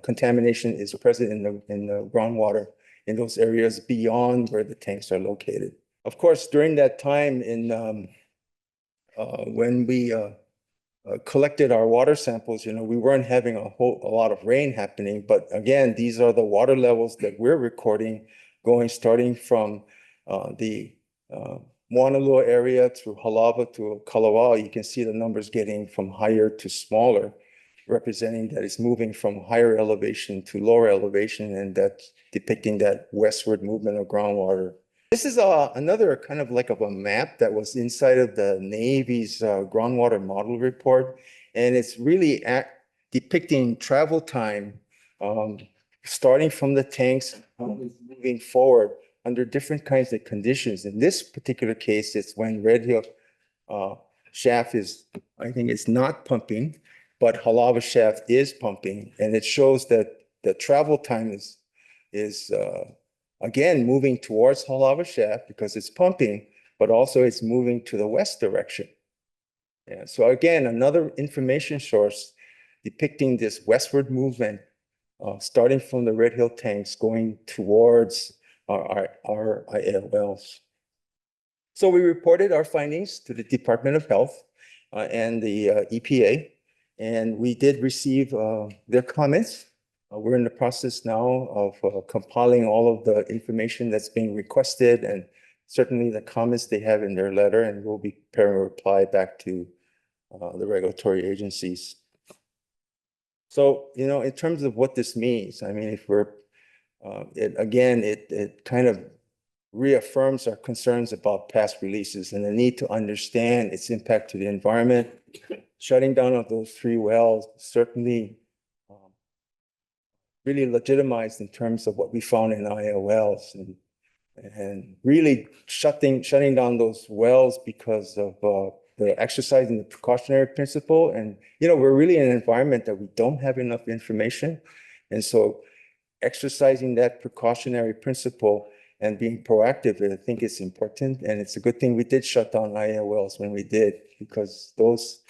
contamination is present in the groundwater in those areas beyond where the tanks are located. Of course, during that time when we collected our water samples, we weren't having a lot of rain happening, but again, these are the water levels that we're recording starting from the Mauna Loa area through Halawa to Kalawao. You can see the numbers getting from higher to smaller, representing that it's moving from higher elevation to lower elevation, and that's depicting that westward movement of groundwater. This is another kind of like a map that was inside of the Navy's groundwater model report, and it's really depicting travel time starting from the tanks moving forward under different kinds of conditions. In this particular case, it's when Red Hill Shaft I think it's not pumping, but Halawa Shaft is pumping, and it shows that the travel time is again moving towards Halawa Shaft because it's pumping, but also it's moving to the west direction. Yeah, so again, another information source depicting this westward movement starting from the Red Hill tanks going towards our ILLs. So we reported our findings to the Department of Health and the EPA. And we did receive their comments. We're in the process now of compiling all of the information that's being requested and certainly the comments they have in their letter, and we'll be preparing a reply back to the regulatory agencies. So, in terms of what this means, I mean, if we're, it kind of reaffirms our concerns about past releases and the need to understand its impact to the environment. Shutting down of those 3 wells certainly really legitimized in terms of what we found in IOLs, and really shutting down those wells because of the exercising the precautionary principle. And, we're really in an environment that we don't have enough information. And so exercising that precautionary principle and being proactive, I think it's important. And it's a good thing we did shut down IOLs when we did, because those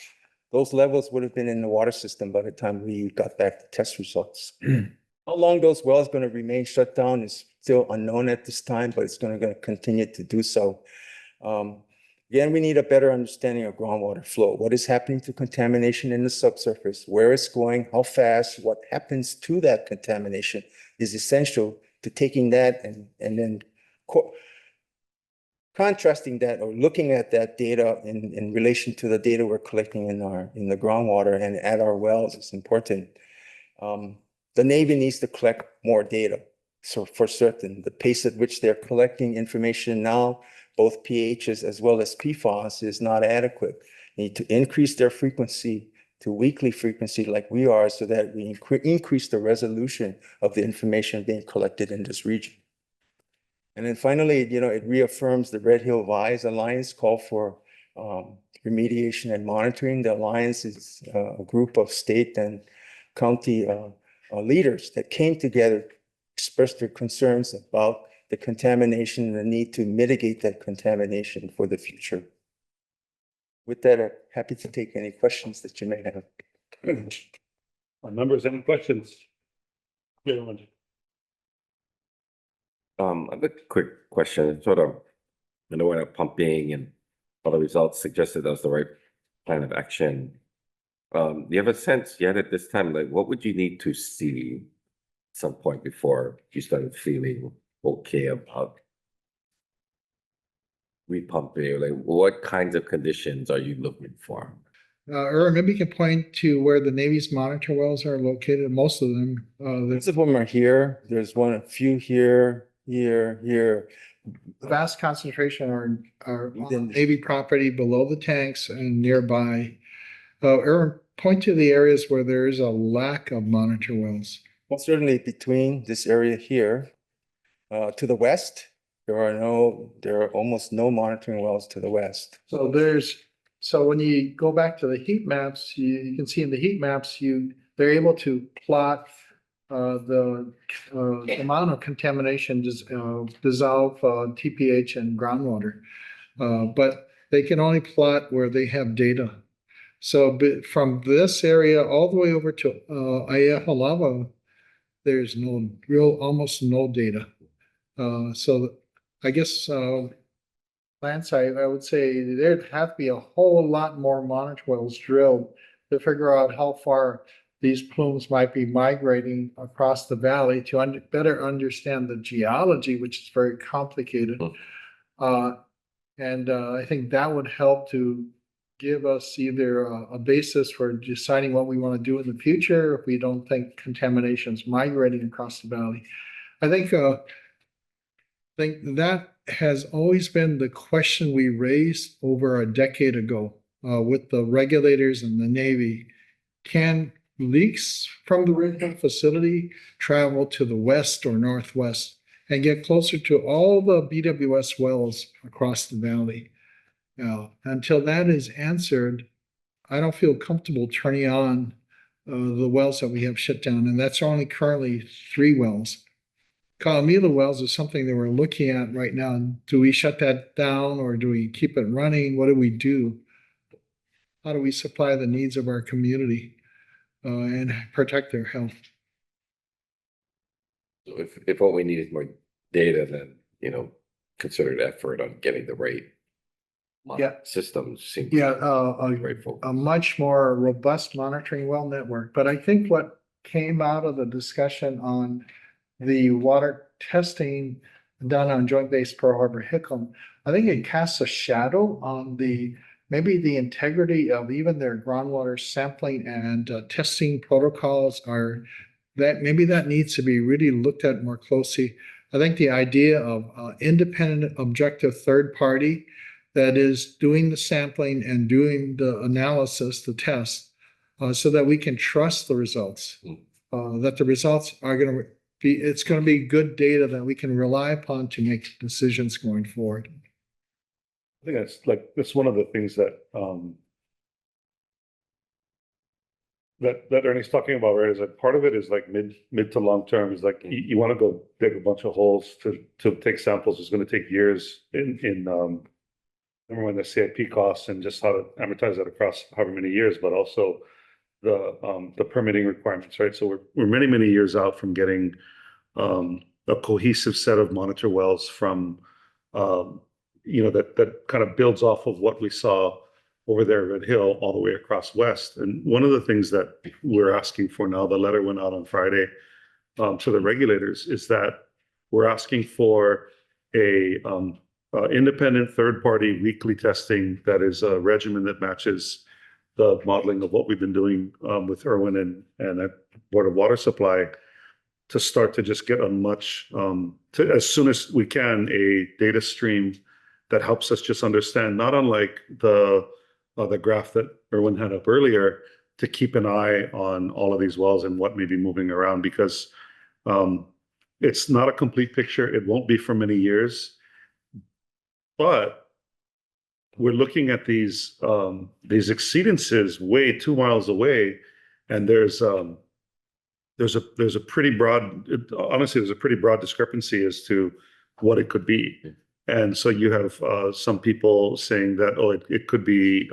levels would have been in the water system by the time we got back the test results. How long those wells going to remain shut down is still unknown at this time, but it's going to continue to do so. Again, we need a better understanding of groundwater flow. What is happening to contamination in the subsurface, where it's going, how fast, what happens to that contamination is essential to taking that and then contrasting that or looking at that data in relation to the data we're collecting in the groundwater and at our wells is important. The Navy needs to collect more data. So for certain, the pace at which they're collecting information now, both pHs as well as PFAS, is not adequate. They need to increase their frequency to weekly frequency like we are, so that we increase the resolution of the information being collected in this region. And then finally, it reaffirms the Red Hill Wise Alliance call for remediation and monitoring. The Alliance is a group of state and county leaders that came together, expressed their concerns about the contamination and the need to mitigate that contamination for the future. With that, I'm happy to take any questions that you may have. Members, any questions? I have a quick question, sort of, I know we're not pumping and all the results suggested that was the right plan of action. Do you have a sense yet at this time, like what would you need to see at some point before you started feeling okay about repumping? Like what kinds of conditions are you looking for? Erwin, maybe you can point to where the Navy's monitor wells are located, most of them. Most of them are here. There's a few here, here. The vast concentration are on Navy property below the tanks and nearby. Erwin, point to the areas where there is a lack of monitor wells. Well, certainly between this area here, to the west, there are almost no monitoring wells to the west. So when you go back to the heat maps, you can see in the heat maps, they're able to plot the amount of contamination dissolve TPH and groundwater. But they can only plot where they have data. So from this area all the way over to Ayahalava, there's almost no data. So I guess Lance, I would say there'd have to be a whole lot more monitor wells drilled to figure out how far these plumes might be migrating across the valley to better understand the geology, which is very complicated. I think that would help to give us either a basis for deciding what we want to do in the future if we don't think contamination is migrating across the valley. I think that has always been the question we raised over a decade ago with the regulators and the Navy. Can leaks from the original facility travel to the west or northwest and get closer to all the BWS wells across the valley? Until that is answered, I don't feel comfortable turning on the wells that we have shut down, and that's only currently 3 wells. Kalamila wells is something that we're looking at right now. Do we shut that down or do we keep it running? What do we do? How do we supply the needs of our community and protect their health? So if what we need is more data, then, considered effort on getting the right systems seems grateful. A much more robust monitoring well network. But I think what came out of the discussion on the water testing done on Joint Base Pearl Harbor Hickam, I think it casts a shadow on maybe the integrity of even their groundwater sampling and testing protocols maybe that needs to be really looked at more closely. I think the idea of independent, objective third party that is doing the sampling and doing the analysis, the test, so that we can trust the results, that the results are it's going to be good data that we can rely upon to make decisions going forward. I think that's one of the things that that Ernie's talking about, right? Is like part of it is like mid to long term is like you want to go dig a bunch of holes to take samples. It's going to take years in number one, the CIP costs and just how to amortize that across however many years, but also the permitting requirements, right? So we're many years out from getting a cohesive set of monitor wells from that kind of builds off of what we saw over there at Red Hill all the way across west. And one of the things that we're asking for now, the letter went out on Friday to the regulators, is that we're asking for a independent third-party weekly testing that is a regimen that matches the modeling of what we've been doing with Irwin and at Board of Water Supply, to start to just get as soon as we can, a data stream that helps us just understand, not unlike the graph that Irwin had up earlier, to keep an eye on all of these wells and what may be moving around, because it's not a complete picture. It won't be for many years, but we're looking at these exceedances way 2 miles away, and there's a pretty broad, honestly, there's a pretty broad discrepancy as to what it could be. And so you have some people saying that, it could be,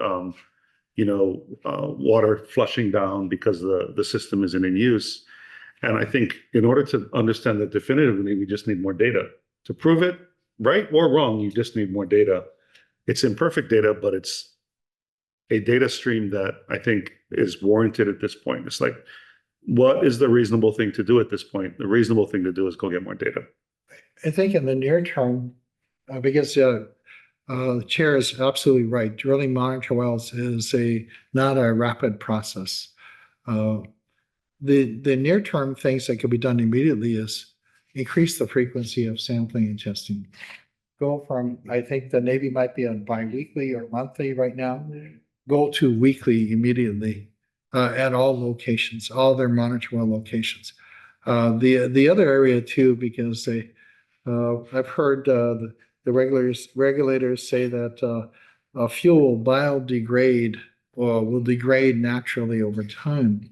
water flushing down because the system isn't in use. And I think in order to understand that definitively, we just need more data. To prove it, right or wrong, you just need more data. It's imperfect data, but it's a data stream that I think is warranted at this point. It's like, what is the reasonable thing to do at this point? The reasonable thing to do is go get more data. I think in the near term, because the chair is absolutely right. Drilling monitor wells is not a rapid process. The near term things that could be done immediately is increase the frequency of sampling and testing. Go from, I think the Navy might be on biweekly or monthly right now. Go to weekly immediately at all locations, all their monitor well locations. The other area too, because I've heard the regulators say that fuel will biodegrade or will degrade naturally over time.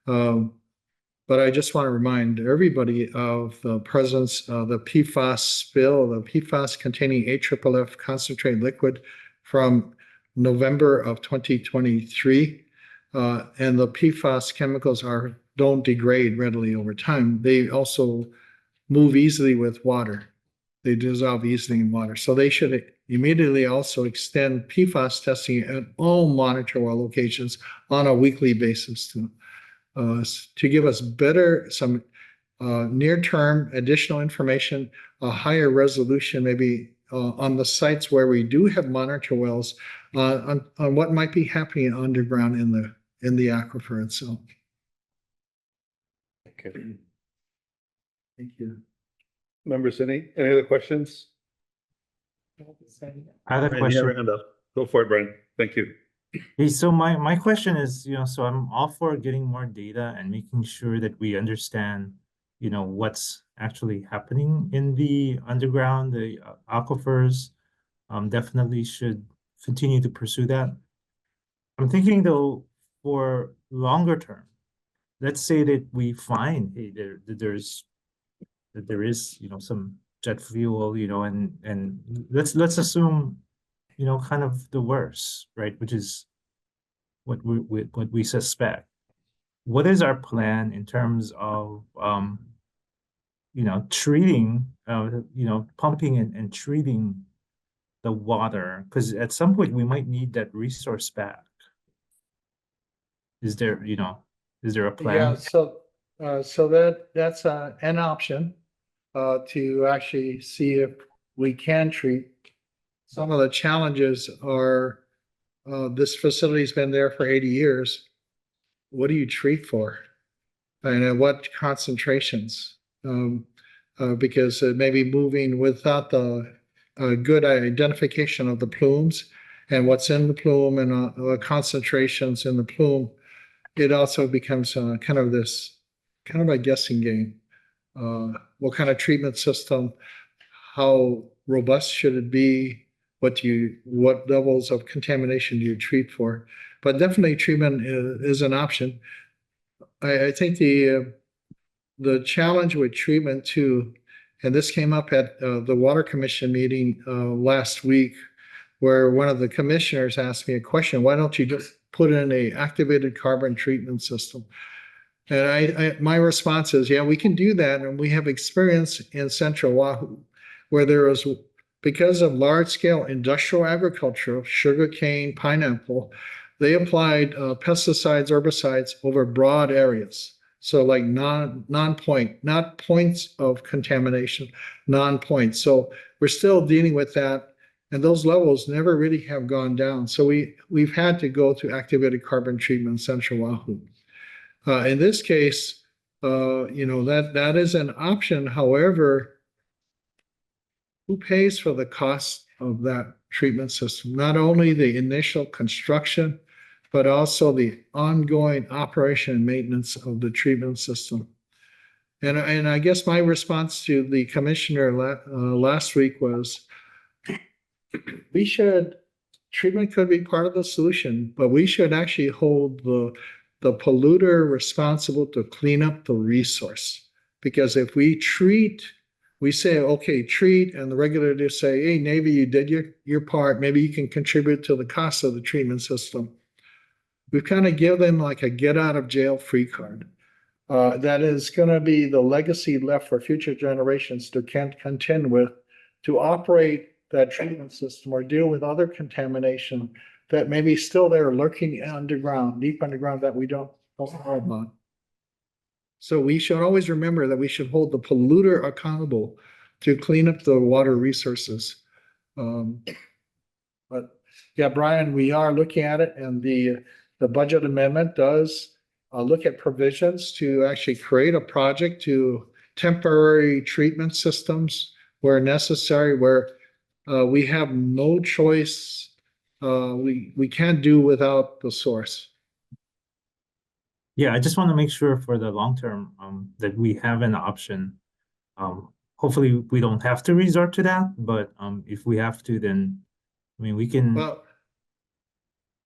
But I just want to remind everybody of the presence of the PFAS spill, the PFAS containing AFFF concentrate liquid from November of 2023. And the PFAS chemicals don't degrade readily over time. They also move easily with water. They dissolve easily in water. So they should immediately also extend PFAS testing at all monitor well locations on a weekly basis to give us some near-term additional information, a higher resolution, maybe on the sites where we do have monitor wells, on what might be happening underground in the aquifer itself. Okay. Thank you. Members, any other questions? I have a Brian, you have your question. hand up. Go for it, Brian. Thank you. Hey, so my question is, so I'm all for getting more data and making sure that we understand, what's actually happening in the underground, the aquifers. Definitely should continue to pursue that. I'm thinking though, for longer term, let's say that we find, hey, there is, some jet fuel, and let's assume, kind of the worst, right? Which is what we suspect. What is our plan in terms of treating, pumping and treating the water? Because at some point we might need that resource back. Is there a plan? Yeah, so that's an option to actually see if we can treat. Some of the challenges are this facility's been there for 80 years. What do you treat for? And at what concentrations? Because it may be moving without the good identification of the plumes and what's in the plume and the concentrations in the plume. It also becomes kind of a guessing game. What kind of treatment system? How robust should it be? What levels of contamination do you treat for? But definitely treatment is an option. I think the challenge with treatment too, and this came up at the Water Commission meeting last week, where one of the commissioners asked me a question: why don't you just put in a activated carbon treatment system? And my response is, yeah, we can do that, and we have experience in Central Oahu, where there was, because of large-scale industrial agriculture, sugarcane, pineapple, they applied pesticides, herbicides over broad areas. So like non-point, not points of contamination, non-points. So we're still dealing with that, and those levels never really have gone down. So we've had to go to activated carbon treatment in Central Oahu. In this case, that is an option. However, who pays for the cost of that treatment system? Not only the initial construction, but also the ongoing operation and maintenance of the treatment system. And I guess my response to the commissioner last week was, treatment could be part of the solution, but we should actually hold the polluter responsible to clean up the resource. Because if we say, okay, treat, and the regulators say, hey, Navy, you did your part, maybe you can contribute to the cost of the treatment system. We kind of give them like a get out of jail free card. that is gonna be the legacy left for future generations to contend with, to operate that treatment system or deal with other contamination that may be still there lurking underground, deep underground that we don't know about. So we should always remember that we should hold the polluter accountable to clean up the water resources. But yeah, Brian, we are looking at it, and the budget amendment does look at provisions to actually create a project to temporary treatment systems where necessary, where we have no choice. We can't do without the source. Yeah, I just want to make sure for the long term, that we have an option. Hopefully we don't have to resort to that, but, if we have to, then, I mean, we can Well,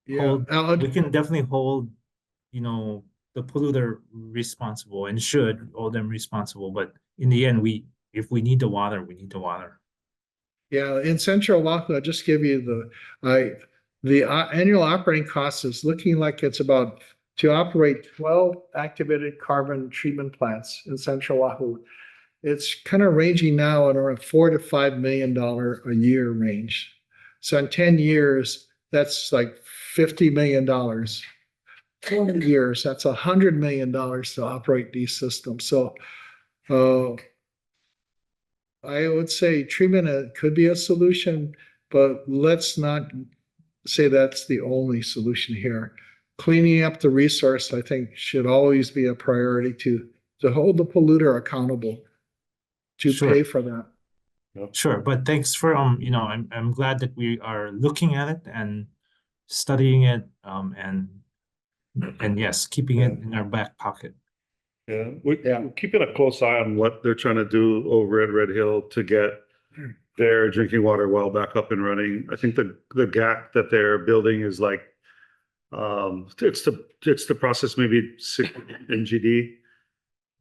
yeah, hold, we can definitely hold, you know, the polluter responsible and should hold them responsible, but in the end, if we need the water, we need the water. yeah, in Central Oahu, I'll just give you the annual operating cost is looking like it's about to operate 12 activated carbon treatment plants in Central Oahu. It's kind of ranging now at around $4 to $5 million a year range. So in 10 years, that's like $50 million. 20 years, that's $100 million to operate these systems. So I would say treatment could be a solution, but let's not say that's the only solution here. Cleaning up the resource, I think, should always be a priority to hold the polluter accountable to pay for that. Sure, but thanks for, you know, I'm glad that we are looking at it and studying it, and yes, keeping it in our back pocket. Yeah, we're keeping a close eye on what they're trying to do over at Red Hill to get their drinking water well back up and running. I think the GAC that they're building is like, it's the process maybe 6 MGD.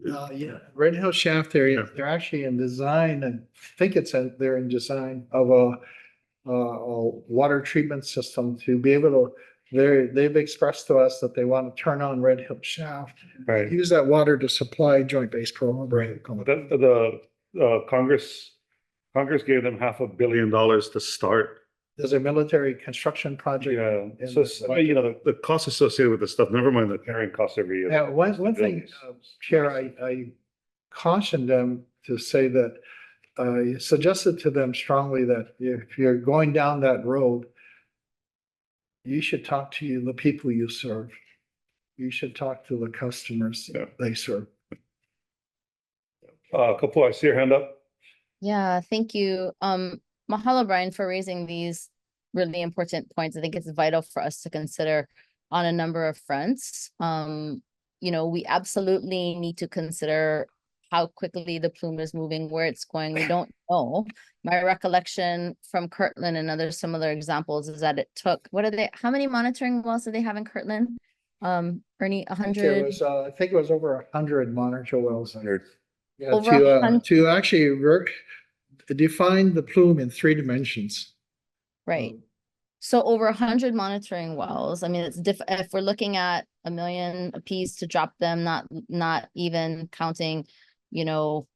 Yeah, Red Hill Shaft area, they're actually in design, and I think they're in design of a water treatment system to be able to, they've expressed to us that they want to turn on Red Hill Shaft. Right. Use that water to supply Joint Base Program. Congress gave them $500 million to start. There's a military construction project. Yeah, so, you know, the costs associated with the stuff, never mind the carrying costs every year. Yeah, one thing, Chair, I cautioned them to say that, I suggested to them strongly that if you're going down that road, you should talk to the people you serve. You should talk to the customers they serve. Couple, I see your hand up. Yeah, thank you. Mahalo, Brian, for raising these really important points. I think it's vital for us to consider on a number of fronts. You know, we absolutely need to consider how quickly the plume is moving, where it's going. We don't know. My recollection from Kirtland and other similar examples is that it took, how many monitoring wells did they have in Kirtland? Ernie, 100? I think it was over 100 monitor wells. 100. Yeah, Over 100. to actually define the plume in 3 dimensions. Right. So over 100 monitoring wells. I mean, it's if we're looking at $1 million a piece to drop them, not even counting, you know,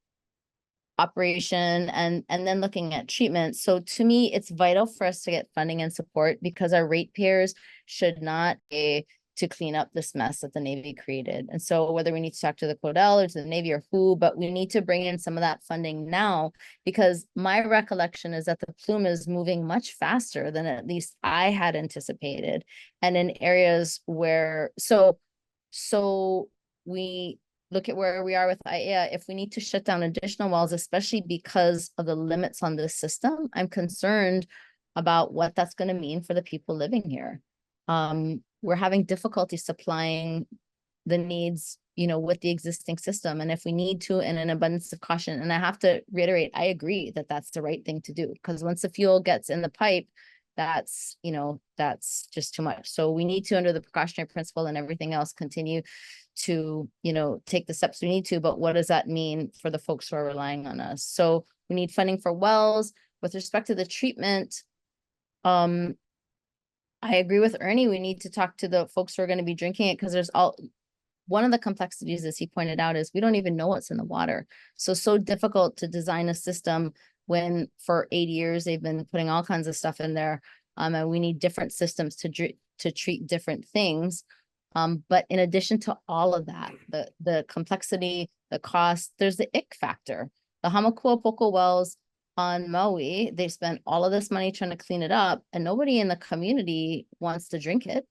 operation and then looking at treatment. So to me, it's vital for us to get funding and support because our ratepayers should not pay to clean up this mess that the Navy created. And so whether we need to talk to the Codel or to the Navy or who, but we need to bring in some of that funding now, because my recollection is that the plume is moving much faster than at least I had anticipated. And in areas where, so we look at where we are with IAEA, if we need to shut down additional wells, especially because of the limits on this system, I'm concerned about what that's going to mean for the people living here. We're having difficulty supplying the needs, you know, with the existing system. And if we need to, in an abundance of caution, and I have to reiterate, I agree that that's the right thing to do, because once the fuel gets in the pipe, that's, you know, that's just too much. So we need to, under the precautionary principle and everything else, continue to, you know, take the steps we need to, but what does that mean for the folks who are relying on us? So we need funding for wells. With respect to the treatment, I agree with Ernie. We need to talk to the folks who are going to be drinking it, because there's one of the complexities, as he pointed out, is we don't even know what's in the water. So difficult to design a system when for 8 years they've been putting all kinds of stuff in there. And we need different systems to treat different things. But in addition to all of that, the complexity, the cost, there's the ick factor. The Hamakua wells on Maui, they spent all of this money trying to clean it up, and nobody in the community wants to drink it.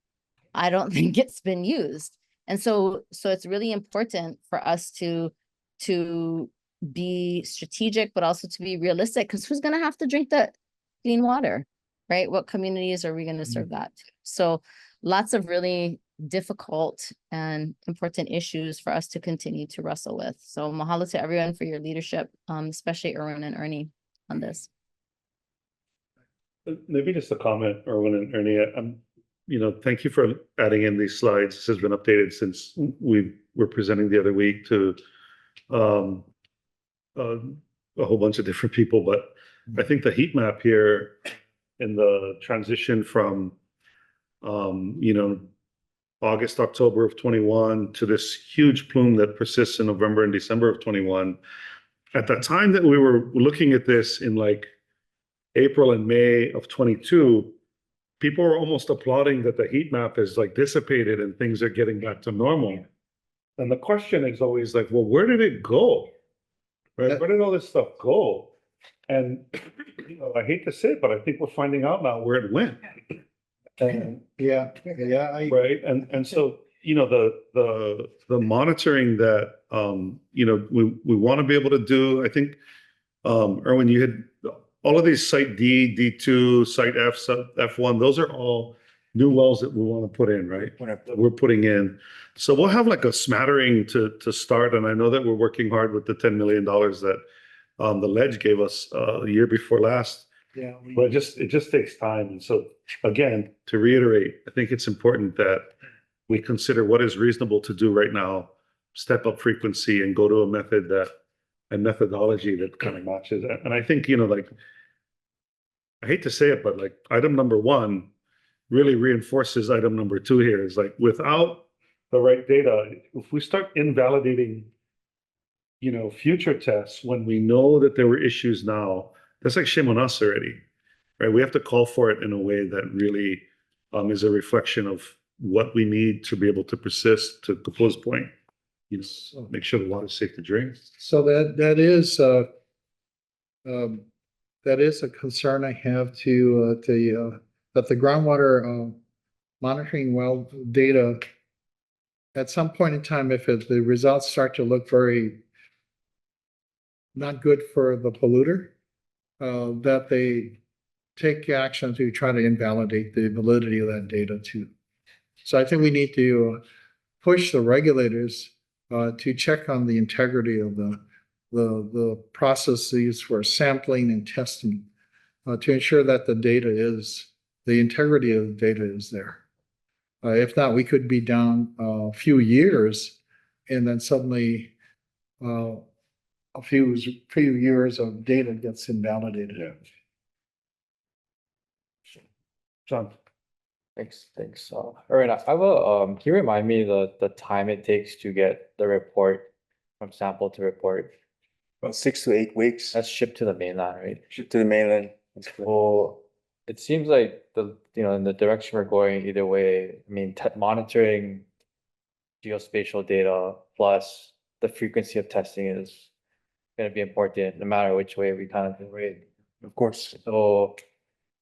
I don't think it's been used. And so it's really important for us to be strategic, but also to be realistic, because who's going to have to drink the clean water, right? What communities are we going to serve that to? So lots of really difficult and important issues for us to continue to wrestle with. So mahalo to everyone for your leadership, especially Erwin and Ernie on this. Maybe just a comment, Erwin and Ernie. Thank you for adding in these slides. This has been updated since we were presenting the other week to a whole bunch of different people. But I think the heat map here in the transition from, August, October of 21 to this huge plume that persists in November and December of 21. At the time that we were looking at this in like April and May of 22, people were almost applauding that the heat map is like dissipated and things are getting back to normal. And the question is always like, well, where did it go? Right? Where did all this stuff go? And I hate to say it, but I think we're finding out now where it went. And right. And so, the monitoring that, we want to be able to do, I think, Erwin, you had all of these site D, D2, site F, F1, those are all new wells that we want to put in, right? That we're putting in. So we'll have like a smattering to start. And I know that we're working hard with the $10 million that the ledge gave us a year before last. Yeah. But it just takes time. And so again, to reiterate, I think it's important that we consider what is reasonable to do right now, step up frequency and go to a methodology that kind of matches that. And I think, I hate to say it, but like item number 1 really reinforces item number 2 here is like, without the right data, if we start invalidating, future tests when we know that there were issues now, that's like shame on us already, right? We have to call for it in a way that really is a reflection of what we need to be able to persist, to Kapo's point, make sure the water is safe to drink. So that is a concern I have that the groundwater monitoring well data, at some point in time, if the results start to look very not good for the polluter, that they take action to try to invalidate the validity of that data too. So I think we need to push the regulators to check on the integrity of the processes for sampling and testing to ensure that the integrity of the data is there. If not, we could be down a few years and then suddenly a few years of data gets invalidated. Yeah. John. Thanks. Erwin, I will, can you remind me the time it takes to get the report from sample to report? About 6 to 8 weeks. That's shipped to the mainland, right? Shipped to the mainland. Well, it seems like in the direction we're going either way, I mean, monitoring geospatial data plus the frequency of testing is going to be important no matter which way we kind of do it. Of course. So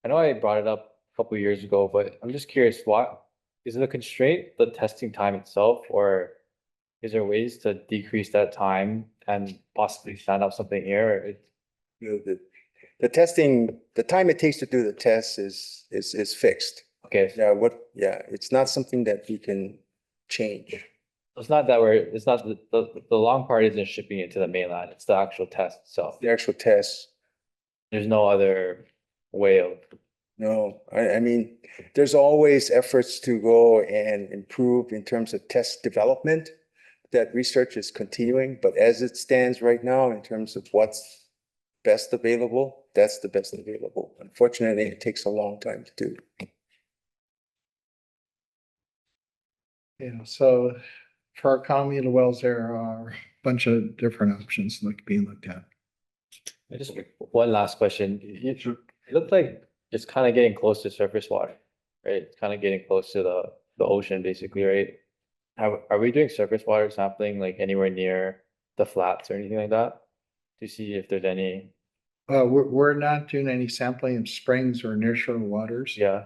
I know I brought it up a couple of years ago, but I'm just curious, why is it a constraint, the testing time itself, or is there ways to decrease that time and possibly stand up something here? The testing, the time it takes to do the test is fixed. Okay. Yeah, it's not something that we can change. It's not that it's not the long part isn't shipping it to the mainland, it's the actual test itself. The actual test. There's no other way of. No, I mean, there's always efforts to go and improve in terms of test development. That research is continuing, but as it stands right now, in terms of what's best available, that's the best available. Unfortunately, it takes a long time to do. Yeah, so for our economy of the wells, there are a bunch of different options being looked at. Just one last question. It looked like it's kind of getting close to surface water, right? It's kind of getting close to the ocean, basically, right? Are we doing surface water sampling like anywhere near the flats or anything like that to see if there's any? We're not doing any sampling of springs or nearshore waters. Yeah.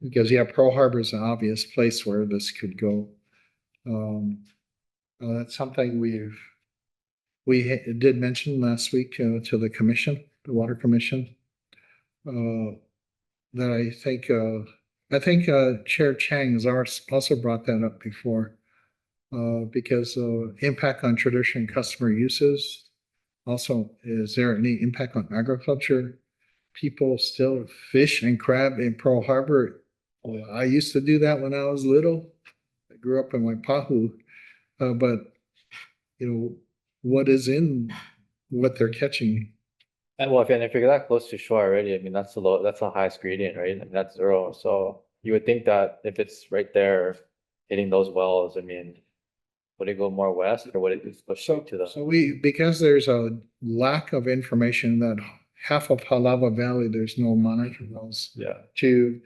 Because Pearl Harbor is an obvious place where this could go. That's something we did mention last week to the commission, the Water Commission. That I think Chair Chang has also brought that up before. Because impact on traditional customer uses. Also, is there any impact on agriculture? People still fish and crab in Pearl Harbor. I used to do that when I was little. I grew up in Waipahu, but what is in what they're catching? And well, if you're that close to shore already, I mean, that's the highest gradient, right? And that's 0. So you would think that if it's right there hitting those wells, I mean, would it go more west or would it just push to the? So because there's a lack of information that half of Halava Valley, there's no monitor wells. Yeah. To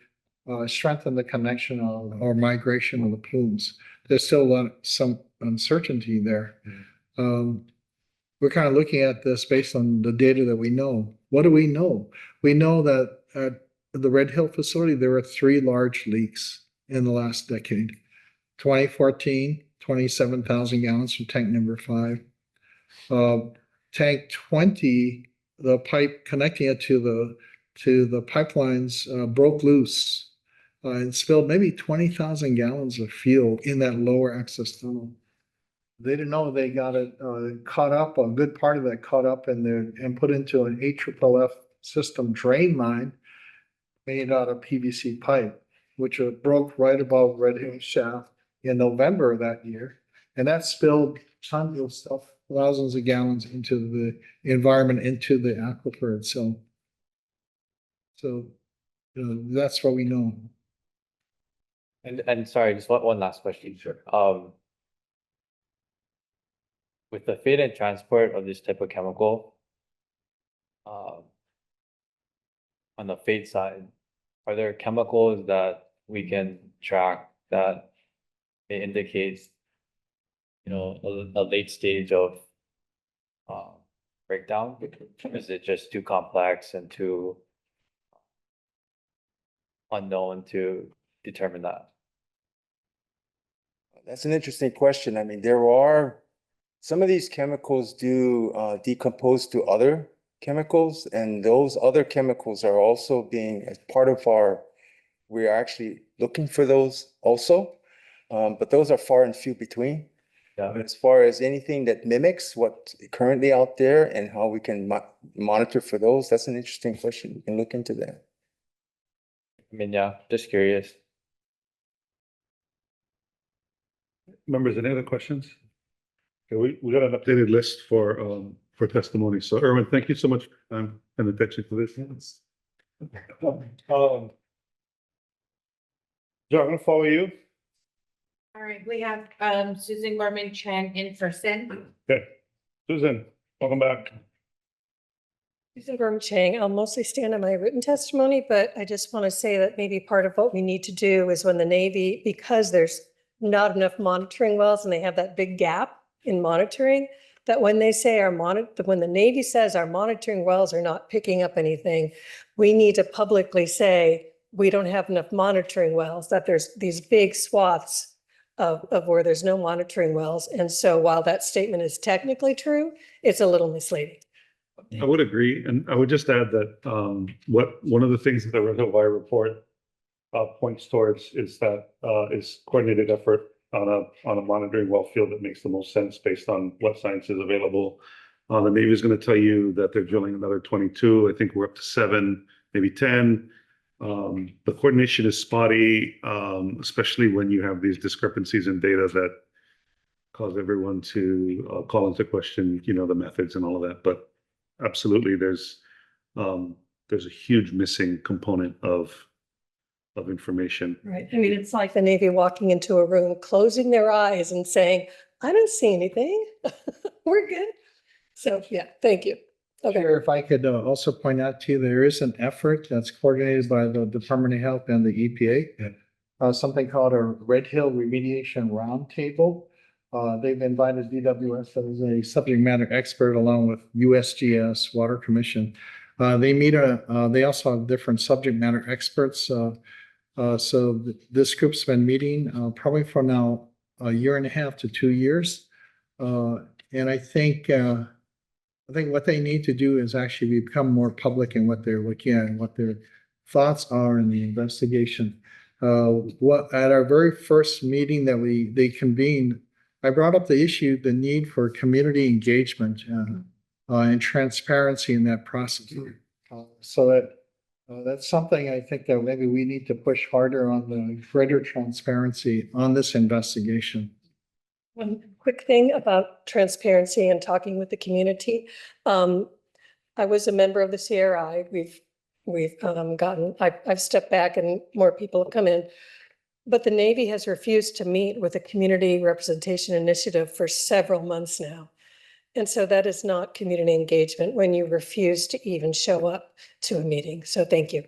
strengthen the connection or migration of the plumes. There's still some uncertainty there. We're kind of looking at this based on the data that we know. What do we know? We know that at the Red Hill facility, there were 3 large leaks in the last decade. 2014, 27,000 gallons from tank number 5. Tank 20, the pipe connecting it to the pipelines broke loose and spilled maybe 20,000 gallons of fuel in that lower access tunnel. They didn't know they got it caught up, a good part of it caught up in there and put into an AFFF system drain line made out of PVC pipe, which broke right above Red Hill Shaft in November of that year. And that spilled tons of stuff, thousands of gallons into the environment, into the aquifer itself. So, that's what we know. And sorry, just one last question. Sure. With the feed and transport of this type of chemical, on the feed side, are there chemicals that we can track that it indicates, a late stage of breakdown? Is it just too complex and too unknown to determine that? That's an interesting question. I mean, some of these chemicals do decompose to other chemicals, and those other chemicals are also being, as part of we're actually looking for those also. But those are far and few between. Yeah. But as far as anything that mimics what's currently out there and how we can monitor for those, that's an interesting question. We can look into that. I mean, yeah, just curious. Members, any other questions? Okay, we got an updated list for testimony. So Erwin, thank you so much for time and attention to this. John, I'm gonna follow you. All right, we have Susan Gorman Chen in person. Okay, Susan, welcome back. Susan Gorman Chang, I'll mostly stand on my written testimony, but I just want to say that maybe part of what we need to do is when the Navy, because there's not enough monitoring wells and they have that big gap in monitoring, that when they say when the Navy says our monitoring wells are not picking up anything, we need to publicly say we don't have enough monitoring wells, that there's these big swaths of where there's no monitoring wells. And so while that statement is technically true, it's a little misleading. I would agree, and I would just add that one of the things that the reservoir report points towards is that is coordinated effort on a monitoring well field that makes the most sense based on what science is available. The Navy is going to tell you that they're drilling another 22. I think we're up to 7, maybe 10. The coordination is spotty, especially when you have these discrepancies in data that cause everyone to call into question, the methods and all of that. But absolutely, there's a huge missing component of of information. Right. I mean, it's like the Navy walking into a room, closing their eyes and saying, I don't see anything. We're good. So, yeah, thank you. Okay. Chair, if I could also point out to you, there is an effort that's coordinated by the Department of Health and the EPA. Something called a Red Hill Remediation Roundtable. They've invited BWS as a subject matter expert along with USGS, Water Commission. They also have different subject matter experts. This group's been meeting probably for now a year and a half to 2 years. And I think what they need to do is actually become more public in what they're looking at and what their thoughts are in the investigation. At our very first meeting that they convened, I brought up the issue, the need for community engagement and transparency in that process. That's something I think that maybe we need to push harder on, the greater transparency on this investigation. One quick thing about transparency and talking with the community. I was a member of the CRI. I've stepped back and more people have come in. But the Navy has refused to meet with a community representation initiative for several months now. And so that is not community engagement when you refuse to even show up to a meeting. So thank you.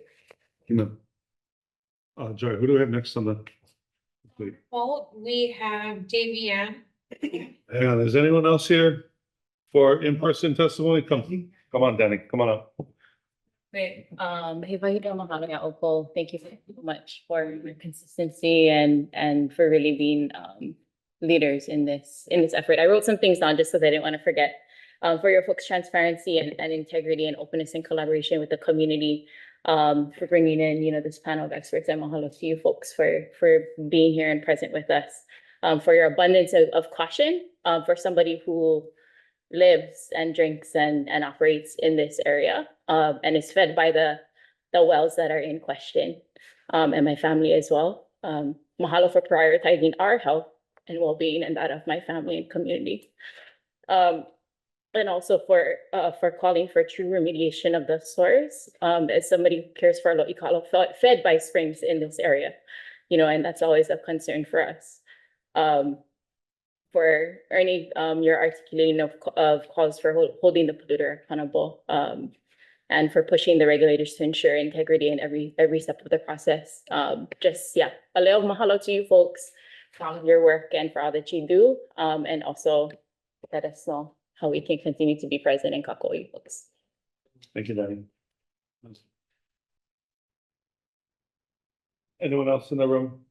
Joy, who do we have next on the? Wait, Well, we have JVM. hang on, is anyone else here for in-person testimony? Come on, Danny, come on up. Great. Hey, mahalo nga Opo. Thank you so much for your consistency and for really being leaders in this effort. I wrote some things down just so that I didn't want to forget. For your folks' transparency and integrity and openness and collaboration with the community, for bringing in, this panel of experts, and mahalo to you folks for being here and present with us. For your abundance of caution, for somebody who lives and drinks and operates in this area, and is fed by the wells that are in question, and my family as well. Mahalo for prioritizing our health and well-being and that of my family and community. And also for calling for true remediation of the source, as somebody who cares for Lo'ikalo, fed by springs in this area, and that's always a concern for us. For Ernie, your articulating of calls for holding the polluter accountable, and for pushing the regulators to ensure integrity in every step of the process. A little mahalo to you folks for all of your work and for all that you do, and also let us know how we can continue to be present in Kakoi, folks. Thank you, Danny. Anyone else in the room?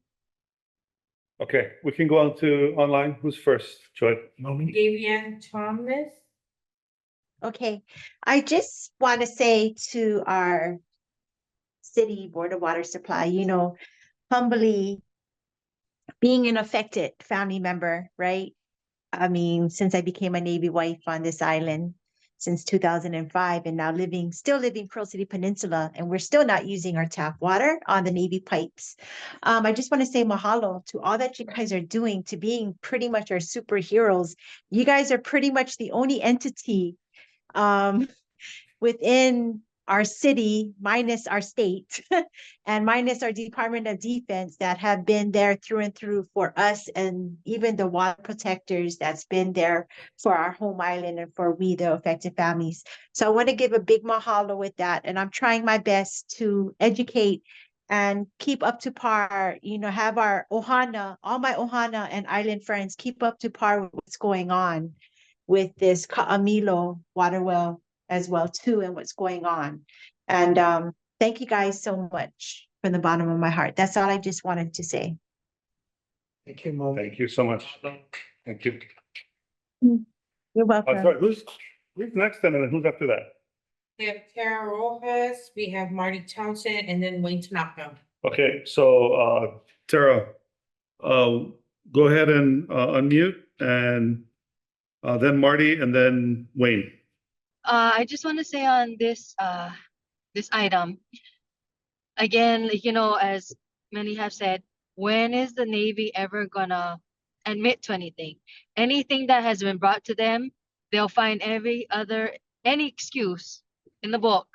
Okay, we can go on to online. Who's first, Joy? Davian Thomas. Okay, I just want to say to our city Board of Water Supply, humbly being an affected family member, right? I mean, since I became a Navy wife on this island since 2005, and now still living Pearl City Peninsula, and we're still not using our tap water on the Navy pipes. I just want to say mahalo to all that you guys are doing, to being pretty much our superheroes. You guys are pretty much the only entity within our city, minus our state and minus our Department of Defense, that have been there through and through for us, and even the water protectors that's been there for our home island and for we, the affected families. So I want to give a big mahalo with that. And I'm trying my best to educate and keep up to par, have our ohana, all my ohana and island friends keep up to par with what's going on with this Ka'amilo water well as well too, and what's going on. And thank you guys so much from the bottom of my heart. That's all I just wanted to say. Thank you, Mom. Thank you so much. Thank you. You're welcome. Sorry, who's next and then who's after that? We have Tara Rojas, we have Marty Townsend, and then Wayne Tanaka. Okay, so Tara, go ahead and unmute, and then Marty, and then Wayne. I just want to say on this item, again, as many have said, when is the Navy ever gonna admit to anything? Anything that has been brought to them, they'll find any excuse in the book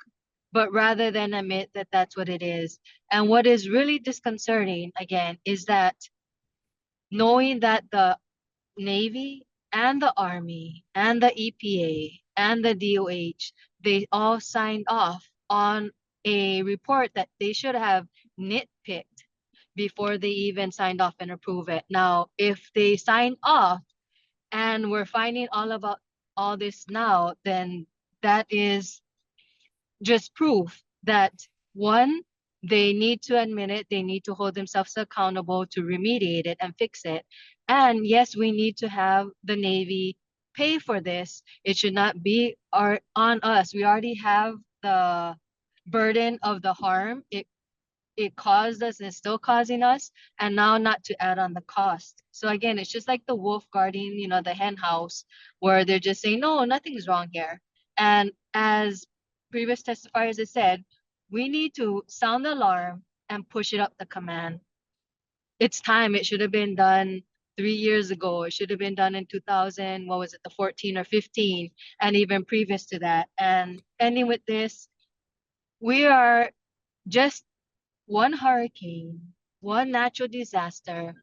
but rather than admit that that's what it is. And what is really disconcerting, again, is that knowing that the Navy and the Army and the EPA and the DOH, they all signed off on a report that they should have nitpicked before they even signed off and approve it. Now, if they signed off and we're finding all about all this now, then that is just proof that one, they need to admit it, they need to hold themselves accountable to remediate it and fix it. And yes, we need to have the Navy pay for this. It should not be on us. We already have the burden of the harm it caused us and is still causing us, and now not to add on the cost. So again, it's just like the wolf guarding, the hen house, where they're just saying, no, nothing's wrong here. And as previous testifiers have said, we need to sound the alarm and push it up the command. It's time. It should have been done 3 years ago. It should have been done in 2000, what was it, the 14 or 15, and even previous to that. And ending with this, we are just one hurricane, one natural disaster,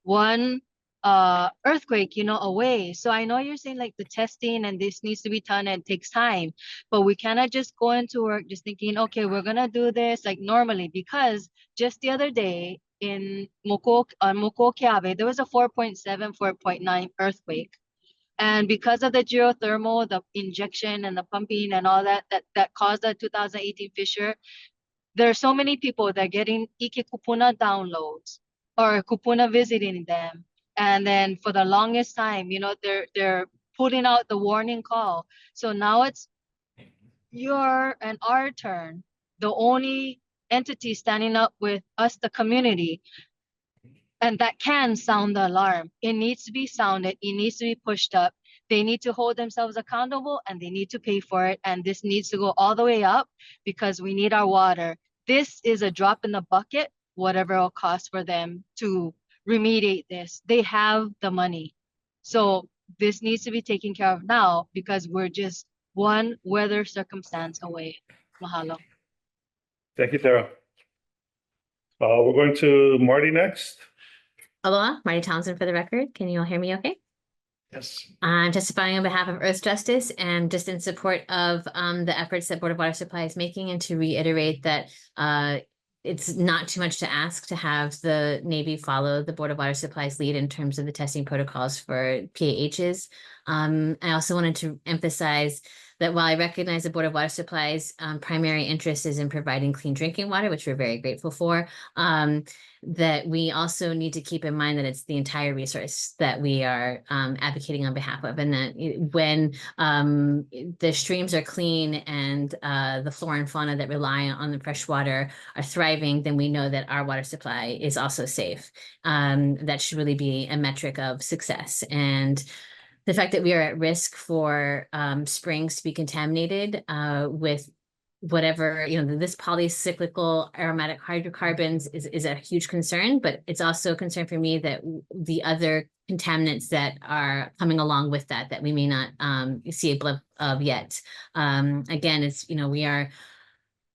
one earthquake, away. So I know you're saying like the testing and this needs to be done and it takes time, but we cannot just go into work just thinking, okay, we're gonna do this like normally, because just the other day in Moko Kiawe, there was a 4.7, 4.9 earthquake. And because of the geothermal, the injection and the pumping and all that caused the 2018 fissure, there are so many people that are getting Ike Kupuna downloads or Kupuna visiting them. And then for the longest time, they're putting out the warning call. So now it's your and our turn, the only entity standing up with us, the community, and that can sound the alarm. It needs to be sounded. It needs to be pushed up. They need to hold themselves accountable and they need to pay for it. And this needs to go all the way up because we need our water. This is a drop in the bucket, whatever it'll cost for them to remediate this. They have the money. So this needs to be taken care of now because we're just one weather circumstance away. Mahalo. Thank you, Tara. We're going to Marty next. Aloha, Marty Townsend for the record. Can you all hear me okay? Yes. I'm testifying on behalf of Earth Justice and just in support of the efforts that Board of Water Supply is making, and to reiterate that it's not too much to ask to have the Navy follow the Board of Water Supply's lead in terms of the testing protocols for PAHs. I also wanted to emphasize that while I recognize the Board of Water Supply's primary interest is in providing clean drinking water, which we're very grateful for, that we also need to keep in mind that it's the entire resource that we are advocating on behalf of, and that when the streams are clean and the flora and fauna that rely on the fresh water are thriving, then we know that our water supply is also safe. That should really be a metric of success. And the fact that we are at risk for springs to be contaminated with whatever, this polycyclical aromatic hydrocarbons is a huge concern, but it's also a concern for me that the other contaminants that are coming along with that we may not see a blip of yet. Again, it's, we are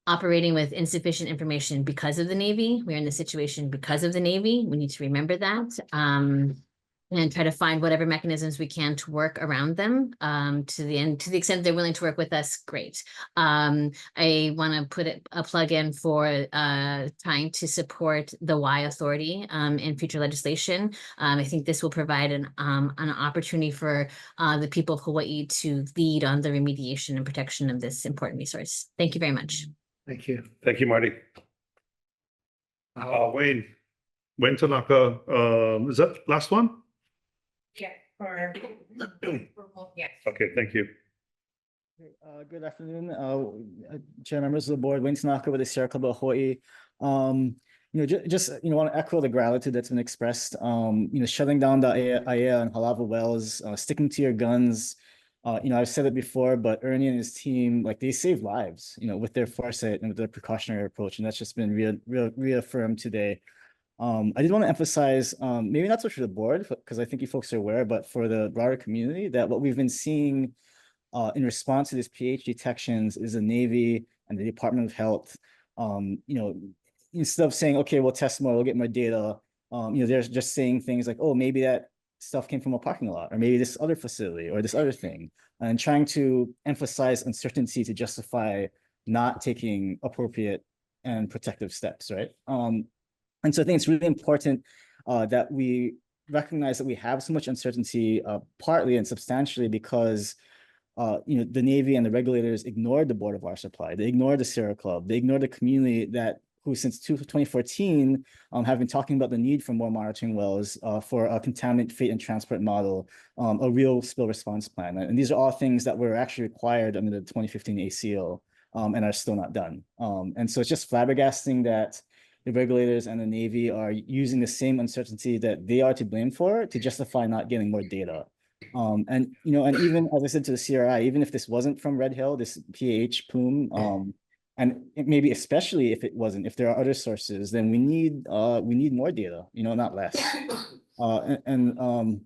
operating with insufficient information because of the Navy. We're in the situation because of the Navy. We need to remember that. And try to find whatever mechanisms we can to work around them to the extent they're willing to work with us, great. I want to put a plug in for trying to support the Y Authority in future legislation. I think this will provide an opportunity for the people of Hawaii to lead on the remediation and protection of this important resource. Thank you very much. Thank you. Thank you, Marty. Wayne Tanaka, is that last one? Yeah, yes. Okay, thank you. Good afternoon, chair members of the board. Wayne Tanaka with the Sierra Club of Hawaii. Just want to echo the gratitude that's been expressed. Shutting down the AIA and Halava wells, sticking to your guns. I've said it before, but Ernie and his team, they save lives, with their foresight and with their precautionary approach, and that's just been reaffirmed today. I did want to emphasize, maybe not so for the board, because I think you folks are aware, but for the broader community, that what we've been seeing in response to these pH detections is the Navy and the Department of Health, instead of saying, okay, we'll test more, we'll get more data, they're just saying things like, oh, maybe that stuff came from a parking lot, or maybe this other facility or this other thing, and trying to emphasize uncertainty to justify not taking appropriate and protective steps, right? And so I think it's really important that we recognize that we have so much uncertainty, partly and substantially because the Navy and the regulators ignored the Board of Water Supply. They ignored the Sierra Club. They ignored the community who since 2014 have been talking about the need for more monitoring wells, for a contaminant fate and transport model, a real spill response plan. And these are all things that were actually required under the 2015 ACO and are still not done. And so it's just flabbergasting that the regulators and the Navy are using the same uncertainty that they are to blame for to justify not getting more data. And even as I said to the CRI, even if this wasn't from Red Hill, this pH plume, and maybe especially if it wasn't, if there are other sources, then we need more data, not less. So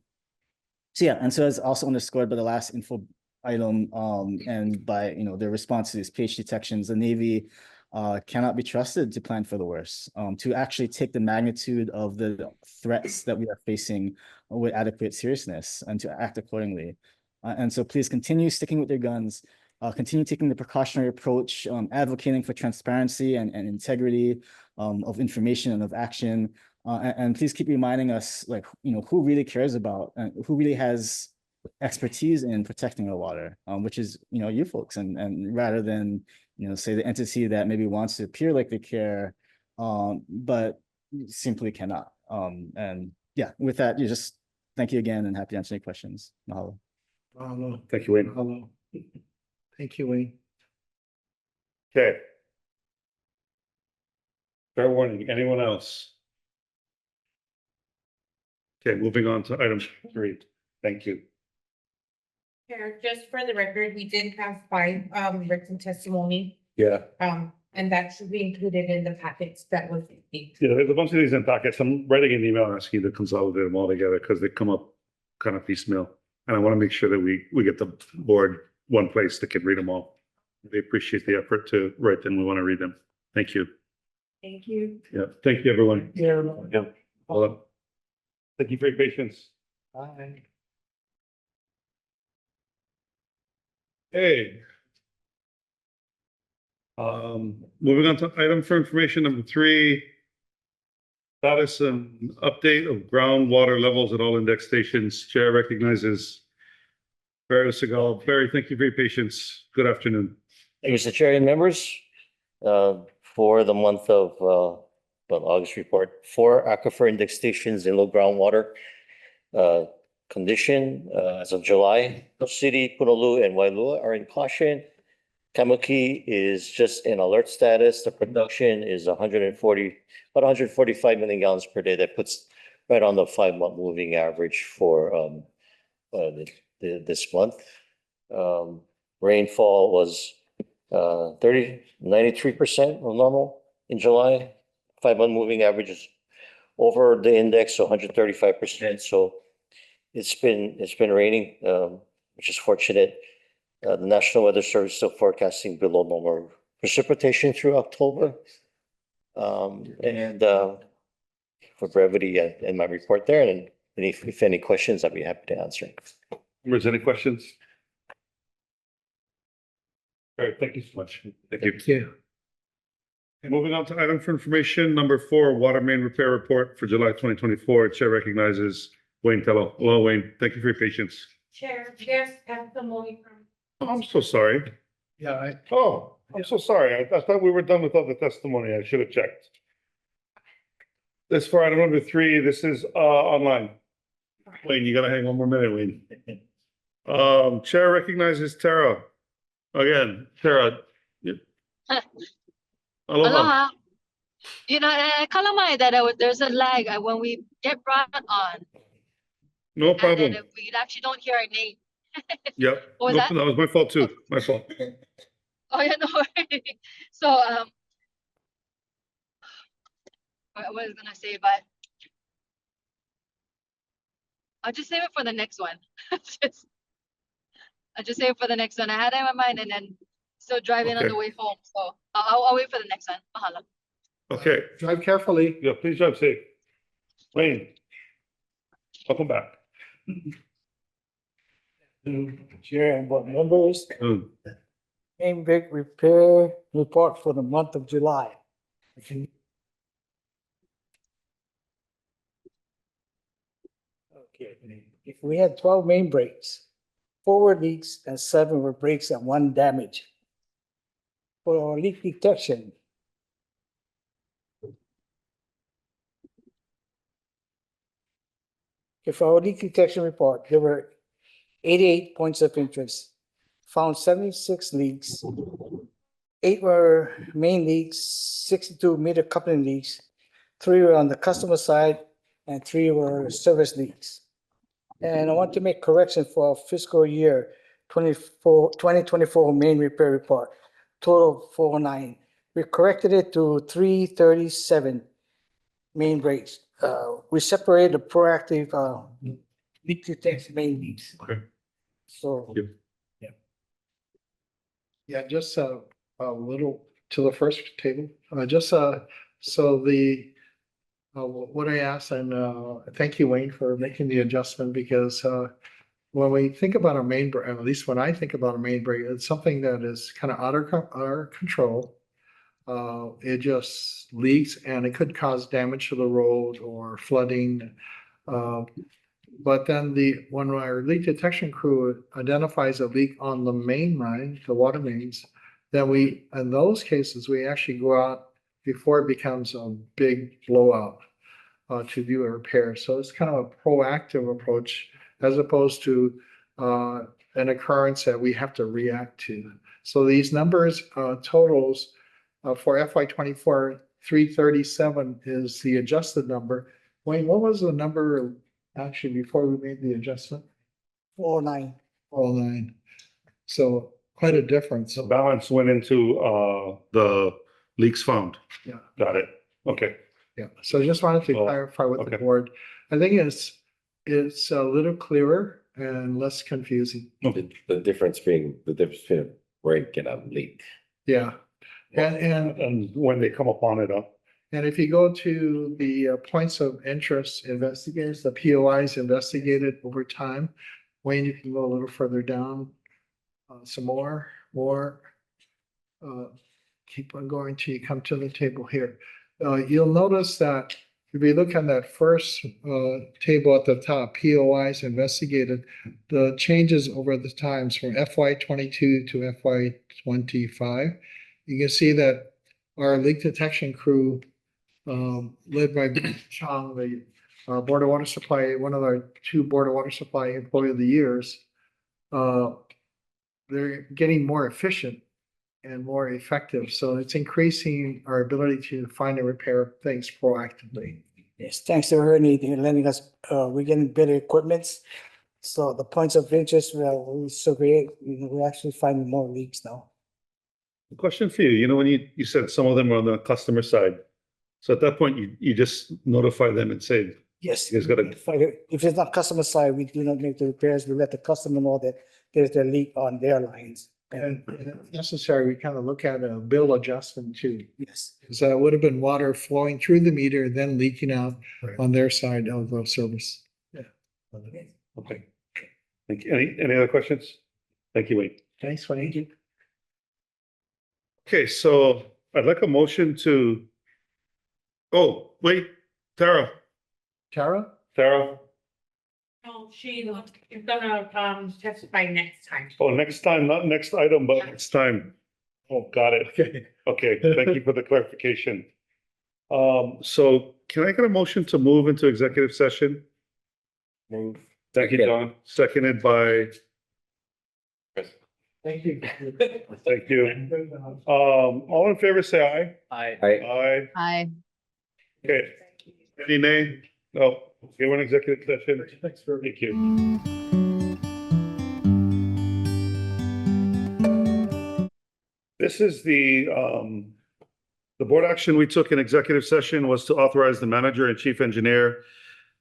yeah, and so it's also underscored by the last info item, and by the response to these pH detections, the Navy cannot be trusted to plan for the worst, to actually take the magnitude of the threats that we are facing with adequate seriousness and to act accordingly. And so please continue sticking with your guns, continue taking the precautionary approach, advocating for transparency and integrity of information and of action. And please keep reminding us, who really cares about and who really has expertise in protecting our water, which is, you folks, and rather than, say the entity that maybe wants to appear like they care, but simply cannot. And yeah, with that, thank you again and happy to answer any questions. Mahalo. Mahalo. Thank you, Wayne. Mahalo. Thank you, Wayne. Okay. Fair warning, anyone else? Okay, moving on to item 3. Thank you. Chair, just for the record, we did have 5 written testimony. Yeah. And that should be included in the packets that was received. Yeah, there's a bunch of these in packets. I'm writing an email asking you to consolidate them all together because they come up kind of piecemeal. And I want to make sure that we get the board one place that can read them all. They appreciate the effort to write them. We want to read them. Thank you. Thank you. Yeah, thank you, everyone. Yeah. Hold on. Thank you for your patience. Bye. Hey. Moving on to item for information number 3. Status and update of groundwater levels at all index stations. Chair recognizes Barry Segal. Barry, thank you for your patience. Good afternoon. Thank you, Mr. Chair and members. For the month of August report, 4 aquifer index stations in low groundwater condition as of July. City, Punaluu, and Wailua are in caution. Kamuki is just in alert status. The production is about 145 million gallons per day. That puts right on the 5-month moving average for this month. Rainfall was 93% of normal in July. 5-month moving average is over the index, so 135%. So it's been raining, which is fortunate. The National Weather Service is still forecasting below normal precipitation through October. And for brevity, in my report there, and if any questions, I'd be happy to answer. Members, any questions? All right, thank you so much. Thank you. Thank you. Moving on to item for information number 4, water main repair report for July 2024. Chair recognizes Wayne Tello. Hello, Wayne. Thank you for your patience. Chair, there's testimony from. Oh, I'm so sorry. Yeah, I'm so sorry. I thought we were done with all the testimony. I should have checked. This for item number 3. This is online. Wayne, you gotta hang 1 more minute, Wayne. Chair recognizes Tara. Again, Tara. Aloha. Kalamai that there's a lag when we get brought on. No problem. And then we actually don't hear our name. Yep. What was that? That was my fault too. My fault. Oh yeah, no worries. So what was I gonna say, but I'll just save it for the next one. I'll just save it for the next one. I had it in my mind and then still driving on Okay. the way home. So I'll wait for the next one. Mahalo. Okay, Drive carefully. yeah, please drive safe. Wayne, welcome back. Chair and board members, Mm. main big repair report for the month of July. Okay, if we had 12 main breaks, 4 were leaks and 7 were breaks and 1 damage. For leak detection, for our leak detection report, there were 88 points of interest, found 76 leaks. 8 were main leaks, 62 meter coupling leaks, 3 were on the customer side, and 3 were service leaks. And I want to make correction for our fiscal year 2024 main repair report, total 409. We corrected it to 337 main breaks. We separated the proactive leak detection main leaks. Okay. So, Yeah, just a little to the first table, so the what I asked, and thank you, Wayne, for making the adjustment, because when we think about a main break, at least when I think about a main break, it's something that is kind of out of our control. It just leaks and it could cause damage to the road or flooding. But then when our leak detection crew identifies a leak on the main line, the water mains, then in those cases, we actually go out before it becomes a big blowout to do a repair. So it's kind of a proactive approach as opposed to an occurrence that we have to react to. So these numbers totals for FY24, 337 is the adjusted number. Wayne, what was the number actually before we made the adjustment? 409. 409. So quite a difference. The balance went into the leaks found. Yeah. Got it. Okay. Yeah, so I just wanted to clarify with the board. I think it's a little clearer and less confusing. The difference being a break and a leak. Yeah, and when they come upon it, and if you go to the points of interest investigators, the POIs investigated over time, Wayne, you can go a little further down, some more. Keep on going till you come to the table here. You'll notice that if you look on that first table at the top, POIs investigated, the changes over the times from FY22 to FY25, you can see that our leak detection crew, led by Chong, our Board of Water Supply, one of our 2 Board of Water Supply Employee of the Years, they're getting more efficient and more effective. So it's increasing our ability to find and repair things proactively. yes, thanks to Ernie, they're lending us, we're getting better equipments. So the points of interest, we survey, we're actually finding more leaks now. question for you, when you said some of them are on the customer side. So at that point, you just notify them and say, Yes, you guys gotta, if it's not customer side, we do not make the repairs. We let the customer know that there's a leak on their lines. And if necessary, we kind of look at a bill adjustment too. Yes. Because that would have been water flowing through the meter, then leaking out on their side of the service. Yeah. okay. Thank you. Any other questions? Thank you, Wayne. Thanks, Wayne. Okay, so I'd like a motion to, oh, wait, Tara. Tara? No, she's gonna testify next time. Oh, next time, not next item, but next time. Oh, got it. Okay, thank you for the clarification. So can I get a motion to move into executive session? Move. Thank you, Don. Seconded by, Thank you. thank you. All in favor, say aye. Aye. Aye. Hi. Okay. Any nay? No. Okay, we're in executive session. Thank you. This is the board action we took in executive session was to authorize the manager and chief engineer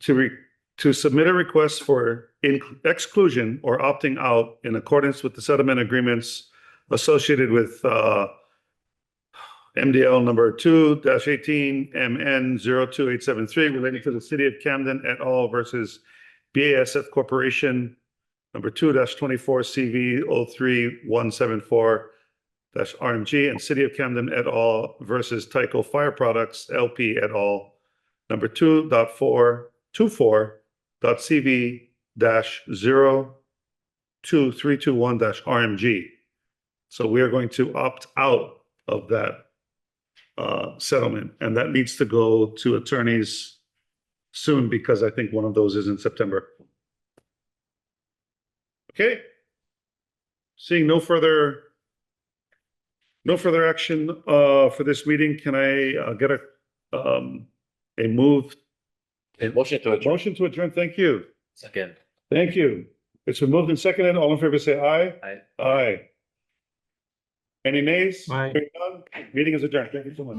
to to submit a request for exclusion or opting out in accordance with the settlement agreements associated with MDL number 2-18 MN 02873 relating to the City of Camden et al. Versus BASF Corporation number 2-24 CV 03174 RMG and City of Camden et al. Versus Tyco Fire Products LP et al. number 2.24.CV-02321-RMG. So we are going to opt out of that settlement, and that needs to go to attorneys soon because I think one of those is in September. Okay. Seeing no further action for this meeting, can I get a move? A motion to adjourn. Motion to adjourn. Thank you. Second. Thank you. It's been moved and seconded. All in favor, say aye. Aye. Aye. Any nays? Aye. Hearing none, meeting is adjourned. Thank you so much.